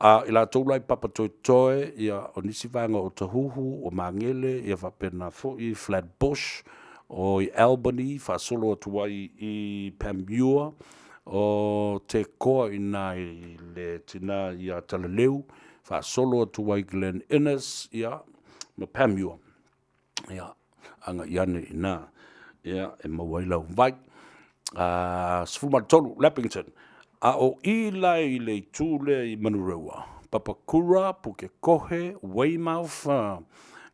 Ila tōlai papa toi, ia o nisi vanga o Tahuhu, o Mangele, ia whapena fo i Flatbush, o i Albany, whasolo atuai i Pamua, o te koa i nai le tina i a Talaleu, whasolo atuai Glen Innes, ia, ma Pamua. Ia, anga iane ina. Ia, e mawailau vai. Sfuma tolu, Lappington. A o ilai le tūle i Manurewa. Papakura, Puke Kohe, Weymouth,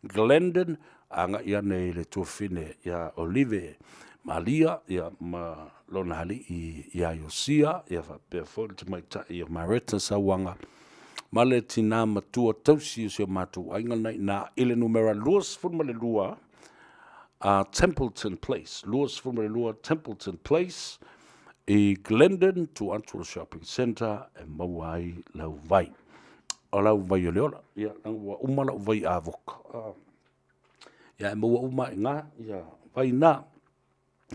Glendon, anga iane i le tuafine. Ia, Olive, Malia, ia, ma lona hali i Aiosia, ia, pia fōle te maita i Mareta Sawanga. Male tina matua tausi o matu ainga nei na ile numera luas furma le lua Templeton Place. Luas furma le lua Templeton Place i Glendon to Antwerp Shopping Centre e mawai lau vai. O lau vai o leola. Ia, nangwa umala vai a voka. Ia, e maua uma i ngā. Ia, vai nā.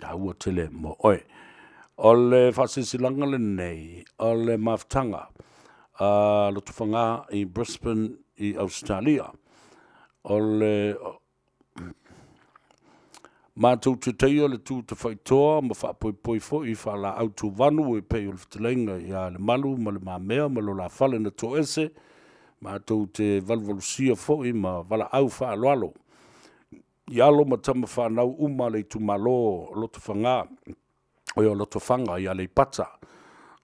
Ia, ua tele mo oe. O le whasisilanga le nei. O le maftanga. Lo tufanga i Brisbane i Australia. O le mātou te teio le tū te whaitoa ma whaapoi fo i whala au tū vanu e pei o le fitelenga i a le malu ma le mamea ma lo la whale na tō ese. Mātou te valvalusia fo i ma wala au whaaloalo. I alo ma tama whanau uma le tu malo lo tufanga o i o lo tufanga i a le pata.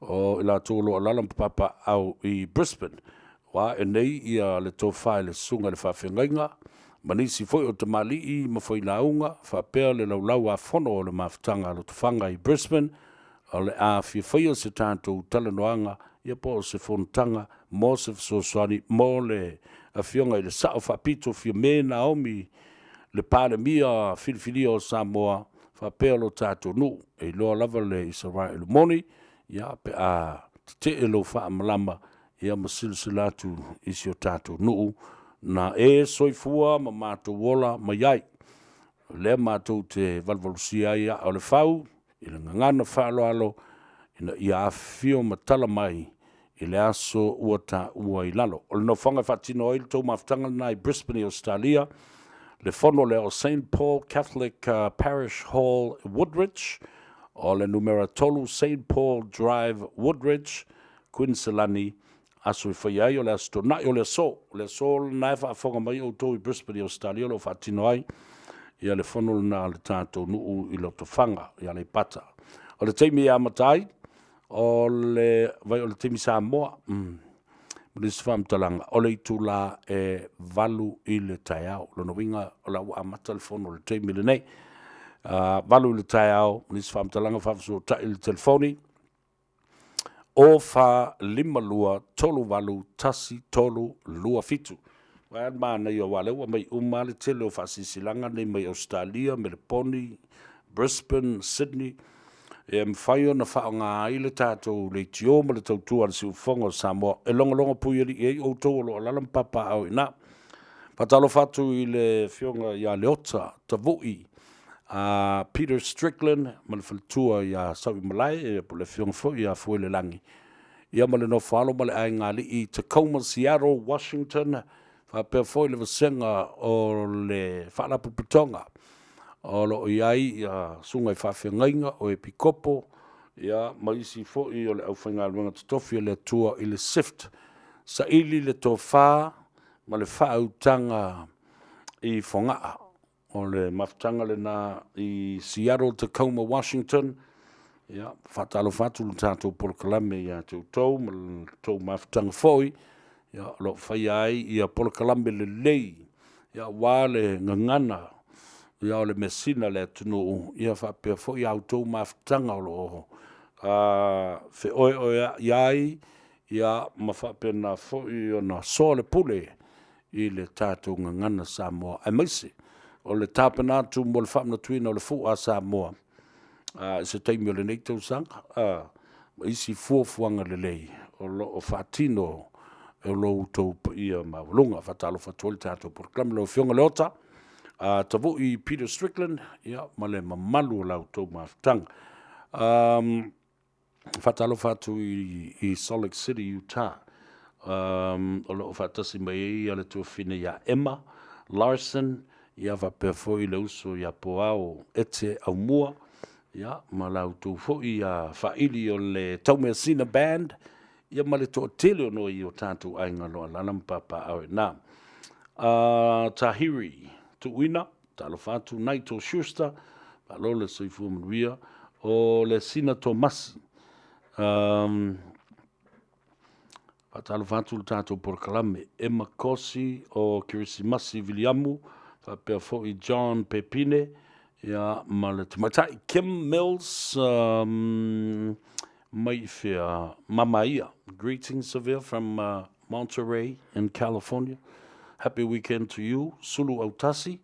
O ila tōlo alalam papa au i Brisbane. Wa e nei ia le tō whae le sunga le whawhengainga. Manisi foi o te mali i ma foi launga. Whapea le laulau a whono o le mawhtanga lo te whanga i Brisbane. O le a whiawhia se tātou talanoanga. Ia po o se whontanga. Mō se whasoswani. Mō le a whionga i le sao whapito whia me Naomi. Le pāle mia whiliwhili o Samoa. whapea lo tātou nu, e loa lava le Israel moni, ia pe a te e lo wha malama, ia masilsila atu isi o tātou nu, na e soifua ma mātou wola ma iai. Le mātou te valvalusia ia o le whau, i le ngangana whaaloalo, ina ia awhio matala mai, i le aso ua tā ua i lalo. O le no whanga whatino oil tau maftanga na i Brisbane, Australia, le fono le o St. Paul Catholic Parish Hall, Woodridge, o le numero tolu St. Paul Drive, Woodridge, Quinsilani, aso i whaiai o le asto na o le so na e whaafonga mai o tau i Brisbane, Australia, lo whatino ai, ia le fono na le tātou nuu i lo to whanga, ia le pata. O le teimi a matai, o le vai o le teimi Samoa, Mris Famtalanga, o le itu la e valu i le taiao, lono winga o la ua amata le fono le teimi le nei, valu i le taiao, Mris Famtalanga whafso ta i le telefoni, o fa lima lua, tolu valu, tasi tolu, lua fitu. Wae mana i o wale, ua mai umale tele o whasisilanga nei mai Australia, Melbourne, Brisbane, Sydney, e mwhaio na whao ngā ile tātou le tio ma le tautua le siu whonga o Samoa, e longa puieri e o tō lo alalam papa au ina. Patalo fatu i le whionga ia leota, tavui, Peter Strickland, ma le whaltua ia Sawi Malai, e po le whionga fo ia fuele langi. Ia ma le no whalo ma le ai ngā li i Tacoma, Seattle, Washington, whapea fo i le vasenga o le whaalapu putonga. O lo iai ia sunga i whawhengainga o e pikopo, ia maisi fo i o le au whainga luenga tutofi le tua i le sift. Sa ili le tō whā, ma le whaautanga i whangaa. O le maftanga le nā i Seattle, Tacoma, Washington, ia whatalo whatu le tātou Polokalame ia tau ma le tau maftanga foi, ia lo whai ai ia Polokalame le lei, ia wale ngangana, ia o le mesina le atunu, ia whapea fo i autou maftanga o lo oho. Fe oe iai, ia ma whapea na fo i o na so le pule i le tātou ngangana Samoa. Ai maise, o le tāpenatu mo le whamna tuina o le fu a Samoa. Se teimi o le neitau sanga, isi fuafuanga le lei, o lo o whatino e lo utou pa ia mawalunga, whatalo whatuoli tātou porklame lo whionga leota, tavu i Peter Strickland, ia, ma le mamalu o lau tau maftanga. Whatalo whatu i Salt Lake City, Utah. O lo whatasi mai ia le tua whine ia Emma Larson, ia whapea fo i le uso ia poao ete au mua, ia, ma lau tau fo i a whaili o le Taumea Sina Band, ia ma le toa tele o no i o tātou ainga loa lalampapa au e nā. Tahiri, tuina, talo fatu, Naito Schuster, palo le soifu manuia, o le Sina Tomasi. Talo fatu le tātou Polokalame, Emma Kosi, o Kirisimasi Viliamu, whapea fo i John Pepine, ia ma le tamatai Kim Mills, mai fea Mamaia. Greetings, Savea, from Monterey in California. Happy weekend to you. Sulu Autasi.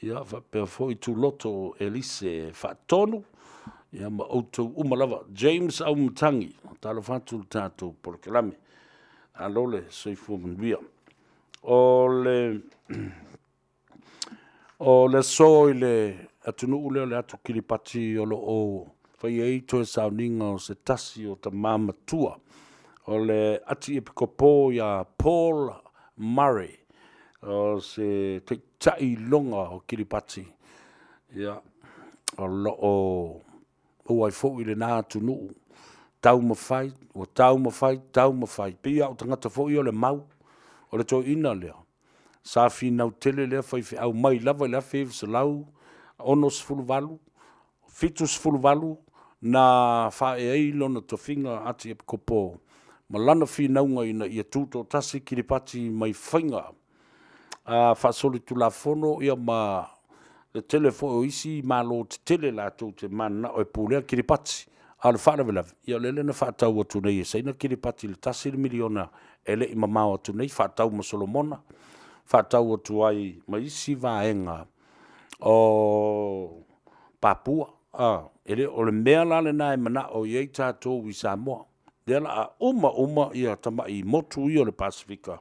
Ia whapea fo i Tuloto Elise Fatonu. Ia ma auto umalava. James Aumutangi. Talo fatu tātou Polokalame. Alole soifu manuia. O le so i le atunu ule o le atu kiripati o lo o whai eito e sauninga o se tasi o ta mamatua. O le ati epikopo ia Paul Murray. O se te tai longa o kiripati. Ia o lo o ai fo i le nā atunu. Tau mawhai, o tau mawhai. Pia o tangata fo i o le mau. O le to ina lea. Sa nau tele lea whai au mai lava lea whai se lau. Ono sfulu valu. Fitu sfulu valu. Na whae eilo na tofinga ati e kopo. Malana naunga ina ia tuto tasi kiripati mai whainga. Whasoli tu la fono ia ma le telefo o isi malo te tele la tau te mana o e pulea kiripati. Ale whaara velavi. Ia lele na whaatau atu nei e seina kiripati le tasi le miliona ele i mamao atu nei. Whaatau ma Solomona. Whaatau atu ai ma isi vaenga o Papua. ele o le mea la le nai mana o iei tātou I Samoa. Dela a uma ia tama I motu I o le Pasifika.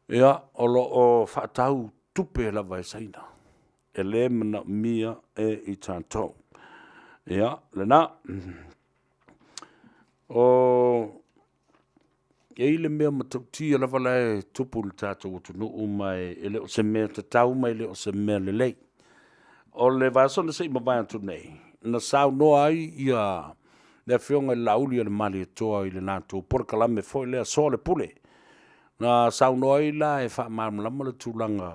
Ia o lo o whaatau tupe la vai saina. E le mana mia I tātou. Ia, le na. O e le mea matautia la wala tupu le tātou o tunu mai ele o se mea te tau mai le o se mea le lei. O le vasona sei mawai atu nei. Na sau noa ai ia le whionga lauli le mali toa I le nātou porkalame foi le so le pule. Na sau noa ai la e wha maramlama le tūlanga.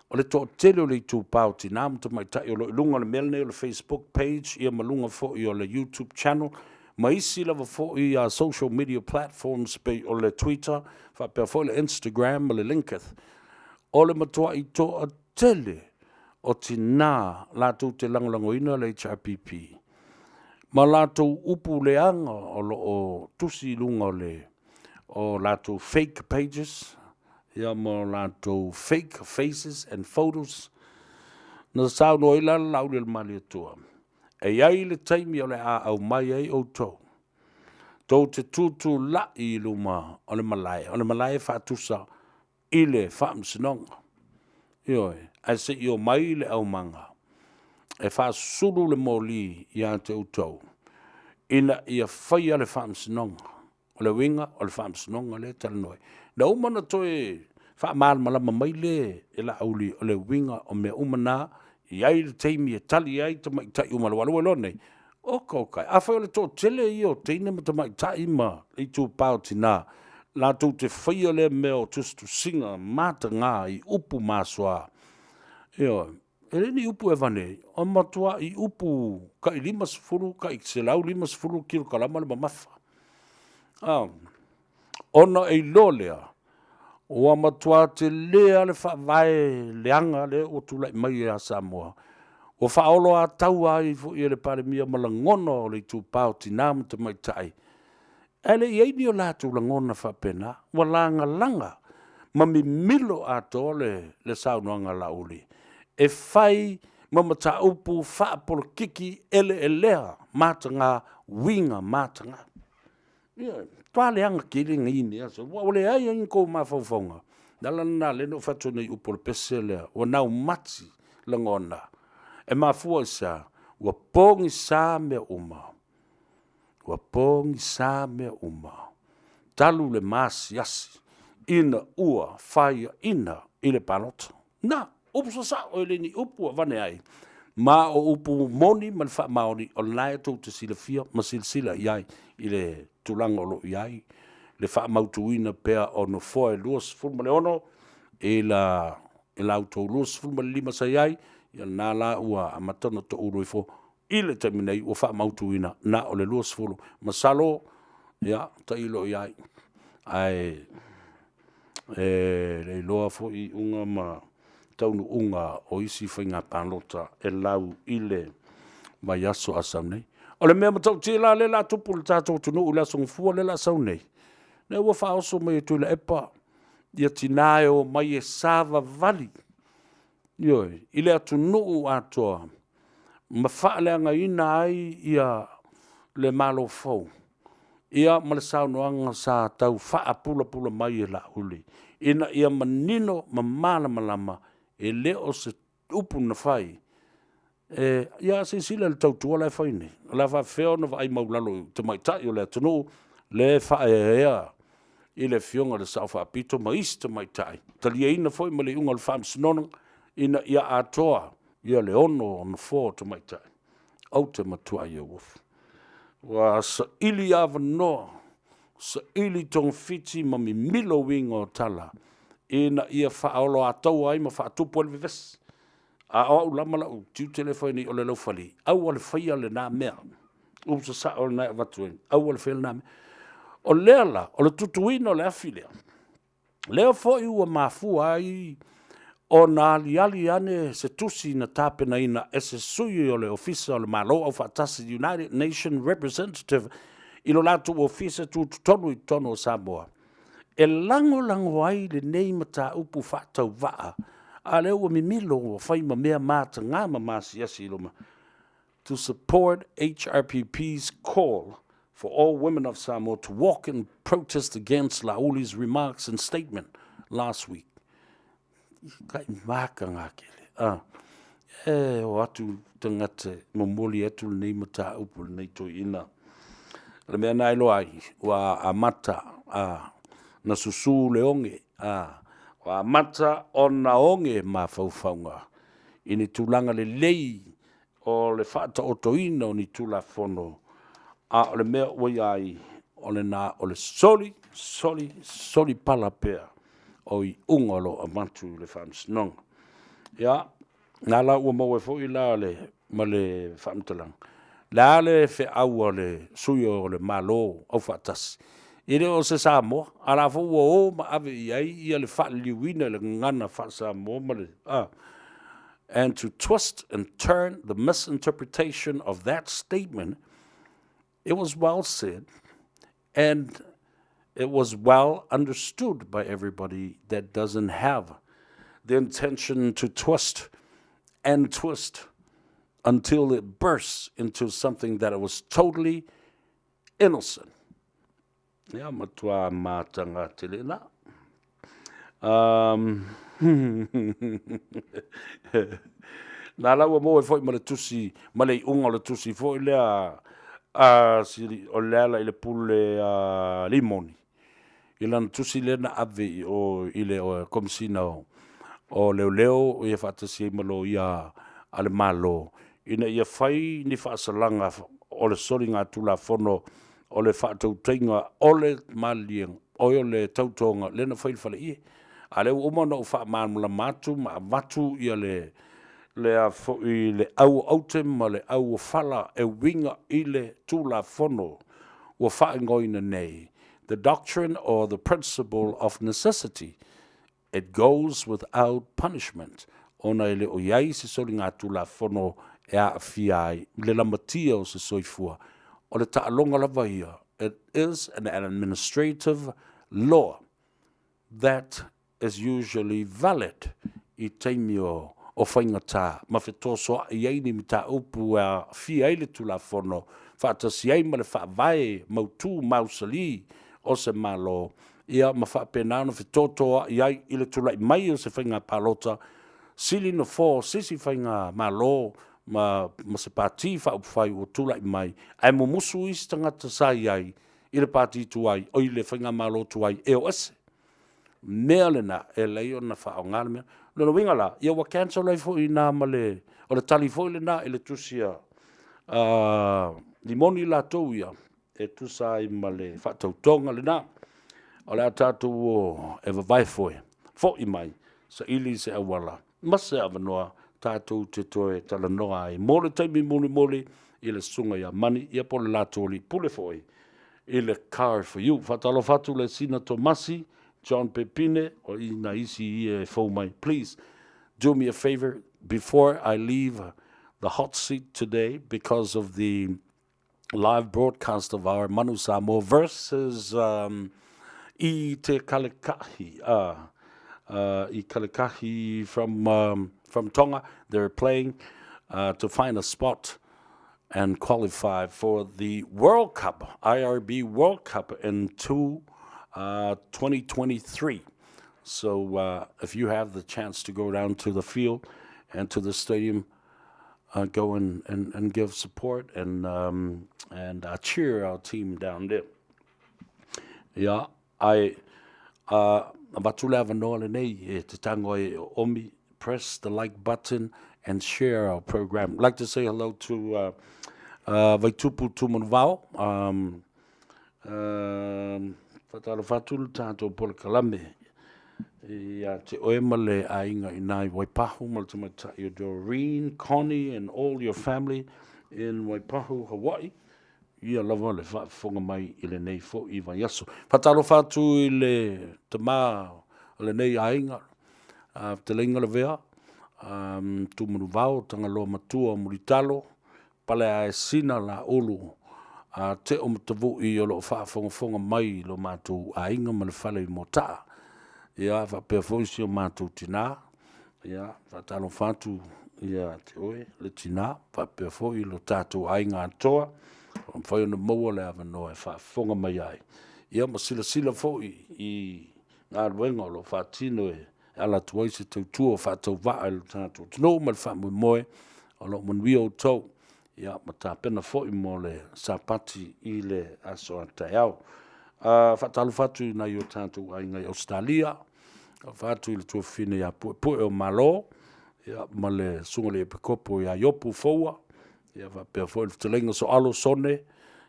O le tō tele o le tū pāo ti nāmu ta mai tai o lo ilunga le melne o le Facebook page ia malunga foi o le YouTube channel. Ma isi lava foi social media platforms pe o le Twitter, fa pe foi le Instagram o le Linketh. O le matua I tō tele o tina lātou te langolangoina le HRPP. Ma lātou upu leanga o lo o tusi lunga o lātou fake pages, ia mo lātou fake faces and photos. Na sao no ila lauli le mali atua. E iai le taimi o le a au mai ai o tō. Tō te tūtū la I luma o le malai whaatusa I le whaamsinonga. Ioi, ai se I o mai le au manga. E whaasulu le mōli I a te utau. Ina ia whaia le whaamsinonga. O le winga o le whaamsinonga le talanoi. Na umana toi whaamāra malama mai le e la auli o le winga o mea umana iai le teimi e tali ai ta mai tai umala walu walo nei. Oka okai. A whai o le tō tele I o teine ma ta mai tai ma I tū pāo tina. La tū te whaia le mea o tustu singa mata ngā I upu māsua. Eo, e reni upu e vane. O matua I upu ka I 5 ka I se lau 5 kilo kalama le mamafa. Ona e lolea. O matua te lea le whaavae leanga le o tula I mai a Samoa. O whaolo a tau ai fu I le pare mia malangono o le tū pāo tinamu te mai tai. Ele iei ni o lātou langona whapena, wa langa, ma mi milo a tole le saunoanga lauli. E whai mamata upu whaapolo kiki ele elea mātanga winga mātanga. Tuale anga kiringa ini aso, wale ai inko mawhauwhaunga. Nalana le no whatu nei upo le peselea, wa nau mati langona. E mafua isa, wa pongi sa mea uma. Wa pongi sa mea uma. Talu le masi yasi. Ina ua whaia ina ile palota. Na, upu sa o ele ni upu vane ai. Ma o upu moni man wha maori o lai tau te sila fia, ma sila iai ile tulanga lo iai. Le wha mautuina pea o no foe luas fulmane ono. E la auto luas fulmane 5 sa iai. Ia nā la ua amatana to uroi fo. Ile te minei o wha mautuina na o le luas fulu. Masalo, ia, ta ilo iai. Ai, le loa fo I unga ma taunu unga o isi whainga pālota e lau ile mai aso asau nei. O le mea matau tila le la tupu le tātou tunu u la songfua le la sau nei. Ne ua whaoso mai e tuila epa. Ia tinae o mai e sava vali. Ioi, ile atu nuu atoa. Ma whaaleanga ina ai ia le malo fau. Ia ma le saunoanga sa tau wha pula mai e la uli. Ina ia manino ma malama e leo se upu na whai. Ia se sila le tau tua lai whaine. La wha wheo na vai maulalo te mai tai o le atu le wha ea. I le fionga le sau wha apito ma isi te mai tai. Talia ina whoi ma le unga le wha msinonanga. Ina ia atoa, ia le ono on fo to mai tai. Au te matua ia wofu. Wa sa ili ava noa, sa ili tong fiti ma mi milo winga o tala. Ina ia whaolo a tau ai ma whaatupu alwe ves. A au lamala u tiu telefoni o le laufali. Au ale whaia le nā mea. Upsa sa o le nā watuen. Au ale whaia le nā mea. O leala, o le tutuina o le afilea. Leo fo i ua mafua ai o nā liali ane se tusi na tāpena ina e se sui o le ofisa o le malo au whaatasi United Nation Representative I lo latu ofisa tu tonu I tono o Samoa. E lango ai le nei mata upu whaatau waa. A leo o mimilo o whaima mea māta ngā mamasi asi iloma. to support HRPP's call for all women of Samoa to walk in protest against Lauli's remarks and statement last week. Kai maka ngā kele. O atu tangate momoli atu nei mata upu nei to ina. Le mea nai loai wa amata na susu leonge wa amata o na onge ma faufaunga. Ini tulanga le lei o le whaata o toina o ni tula fono. O le mea oi ai o le nā o le soli pala pea o i ungolo a matu le whaamsinonga. Ia, nā la ua mau e fo i la le ma le whaamtalang. La le fe au o le sui o le malo au whaatasi. I le o se Samoa, a la fo ua o ma ave i ai i le whaaliwina le ngana wha Samoa ma le and to twist and turn the misinterpretation of that statement, it was well said and it was well understood by everybody that doesn't have the intention to twist and twist until it bursts into something that it was totally innocent. Yeah, matua matanga telena. Nā laua mo e foi ma le tusi, ma le unga le tusi foi lea siri o leala i le pule limoni. I lana tusi le na ave o i le o komisina o leo i e whaatasi e malo ia ale malo. Ina ia whai ni whaasalanga o le sori ngā tula fono o le whaatautenga o le malieng o le tautonga le na whai whale ie. A le umana o wha maamula matu, ma matu ia le au aute ma le au whala e winga i le tula fono o wha ingoina nei. The doctrine or the principle of necessity, it goes without punishment. Ona ele o iai se soli ngā tula fono e a fiai, le lamatia o se soifua. O le taalonga lava ia, it is an administrative law that is usually valid I teimi o whaingata. Ma whetō i eini mi tā upu a fia ele tula fono, whaatasi ei ma le whaavae mautū mausali o se malo. Ia ma whaapenana whetōtoa i ai ile tula I mai o se whainga palota, sili no fō sisi whainga malo, ma se pāti whaupwhai o tula I mai. Ai mo musu isi tangata sa i ai, ile pāti tu ai, o ile whainga malo tu ai, e o ese. Mea lena e leo na wha o ngāle mea. Lena winga la, ia wa cancel lai fo I nā male, o le tali fo I le nā, ele tusia limoni la tau ia, e tusa I male whatautonga le nā. O le atatu o e wawai fo I mai, sa ili se awala. Mase awanoa, tātou te toe tala noa ai. Mole taimi mole, I le sunga ia mani, ia po le latoli, pule foi. I le car for you. Whatalo fatu le sina Tomasi, John Pepine, or ina isi fo mai. Please do me a favor before I leave the hot seat today because of the live broadcast of our Manu Samoa versus I te Kalikahi. I Kalikahi from Tonga. They're playing to find a spot and qualify for the World Cup, IRB World Cup in 2023. So if you have the chance to go down to the field and to the stadium, go and give support and cheer our team down there. Yeah, press the like button and share our program. I'd like to say hello to Vaitupu Tumanvao. Fatalafatul Tato Polkalame. Ya te oemale ainga inai Waipahu, Maltamata, your Doreen, Connie, and all your family in Waipahu, Hawaii. Ia lava le whaafonga mai I le nei fo I Vaiaso. Fatalo fatu I le tama le nei ainga. Te leinga le vea. Tu manuvao, tanga loa matua muritalo. Pale a sina la olu. Te o matavu I o lo whaafonga mai lo matu ainga ma le whale I motaa. Ia, whapea foisi o mātou tina. Ia, whatalo whatu ia te oe le tina whapea fo'i lo tātou ai ngā toa o mwhai ona maua le awanoa e whaafonga mai ai ia ma sila fo'i i ngā ruenga o lo whaatino e ala tuai se tautua o whaatau waa e lo tātou tino ma le whaamui moe o lo manuia o tau ia ma tāpena fo'i mo le sapati i le aso atai au whaatalu whatu na i o tātou ai ngai Australia whatu i le tuafine ia pue o malo ia ma le sunga le epekopo ia iopu foua ia whapea fo'i le talenga so alo sone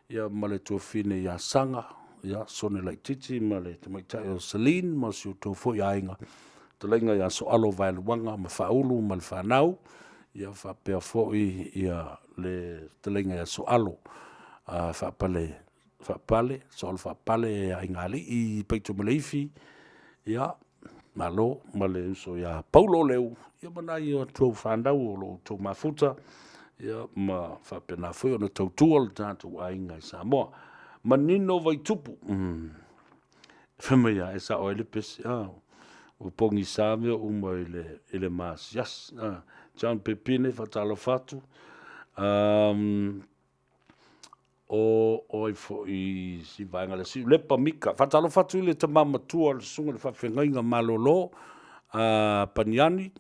ia ma le tuafine ia sanga ia sone lai titi ma le tamaitai o Celine ma si o tau fo'i ainga talenga ia so alo vailuanga ma whaulu ma le whanau ia whapea fo'i ia le talenga ia so alo whapale so alo whapale ia ingali i peito maleifi ia malo ma le uso ia paulo leu ia mana ia tau whandau o lo tau mafuta ia ma whapena fui o na tau tua le tātou ainga i Samoa ma nino vai tupu whamea e sa oile pesi o pongi Savea uma ile mas yes John Pepine whatalo whatu o fo i si vainga le si lepa mika whatalo whatu le tamama tua le sunga le whawhengainga malolo paniani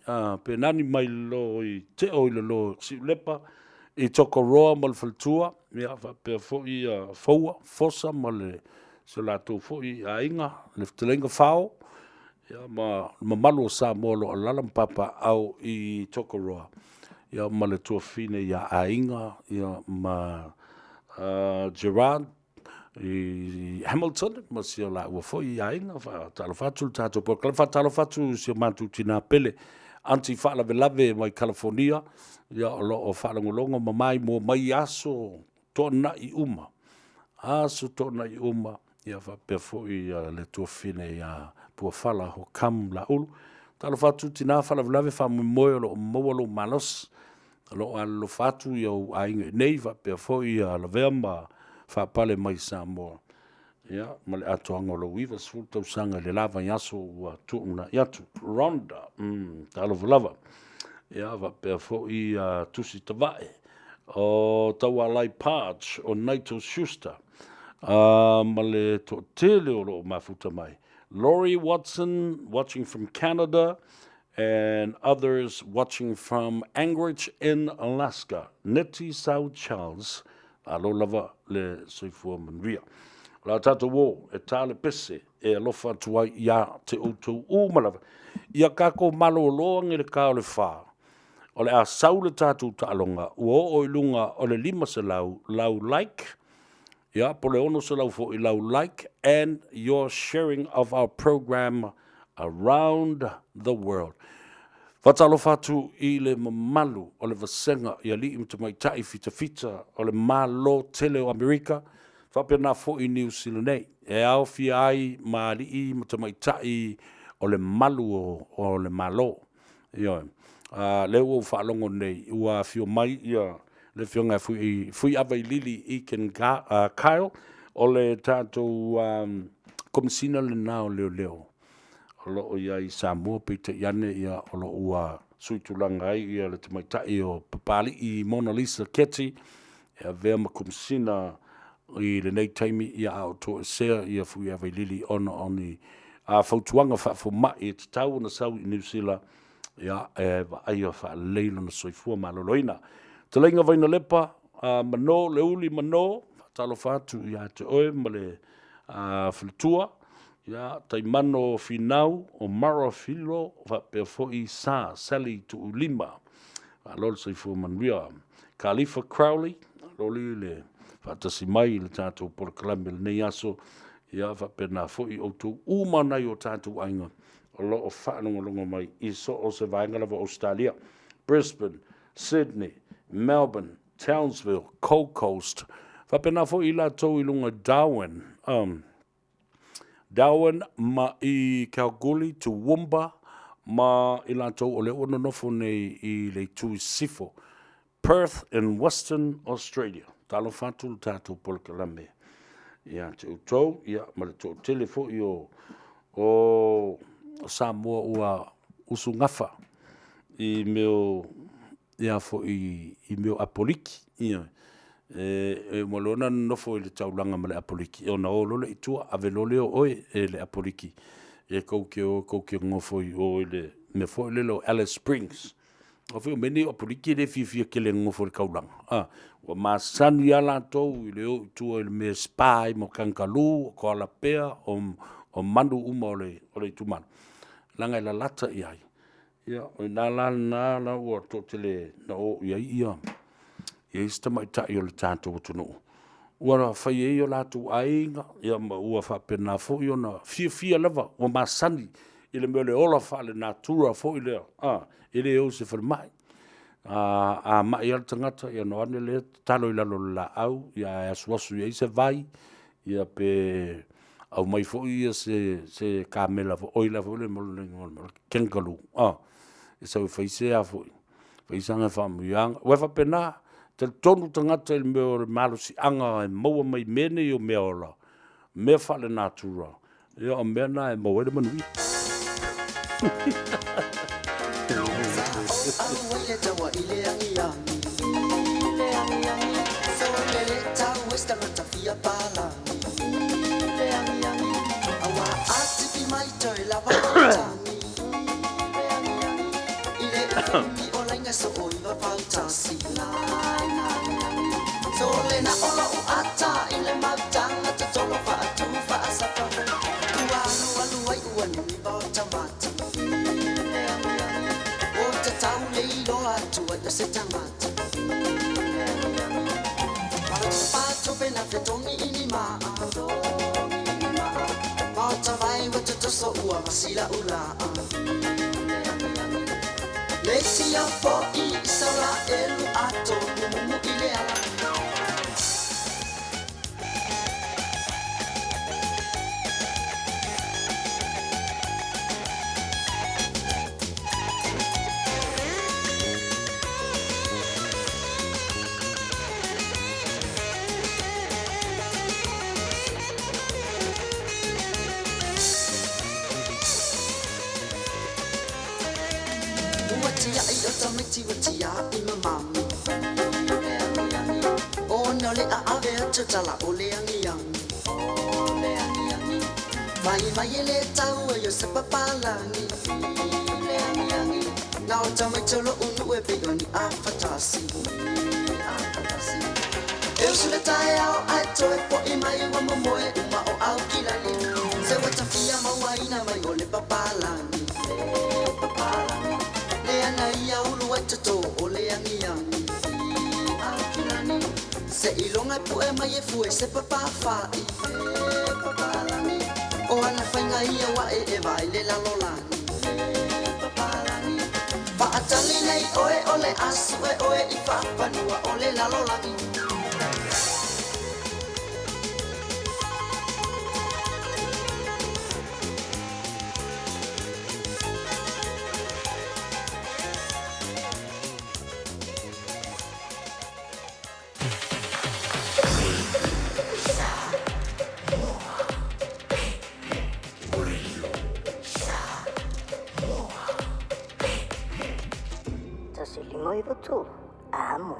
penani mai lo i te o ile lo si lepa i toko roa ma le whaltua mea whapea fo i faua fosa ma le se lato fo i ainga le wtelenga whao ia ma malu o Samoa lo alala mpapa au i toko roa ia ma le tuafine ia ainga ia ma Gerard i Hamilton ma si o la ua foi i ainga talo fatu tato por kala talo fatu si matu tina pele anti fala velave mai California ia o lo o fala ngolongo mamai mo mai aso tona i uma ia fa pe foi le tuafine ia pua fala ho kam la ulu talo fatu tina fala velave fa mo lo mo malos lo alo fatu yo ainga nei va pe foi la vemba fa pale mai Samoa ia ma le atoanga lo wiva sulta usanga le lava yaso wa tuuna yatu ronda talo velava ia va pe foi tusi tavae o tawalai parch o Naito Schuster ma le to tele o lo mafuta mai Laurie Watson watching from Canada and others watching from Anchorage in Alaska. Nettie South Charles, alo lava le soifua manria. La tata wo, e tale pese, e alofa tuai ia te utu umalava. Ia kako malo loa ngere ka o le wha. O le a sau le tatu ta alonga, ua o ilunga o le lima se lau like, ia po le ono se lau fo i lau like, and your sharing of our program around the world. Fatalo fatu i le mamalu o le vasenga i ali i mtamaitai fita o le malo tele o Amerika. Whapena fo i New Zealand nei. E au fi ai maali i mtamaitai o le malu o le malo. Le ua whaalongo nei ua fio mai ia le fionga fui awai lili i ken Kyle o le tātou komisina le nao leo. Olo o ia i Samoa peita iane ia olo ua suitulanga ai ia le tamaitai o papali i Mona Lisa Keti ia vea makumsina i le nei taimi ia au to sea ia fui awai lili ona oni a fautuanga whaafo mai e te tau na sau i New Zealand ia e wa aia wha leilo na soifua maloloina. Te leinga vaina lepa mano le uli mano talo fatu ia te oe ma le filitua ia taimano finau o mara filo va pe foi sa sali tu lima lol se fu manria Khalifa Crowley loli le fatasi mai le tatu por clamel nei aso ia va pe na foi o tu uma na yo tatu ainga o lo o fa no longo mai iso o se vainga lava Australia Brisbane Sydney Melbourne Townsville Gold Coast va pe na foi la to ilunga Darwin ma i Kalgoorlie to Wumba ma i lantou o le ono nofo nei i le tui sifo Perth in Western Australia. Talo fatu tātou polkalame. Ia te utou, ia ma le tō telefo i o Samoa ua usu ngafa i meo ia fo i meo apoliki ia mo lona nofo i le taulanga ma le apoliki ona o lole itua ave lole o oe e le apoliki e kouke ngofo i o le me fo le lo Alice Springs o fo meni apoliki le fifia ke le ngofo le kaulanga o masanu ia latou i le o itua i le me spa mo kankalu ko ala pea o manu uma o le tumanu langa i la lata i ai ia o na la o to tele na o ia sta mai ta yo le tatou tunu ua fai e yo latu ainga ia ma ua fa pena fo yo na fia lava o masani ile me le ola fa le natura fo ile ile o se fa mai ma ia tangata ia no ane le talo ila lo la au ia suasu ia se vai ia pe au mai fo ia se kamela fo oila fo le mo kengalu so fai se a fo fai sanga fa miang ua fa pena te tonu tangata il meo malusi anga e maua mai mene i o mea ola. Mea whale natura. Ia o mea na e maua ele manui. Solena ola u ata ile matanga te tolo fa atu fa asapa alu ai uani mi bota mata o te tau lei lo atu ai se tamata para te pato pena te tongi ini ma bota vai wa te toso ua masila ula lesi ya fo I sala elu ato mumu ile ala Watia ima mami ona le ave tala ole angi mai ele tau yo se papalangi na o tama tolo unu e pegoni a fatasi eu sule tai au ato e po I mai wa momoe uma o au kilani se wata fia mawaina mai ole papalangi ia ulu ai tato o le angiangi Akilani se ilonga pu e mai e fue se papa fai Papalani o ana whainga ia wa e vai le lalolani Papalani pa atali nei oe ole asu e oe I whapanua o le lalolani Tu amo.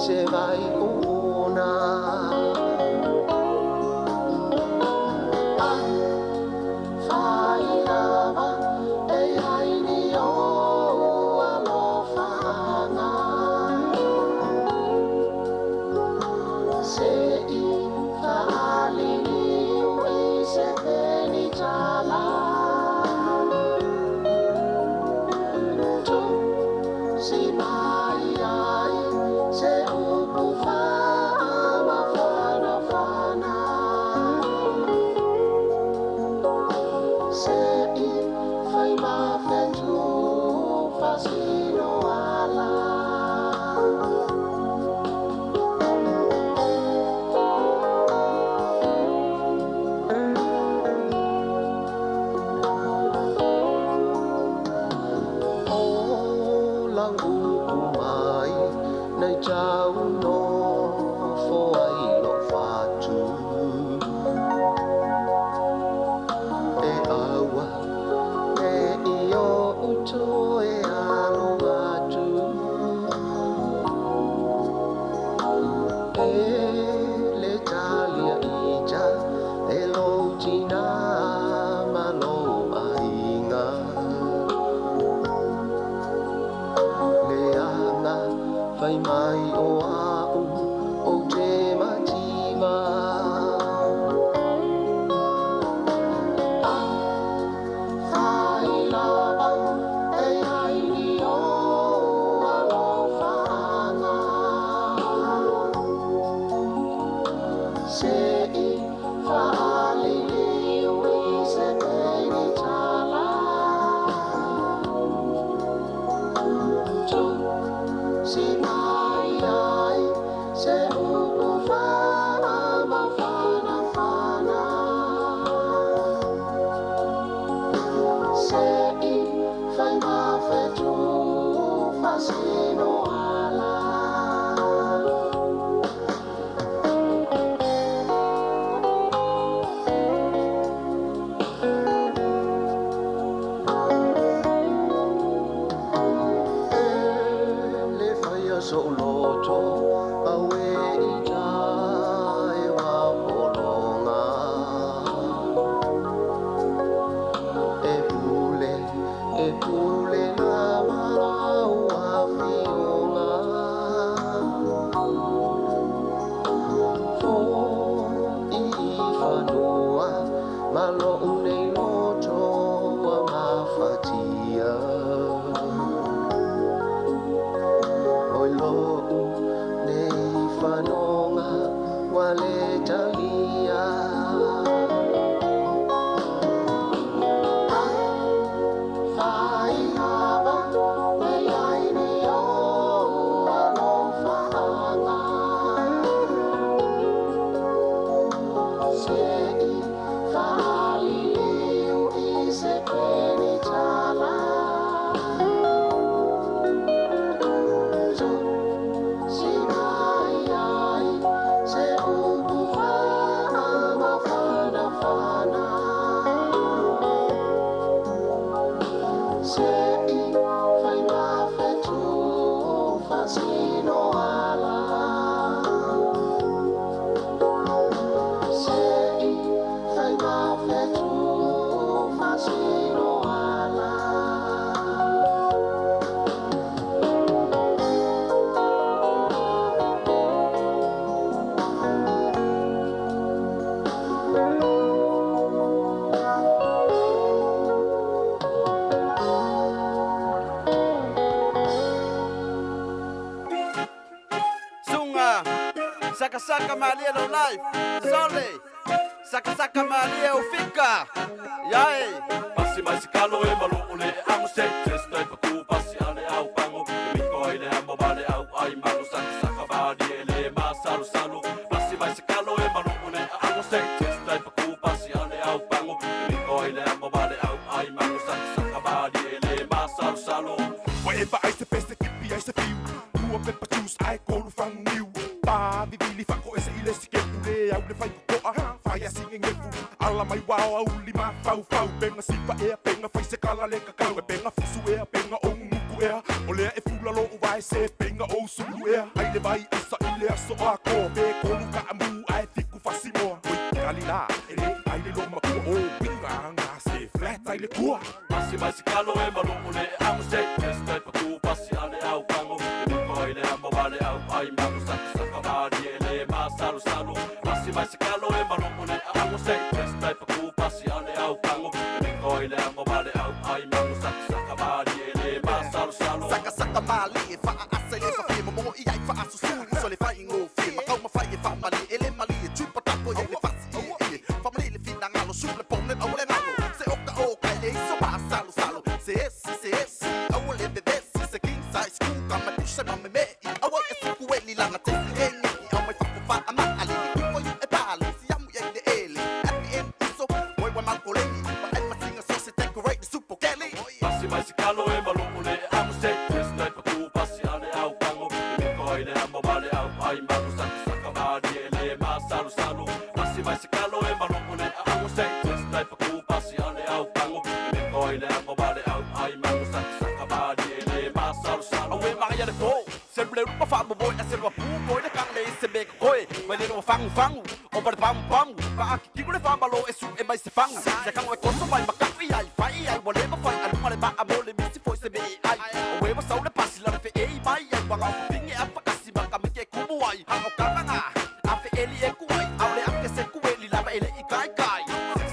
se vai ona. Fai lava e ai ni o alofana. Se i faali ui se teni tala. Tu si mai ai se upu fama fana fana. Se i fai mafetu fasino ala. Nei tau no fo ai lo fatu e awa e io uto e alo atu e le talia ija e lo tina ma lo ainga le anga fai mai o au o te matima. Fai lava e ai ni o alofana. Se i faali ui se teni tala. Tu si mai ai se upu fana fana fana. Se i fai mafetu fasino ala. Le fai so loto awe ija e wa polonga e pule na marau a fionga fo i whanua malo unei loto wa mafatia. Oi lo'u nei whanonga wale talia. Fai lava e ai ni o alofana. Se i faali ui se peni tala. Si mai ai se upu fana fana fana. Se i fai mafetu fasino ala. Se i fai mafetu fasino ala. Sunga, saka saka malia no life, sole, saka saka malia o fika, yai. Pasi mai si kalo e malu ule ang se testa e paku pasi ale au pango mi ko ile amo bale au ai malu saka saka badi ele masalu salu. Pasi mai si kalo e malu ule ang se testa e paku pasi ale au pango mi ko ile amo bale au ai malu saka saka badi ele masalu salu. Whatever I se peste kipi I se fiu. Tua pepa juice I go to fang new. Pa vivili fako ese ile si kepule au le fai koa. Fai singing e fu. Ala mai wao au lima fau fau. Benga sipa ea benga fai se kala le kakau. E benga fusu ea benga o nguku ea. O lea e fula lo uwai se benga o sulu ea. Ai le mai isa ile aso ako be kolu ka amu ai fiku fasimo oi kalila ele ai le lo maku o binga nga se flat ai le kua Pasi mai se kalo e malungu ne amu se Testai paku pasi ale au kango E miko ele amo vale au ai mamu saka saka mari ele ma salu salu Pasi mai se kalo e malungu ne amu se Testai paku pasi ale au kango E miko ele amo vale au ai mamu saka saka mari ele ma salu salu Saka saka mali e faa asa e fa fima mo i ai fa asu su so le fai ngo fima kau ma fai e fa mali ele mali e chupa tapo e le fasi e fa mali le fina ngalo su le pone au le ngalo se oka o kai le so pa salu salu se esi au le bebe se king size ku kama tu se ma me au e se ku eli lana te e ni au mai fa ama ali ku ko e pali si amu e de ele at the end so boy wa ma ko le but I must sing a so se decorate the super kelly Pasi mai se kalo e malungu ne amu se Testai paku pasi ale au kango E miko ele amo vale au ai mamu saka saka mari ele ma salu salu Pasi mai se kalo e malungu ne amu se Testai paku pasi ale au kango E miko ele amo vale au ai mamu saka saka mari ele ma salu salu Awe mga yan ko Sir Blair pa fa mo boy Asir wa pu boy na kang le se me ko e Wele no fang fang O par pam pam Pa ki ko le fa malo e su e mai se fang Se kang we ko so mai maka i ai fa i ai wale ma fa anu male ba amo le misi foi se me ai Awe ma sa le pasi la fe e mai ai wa ngau pinge apa kasi ba ka me ke ku mo ai Hango ka nga Afe eli e ku ai Aule ake se ku eli la ba ele i kai kai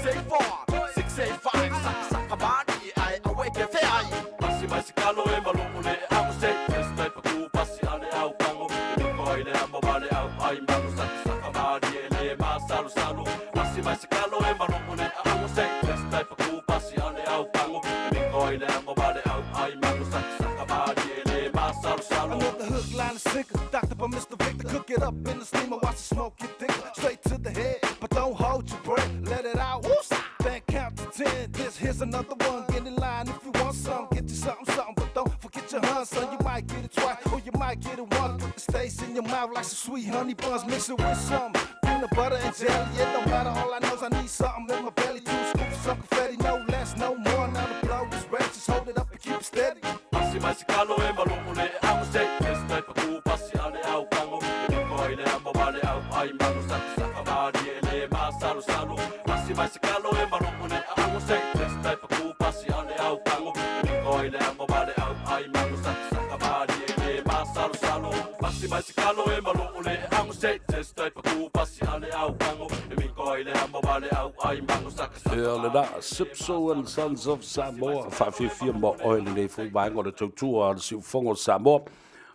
684 685 Saka bani ai awe ke fe ai Pasi mai se kalo e malungu ne amu se Testai paku pasi ale au kango E miko ele amo vale au ai mamu saka saka mari ele ma salu salu Pasi mai se kalo e malungu ne amu se Testai paku pasi ale au kango E miko ele amo vale au ai mamu saka saka mari ele ma salu salu Another hook line is sinker. Doctor by Mr. Victor. Cook it up in the steamer. Watch the smoke get thicker. Straight to the head. But don't hold your breath. Let it out. Woo-sa. Then count to 10. Here's another one. Get in line if you want some. Get you something. But don't forget your hun, son. You might get it twice. Or you might get it once. Put the stays in your mouth like some sweet honey buns. Mix it with some peanut butter and jelly. It don't matter. All I know is I need something in my belly. 2 scoops of some confetti. No less, no more. Now the blow is ready. Just hold it up and keep it steady. Pasi mai se kalo e malungu ne amu se Testai paku pasi ale au kango E miko ele amo vale au ai mamu saka saka mari ele ma salu salu Pasi mai se kalo e malungu ne amu se Testai paku pasi ale au kango E miko ele amo vale au ai mamu saka saka mari ele ma salu salu Pasi mai se kalo e malungu ne amu se Testai paku pasi ale au kango E miko ele amo vale au ai mamu saka saka le da Sipso and Sons of Samoa fa mo oil nei fu ba ngore tu al si fongo Samoa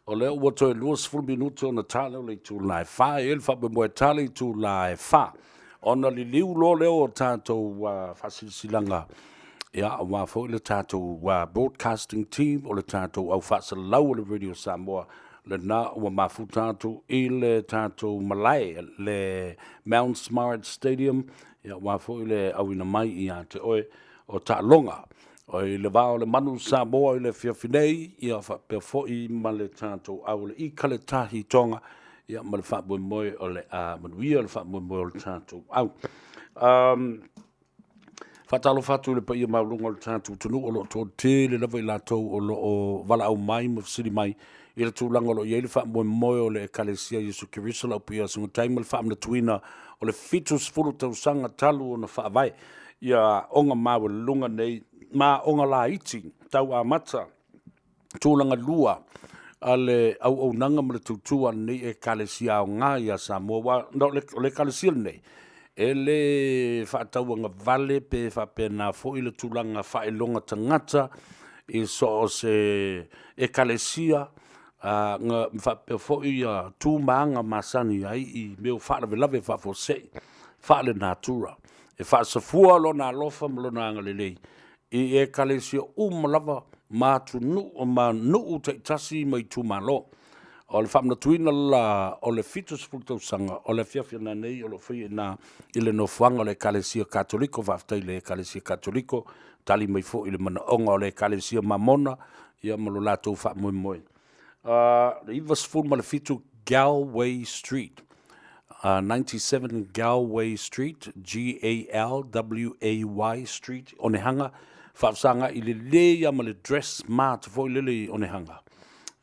o le o to luas fu minuto na talo le tu lai fa el fa be mo tali tu lai fa ona li liu lo le o tato fa silanga ya wa fo le tato wa broadcasting team o le tato au fa sa lau le radio Samoa le na wa mafutato il tato malai le Mount Smart Stadium ya wa fo le au ina mai ia te oe o ta longa o le va le manu Samoa le fiafinei ia fa pe fo i male tato au le i kale tahi tonga ia mal fa bo moi o le a manuia le fa bo moi o tato au fatalo fatu le pa ia maulunga le tato tunu o lo to te le lava i lato o lo o vala au mai mo sili mai i le tūlanga lo i le fa bo moi o le kalesia Yesu Kiriso la pia sunga taima le fa amna tuina o le fitus fulu tausanga talu o na fa vai ia onga mawe lunga nei ma onga la iti tau a mata tūlanga lua ale au nanga mo le tutua nei e kalesia o ngā ia Samoa no le kalesia nei e le whaatauanga vale pe whapena fo i le tūlanga whaelonga tangata i so o se e kalesia nga whape fo i tūmaanga masani ai i meo whaarawe lawe whafosei whaale natura e whaasafua lo na alofa mo lo na angalelei i e kalesia umalawa mātu ma nuu te tasi mai tūmalo o le whamna tuina la o le fitus fultausanga o le fiafiana nei o le whi na i le nofuanga o le kalesia katoliko whaftai le kalesia katoliko tali mai fo i le mana onga o le kalesia mamona ia malo lātou wha moe moe le ivas full ma le fitu Galway Street 97 Galway Street Galway Street o ne hanga whaafsanga i le lea ma le dress mart fo i lele o ne hanga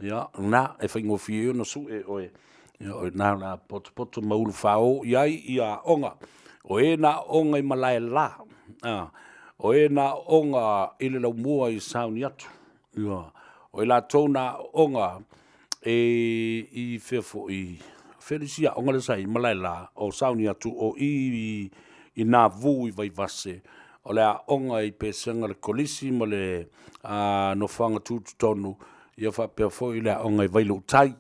Ia, na, e whaingo whiu no su e oe. Ia, oe nā la poto maulu whao, iai ia onga. O e nā onga I malai la. O e nā onga I le lau mua I sauni atu. Ia, o e la tau nā onga I whewho I wherisia onga le sai malai la o sauni atu o I nā vu I vai vase. O le a onga I pesenga le kolisi ma le no whanga tūtu tonu. Ia whapea fo I le a onga I vailu utai.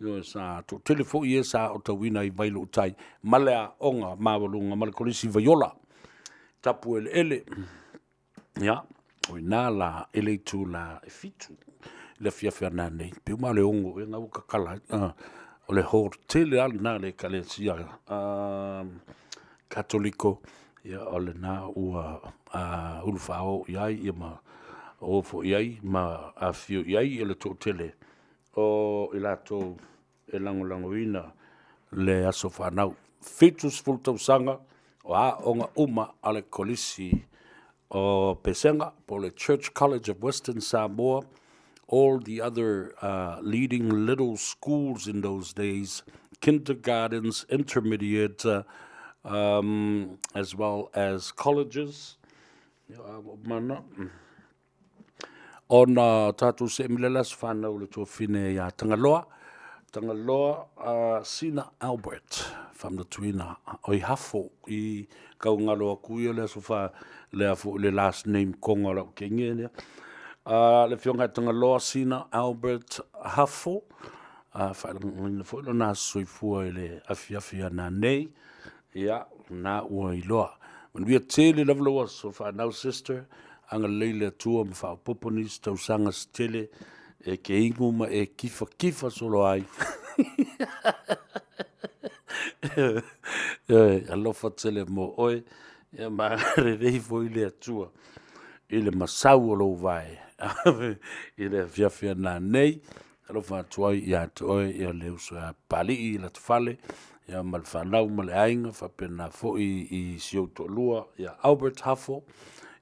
Ia sa to telefo ia sa o tawina I vailu utai. Ma le a onga mawalunga ma le kolisi vaiola. Tapu ele. Ia, o nā la ele tu la e fitu. Le fiafia nā nei. Piu ma le ongo e ngau kakala. O le hor tele ali nā le kalesia. Katoliko. Ia o le nā ua ulufao iai ia ma ofo iai ma afio iai ia le tō tele. O I lato e langolangoina le aso whanau. Fetus fultausanga o a onga uma ale kolisi o Pesenga po le Church College of Western Samoa. All the other leading little schools in those days, kindergartens, intermediate, as well as colleges. Ona tatu se milelas whanau le tō whine ia Tangaloa. Tangaloa Sina Albert from the Tuina. Oi hafo I kaungaloa kuia le sofa le afo le last name konga la kenge. Le fionga Tangaloa Sina Albert hafo. Whailanga fo ilo nā soifua I le afiafia nā nei. Ia, nā ua I loa. When we are tele lavaloa so whanau sister. Anga leile tua ma whao poponis tau sanga stele e ke ingu ma e kifa solo ai. Alofa tele mo oe e ma rei fo ile atua. Ile masau o lo vai. Ile fiafia nā nei. Alofa atuai I atoe I leo so a pali I la tufale. Ia mal whanau ma le ainga whapena fo I siauto lua. Ia Albert Hafo.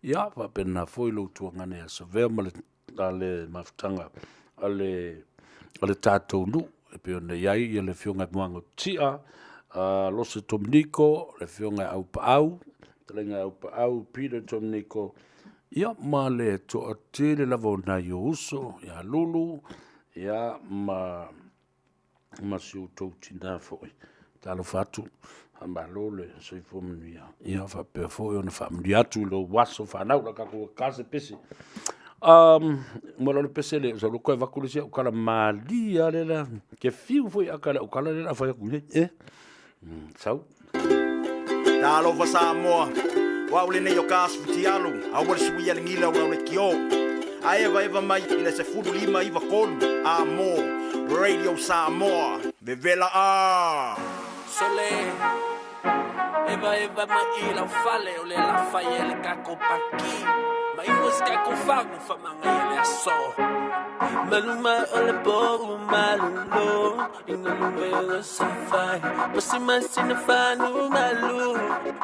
Ia, whapena foi lo tuangane a Savea ma le mafutanga a le tātou nu. E peo ne iai I le fionga muango tia, Lose Tomniko, le fionga au paau, talenga au paau, Peter Tomniko. Ia, ma le toa te le lavo na yo uso, ia lulu, ia ma siu tau tina foi. Talo fatu. Ambalo le soi fomnia ia fa pe fo ona family atu lo waso fa na la ka ko kase pesi mo lo pese le so lo ko va kulisi o kala mali ale la ke fiu foi akala o kala le fa ku sau na lo va Samoa wa ule ne yo kas futialu a wal sui ale ngila wa le kio a eva mai ina se fudu lima iva kolu amo Radio Samoa bevela Sole Eva maila fale o le la faye le kako paki ma iwas kako fagu fa manga le aso maluma o le bo malulo ina lume safai pasima sina fanu malu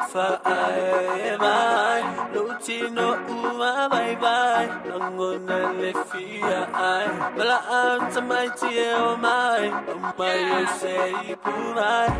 fa ai lutino uma vai langona le fia ai bala anta mai tie o mai sei pumai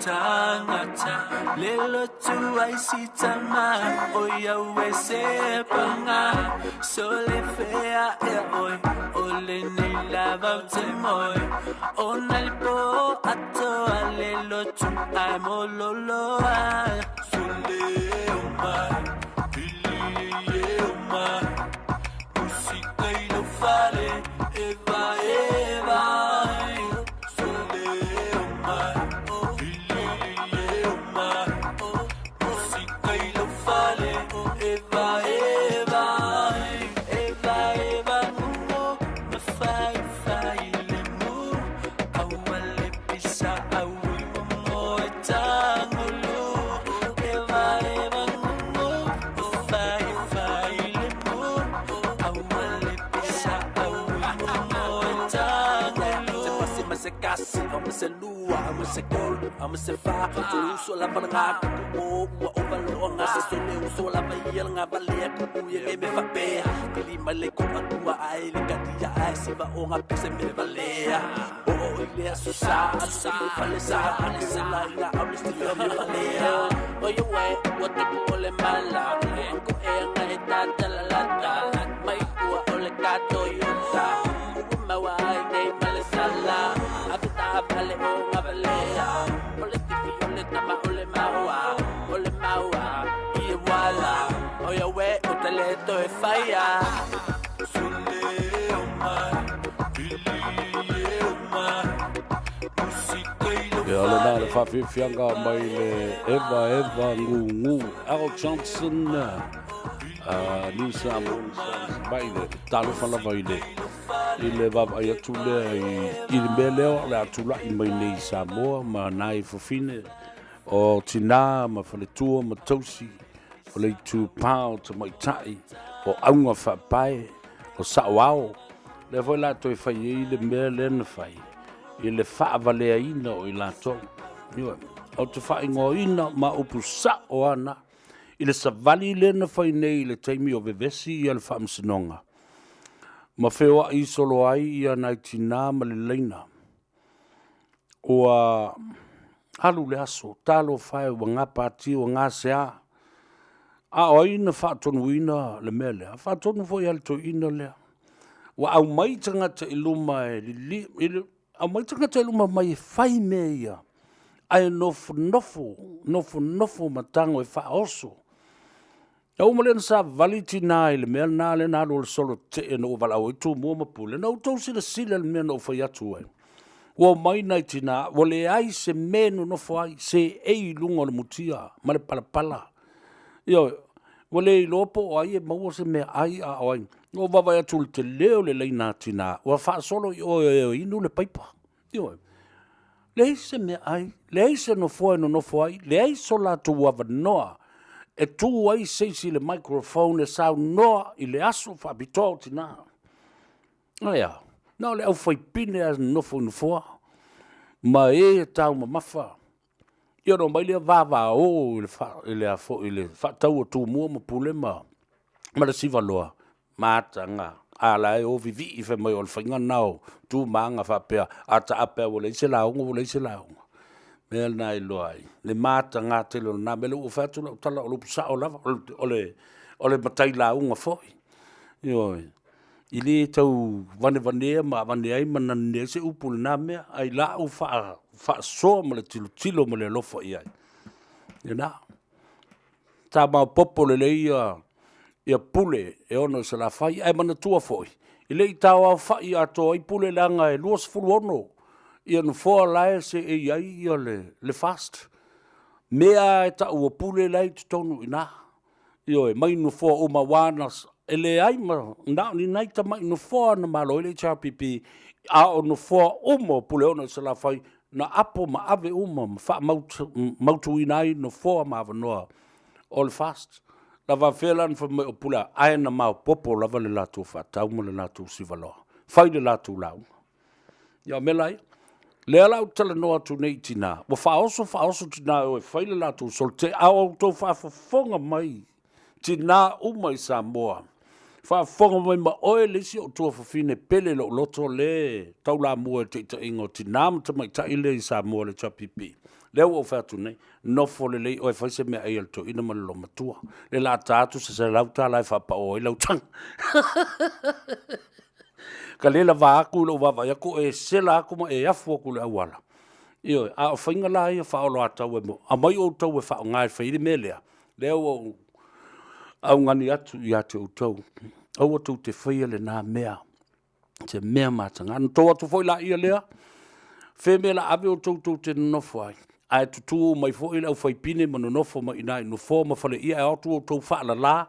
Tangata lelo tu ai sitama oya wese panga sole fea e oi ole ni lava temoy onal po ato lelo tu ai mololo sole umai bili umai musika ilo fale eva se lua, ama se kolu, ama se fa. Tu uso la vananga kumo, mua ovalo nga se sone uso la vaiel nga valea kumu ye me fapea. Pili male ko matua ai le katia ai siva o nga pese me valea. O ile asusa, asusa me falesa, falesa la ila au stile me valea. O you way, what the ole mala, enko e nga etata la lata, mai tua ole kato yota. Mawa nei malesala, abita vale o nga valea. Ole tifi ole tama ole mawa, ie wala. O you way, o teleto e fire. Ya ole na le whawhiwhianga mai le Eva ngu Al Johnson New Samoa mai le talo whalawa i le wawa i atu lea i le mea leo le atu lai mai nei Samoa ma nai whawhine o tina ma whaletua ma tausi o le tu pao ta mai tai o aunga whapai o sa'oao le foi la toi whai i le mea lena whai i le whaavalea ina o i lato. O te whaingo ina ma upu sa o ana. I le savali lena whai nei le teimi o vevesi i le whaamsinonga. Ma whewa i solo ai i anai tina ma le leina. O alu le aso, talo whai wa ngā pāti o ngā sea. A o ina whaatonu ina le mea lea. Whaatonu fo i ale to ina lea. Wa au mai tangata i luma e li a mai tangata luma mai whai mea ia. Ai nofo matango e wha oso. Au malena sa valiti nā i le mea nā le nā lo le solo te e no wala o i tū mua mapule. Nau tau sila sila le mea no whai atu ai. Wa mai nai tina, wa le ai se menu nofo ai, se ei lunga le mutia, ma le palapala. Io, wa le lopo o ai e maua se mea ai a o ai. O wawa atu le te leo le leina tina, wa wha solo i o inu le paipa. Io, le se mea ai, le se no foe no fo ai, le so la tu wa noa. E tu ai se le microphone e sau noa i le aso fa bito tina. Aya, no le au fai pine as no fo. Ma e tau ma mafa. Io no mai le vava o le fa tau tu mua ma pule ma. Ma le siva loa. Matanga. Ala e o vivi i fe mai o le whainga nao. Tu maanga whapea. Ata apea o le ise launga. Mea na i loa ai. Le mata ngā te lo na mele o whatu la utala o lupu sa o lava. O le matai launga foi. Ioi. I le tau vanea ma vanea i mana ne se upu le nā mea. Ai la u wha soa ma le tilo ma le lofa i ai. Ia tā mau popo le ia pule e ono se la whai. Ai mana tua foi. I le i tau au whai ato i pule langa e luas fulu ono. Ia no fōa lai se e iai ia le fast. Mea e ta ua pule lai te tonu i nā. Io e mai no fōa o mawana. E le ai ma, ni nai ta mai no fōa na malo i le chapipi. A o no fōa o mo pule ona se la whai. Na apo ma ave uma ma wha mautu i nai no fōa ma avanoa. O le fast. Lava whelan wha mai o pula. Ae na mau popo lava le latu wha. Tau ma le latu sivaloa. Whai le latu lau. Ia me lai. Le ala o tala noa tu nei tina. Wa whaoso tina o e whaile la tu sol te au tau whaafonga mai. Tina umai Samoa. Whaafonga mai ma oe lesi o tua whawhine pele lo loto le. Tau la mua te ita ingo tina mta mai ta ile i Samoa le chapipi. Leo o whaatu nei. Nofo le lei o e whaise mea ai alto ina ma lo matua. Le la tātu se lauta lai whapa o e lautang. Ka lela wa aku lo wa ya ko e sela aku ma e afu aku le awala. Io a o fainga la ia fa o lo atau e mo. A mai o tau e fa o ngai fa ili melea. Leo o au ngani atu i ate o tau. Au atu te whaia le nā mea. Te mea matanga. Anu tau atu whoi la ia lea. Whe mea la ave o tau tau te nofo ai. Ai tutu mai whoi la au whai pine ma no nofo ma inai no fo ma whale ia e atu o tau wha la la.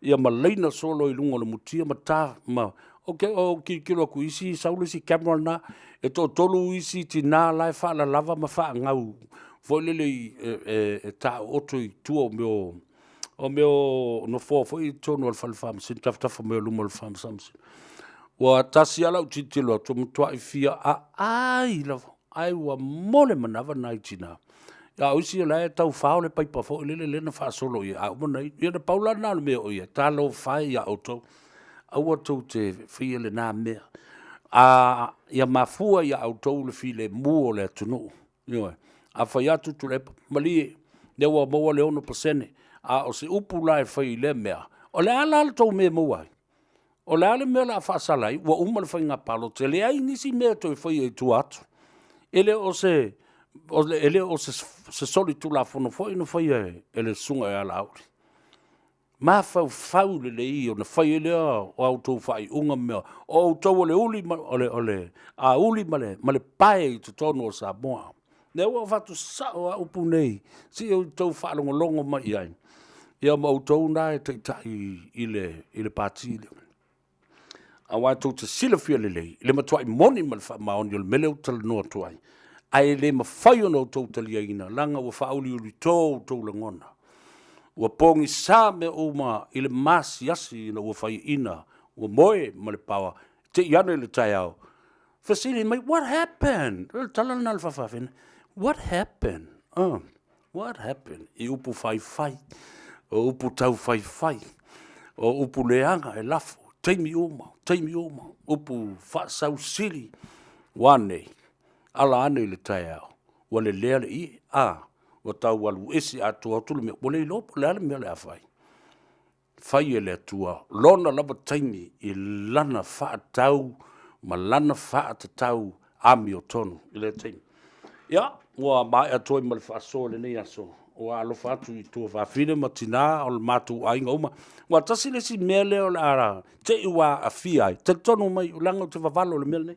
Ia ma leina solo i lunga le mutia ma tā ma. Ok, o kilo ku isi saulu si camera na e to tolu isi ti na lai fa la lava ma fa ngau volele e ta oto i tu o meu no fo foi tonu al fal fam sin tafta fo meu lumol fam samsi wa tasi ala utitilo to mtua i fia ai lava ai ua mole manawa nai tina. Ya usi la tau fao le pai pa fo le na fa solo ia au mana ia na paula na me o ia talo fai ya auto au to te fie le na me a ia mafua ia auto le file mu le tunu ia a fa ya tu le mali le wa mo le 1% a o se upu la fai le me o le ala to me mo ai o le ala me la fa salai wa uma le fai nga palo te le ai nisi me to fai tu atu ele o se ele o se soli tu la fono foi no foi ele sunga e ala auri. Ma fau le i o na fai ele o auto fai unga mea o auto le uli ole a uli male pae tu tono o Samoa. Ne ua fatu sao a upu nei si o tau whalongo longo mai ai. Ia ma auto na e te tai i le pati le. A wai tau te sila fia le lei. Le matuai moni ma le wha maoni o le mele o tala noa tuai. Ai le mawhai ono tau talia ina, langa ua whauli uri tau la ngona. Ua pongi sā me o ma i le masi asi ina ua whai ina, ua moe ma le pawa, te iana le tai au. Fasili mai, what happened? Tala na le whawhawhina, what happened? What happened? I upu whai, o upu tau whai, o upu leanga e lafo, teimi oma, upu whaasau siri, wane. Ala ane le tai au. Wa le lea le i, wa tau walu esi atu atu le mea. Wa le ilopo le ale mea le awhai. Whai e le atua. Lona lava taimi i lana wha tau, ma lana wha tau ami o tonu. I le taimi. Ia, wa mai atoi ma le wha so le nei aso. Wa alofa atu i tua whawhine ma tina o le matu ainga uma. Wa tasi le si mea leo le ara. Te iwa a fiai. Te tonu mai ulanga o te wawalo le mea nei.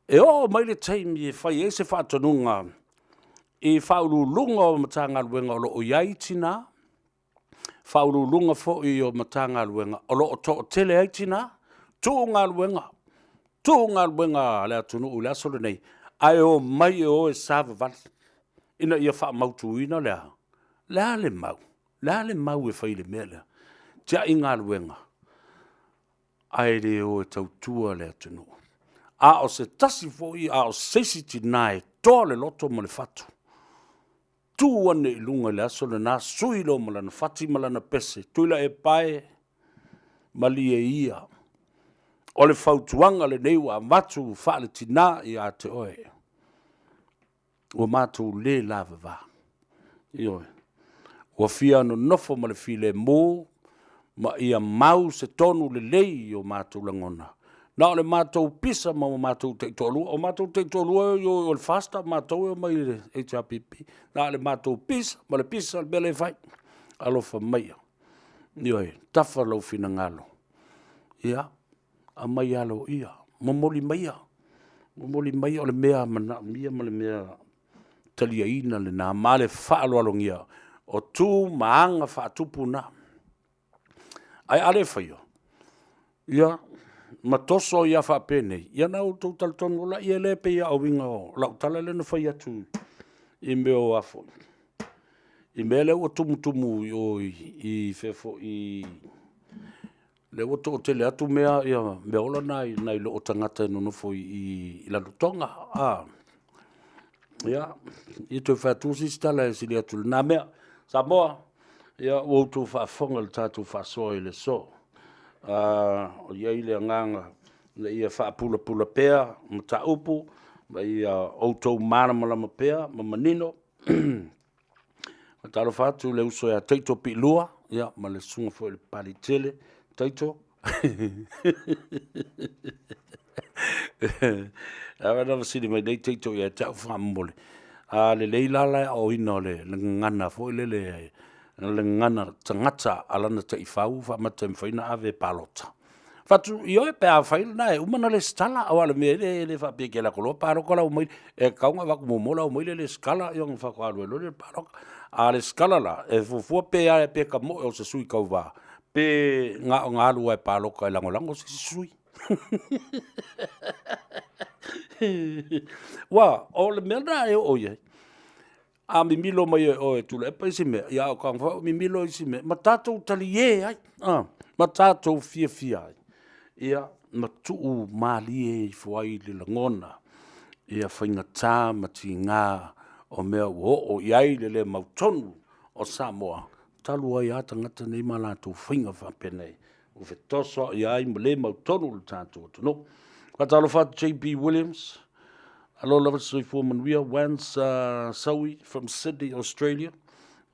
E o mai le taimi e whai e se whaatanunga e whaurulunga o matanga luenga o lo o iai tina, whaurulunga fo i o matanga luenga o lo o to o tele ai tina, tūnga luenga le atunu u le asole nei, ai o mai e o e sāwa vali, ina ia wha mautu ina lea, lea le mau e whai le mea lea, tia inga luenga, ai le o e tautua le atunu. A o se tasi foi a o seisi tinai toa le loto ma le fatu. Tu ane i lunga le aso le nā sui lo ma lana fati ma lana pese. Tuila e pae ma li e ia. O le fautuanga le neiwa a matu wha le tina i a te oe. Ua matu le lava va. I oe. Ua fia no nofo ma le file mō ma ia mau se tonu le lei o matu langona. Na o le mātou pisa ma o mātou te tolua. O mātou te tolua o le fasta mātou e mai le HRPP. Na o le mātou pisa, ma le pisa le bele fai. Alofa maia. Ioi, tafa lau fina ngalo. Ia, a mai alo ia. Momoli maia. Momoli maia o le mea mana, mia ma le mea talia ina le nā male whaalo alongia. O tū maanga whaatupu na. Ai ale whaio. Ia, ma toso ia fa pene ia na o total ton la ia le pe ia o winga o la tala le no fai atu i me o afo i me le o tumutumu i fefo i le o to tele atu mea ia me ola nai lo tangata no fo i la tonga ia i to fa tu si stala si le atu na mea Samoa ia o to fa fonga le tatu fa so le so o ia ile nganga le ia fa pula pea mata upu mai auto mana mala pea manino talo fatu le uso ya teito pilua ia ma le sunga fo le palitele teito ava na sini mai dei teito ia ta famole le leila la o ino le ngana fo le ngana tangata alana te ifau fa mata mfaina ave palota fatu io e pe a fail na umana le stala o le me le fa pe ke la kolo paro kola mo e kaunga va como mola mo le skala yo fa ko lo le paro a le skala la e fu pe a pe ka mo o se sui ka va pe nga lu e palo ka la ngolango se sui wa o le me na e o ye a mi milo mai o e tule pa isi me ia o kang fa mi milo isi me matato talie ai matato fia ia matu mali e fuai le ngona ia whaingatā mati ngā o mea o iai le mautonu o Samoa. Talu ai a tangata nei ma lātou whainga whapenei. O whetoso iai ma le mautonu le tātou atono. Katalo whatu J.B. Williams. Alo lava sui manuia. Wans Sawi from Sydney, Australia.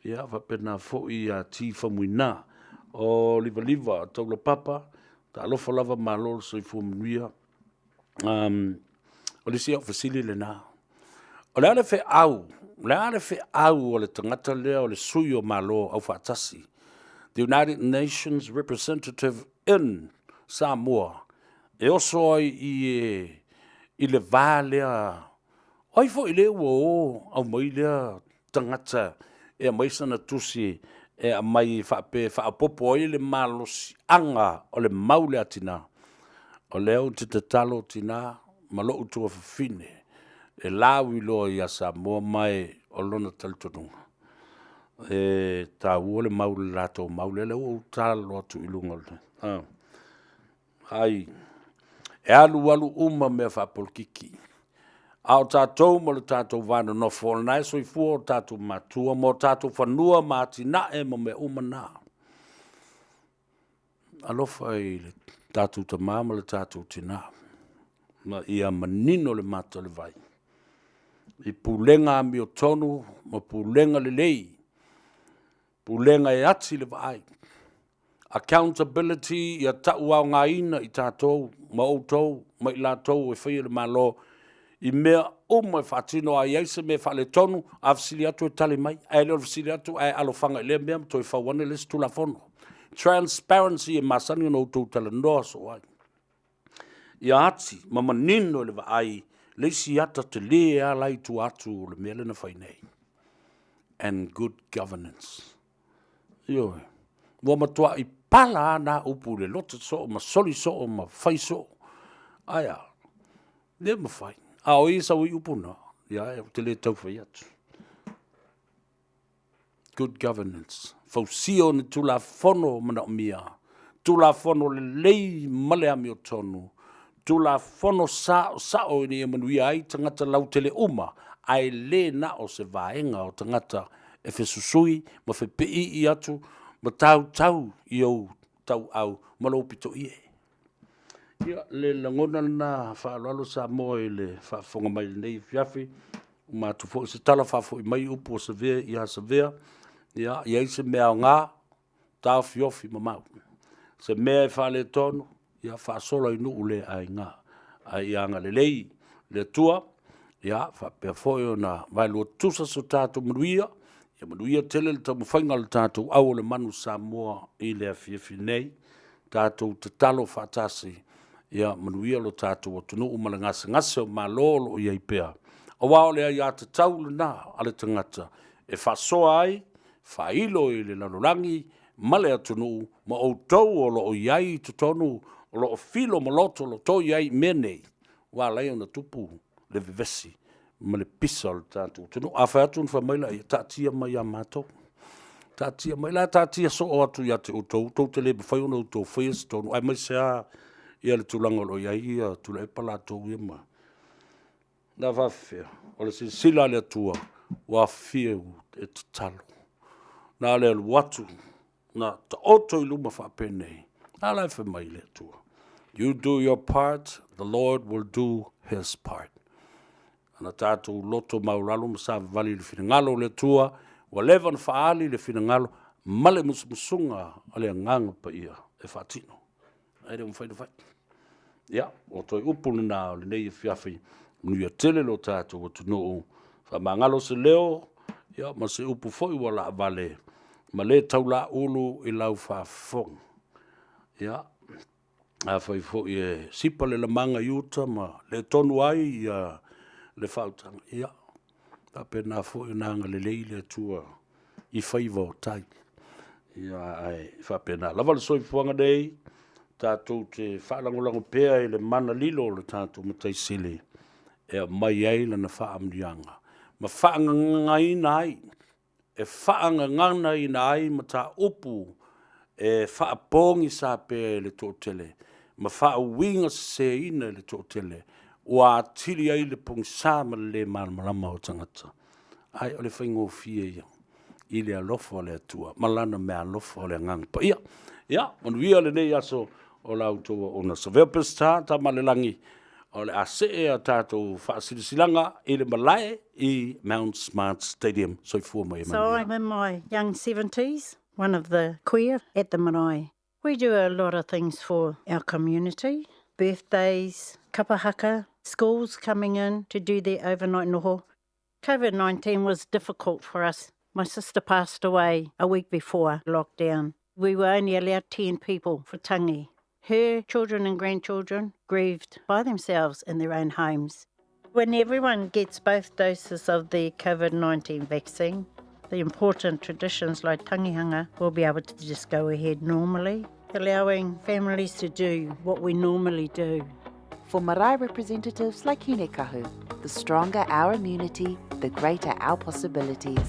Ia whapena fo'i ti whamuina. O liva taula papa. Ta alofa lava malo sui manuia. O le sia o fasili le nā. O le ale fe au o le tangata lea o le sui o malo au whaatasi. The United Nations representative in Samoa. E oso ai i le vā lea. Oi fo i le ua au mai lea tangata e mai sana tusi e a mai whaapopo ai le malo si anga o le maule atina. O leo te talo tina malo utua fafine. E lawi lo i a Samoa mai o lona talitonunga. E ta uole maule lato maule le o talo atu ilunga le. Ai. E alu uma me whapolkiki. Ao tātou mo le tātou vāna no fōna nai soi fua o tātou matua mo tātou whanua māti na e mo me uma nā. Alofa i le tātou ta māma le tātou tina. Ma ia manino le mata le vai. I pulenga mi o tonu, ma pulenga le lei. Pulenga e ati le vai. Accountability ia tau au ngā ina i tātou, ma outou, ma i lātou e whaia le malo. I mea e whatino a iaise me whale tonu, a wsili atu e tali mai, a leo wsili atu a alofanga i lea mea, toi whawane les tu la fono. Transparency e masani no outou tala noa so ai. Ia ati, mama nino le ai, leisi ata te lea lai tu atu le mele na whainei. And good governance. Ioe. Wa matua i pala ana upu le lota so, ma soli so, ma whai so. Aia, le ma whai. A o isa ui upuna. Ia, te le tau whai atu. Good governance. Fausio ni tula fono mana o mia. Tula fono le lei male ami o tonu. Tula fono sa o ni e manuia ai tangata lau tele uma. Ai le na o se vaenga o tangata e fesusui, ma fe pei i atu, ma tau i au tau au, ma lo pito i e. Ia, le langona na whaalalo sa moa i le whaafonga mai nei fiafi, ma tu fo se tala whaafo i mai upo o Savea, i ha Savea, ia, i eise mea o ngā, tau fiofi ma mau. Se mea e whaale tonu, ia whaasola i nuu le ai ngā, ai anga le lei, le tua, ia, whapea foi o na vailua tusa so tātou manuia, ia manuia tele le tamu whainga le tātou au le manu Samoa i le fiafi nei, tātou te talo whaatasi, ia manuia lo tātou o tunu umala ngase o malolo i aipea. O wao lea ia te tau le nā ale tangata, e whasoa ai, whailo i le lalorangi, male atunu, ma o tau o lo o iai te tonu, o lo o filo ma loto lo to iai menei, wa leo na tupu le vivesi, ma le pisa le tātou. Tunu a whaatun whamaila i tātia mai a mātou. Tātia mai la tātia so o atu ia te utou, tau te lebe whaiona utou whaias tonu, ai mai se a ia le tulanga lo iai ia tula e pala tau ia ma. Na whawhia, o le sila le atua, wa whiu e te talo. Nā le alu watu, na ta oto i luma whapenei, nā lai whamai le atua. You do your part, the Lord will do his part. Ana tātou loto mauralo masa vali le whingalo le atua, wa levan whaali le whingalo, male musumusunga ale nganga pa ia e whatino. Aere mwhai whai. Ia, o toi upunu nā o le nei e whiawhi, nuia tele lo tātou o tunuu. Whamangalo se leo, ia, ma se upu foi wala vale, ma le taula ulu i lau whafong. Ia, a whai foi e sipa le manga iuta, ma le tonu ai ia le whautanga. Ia, a pena foi nanga le leile tua i whaiva o tai. Ia, ai, whapena. Lava le soi fuanga nei, tātou te whaalangolango pēa e le mana lilo le tātou matai sili e mai ei lana whaamrianga. Ma whaanganga ina ai, e whaanganga ina ai ma tā upu e whaapongi sa pēa le tōtele, ma whaawinga se ina le tōtele, ua tili ai le pungsa ma le malama o tangata. Ai o le whaingo fia ia. I le alofa o le atua. Malana me alofa o le ngangpa. Ia, manuia le nei aso o la autoa o na Savea pesta ta malelangi. O le ase a tātou whaasirisilanga i le malae I Mount Smart Stadium. Soifua mai So I'm in my young 70s, one of the queer at the marae. We do a lot of things for our community. Birthdays, kapahaka, schools coming in to do their overnight noho. COVID-19 was difficult for us. My sister passed away a week before lockdown. We were only allowed 10 people for tangi. Her children and grandchildren grieved by themselves in their own homes. When everyone gets both doses of the COVID-19 vaccine, the important traditions like tangihanga will be able to just go ahead normally, allowing families to do what we normally do. For marae representatives like Hinekahu, the stronger our immunity, the greater our possibilities.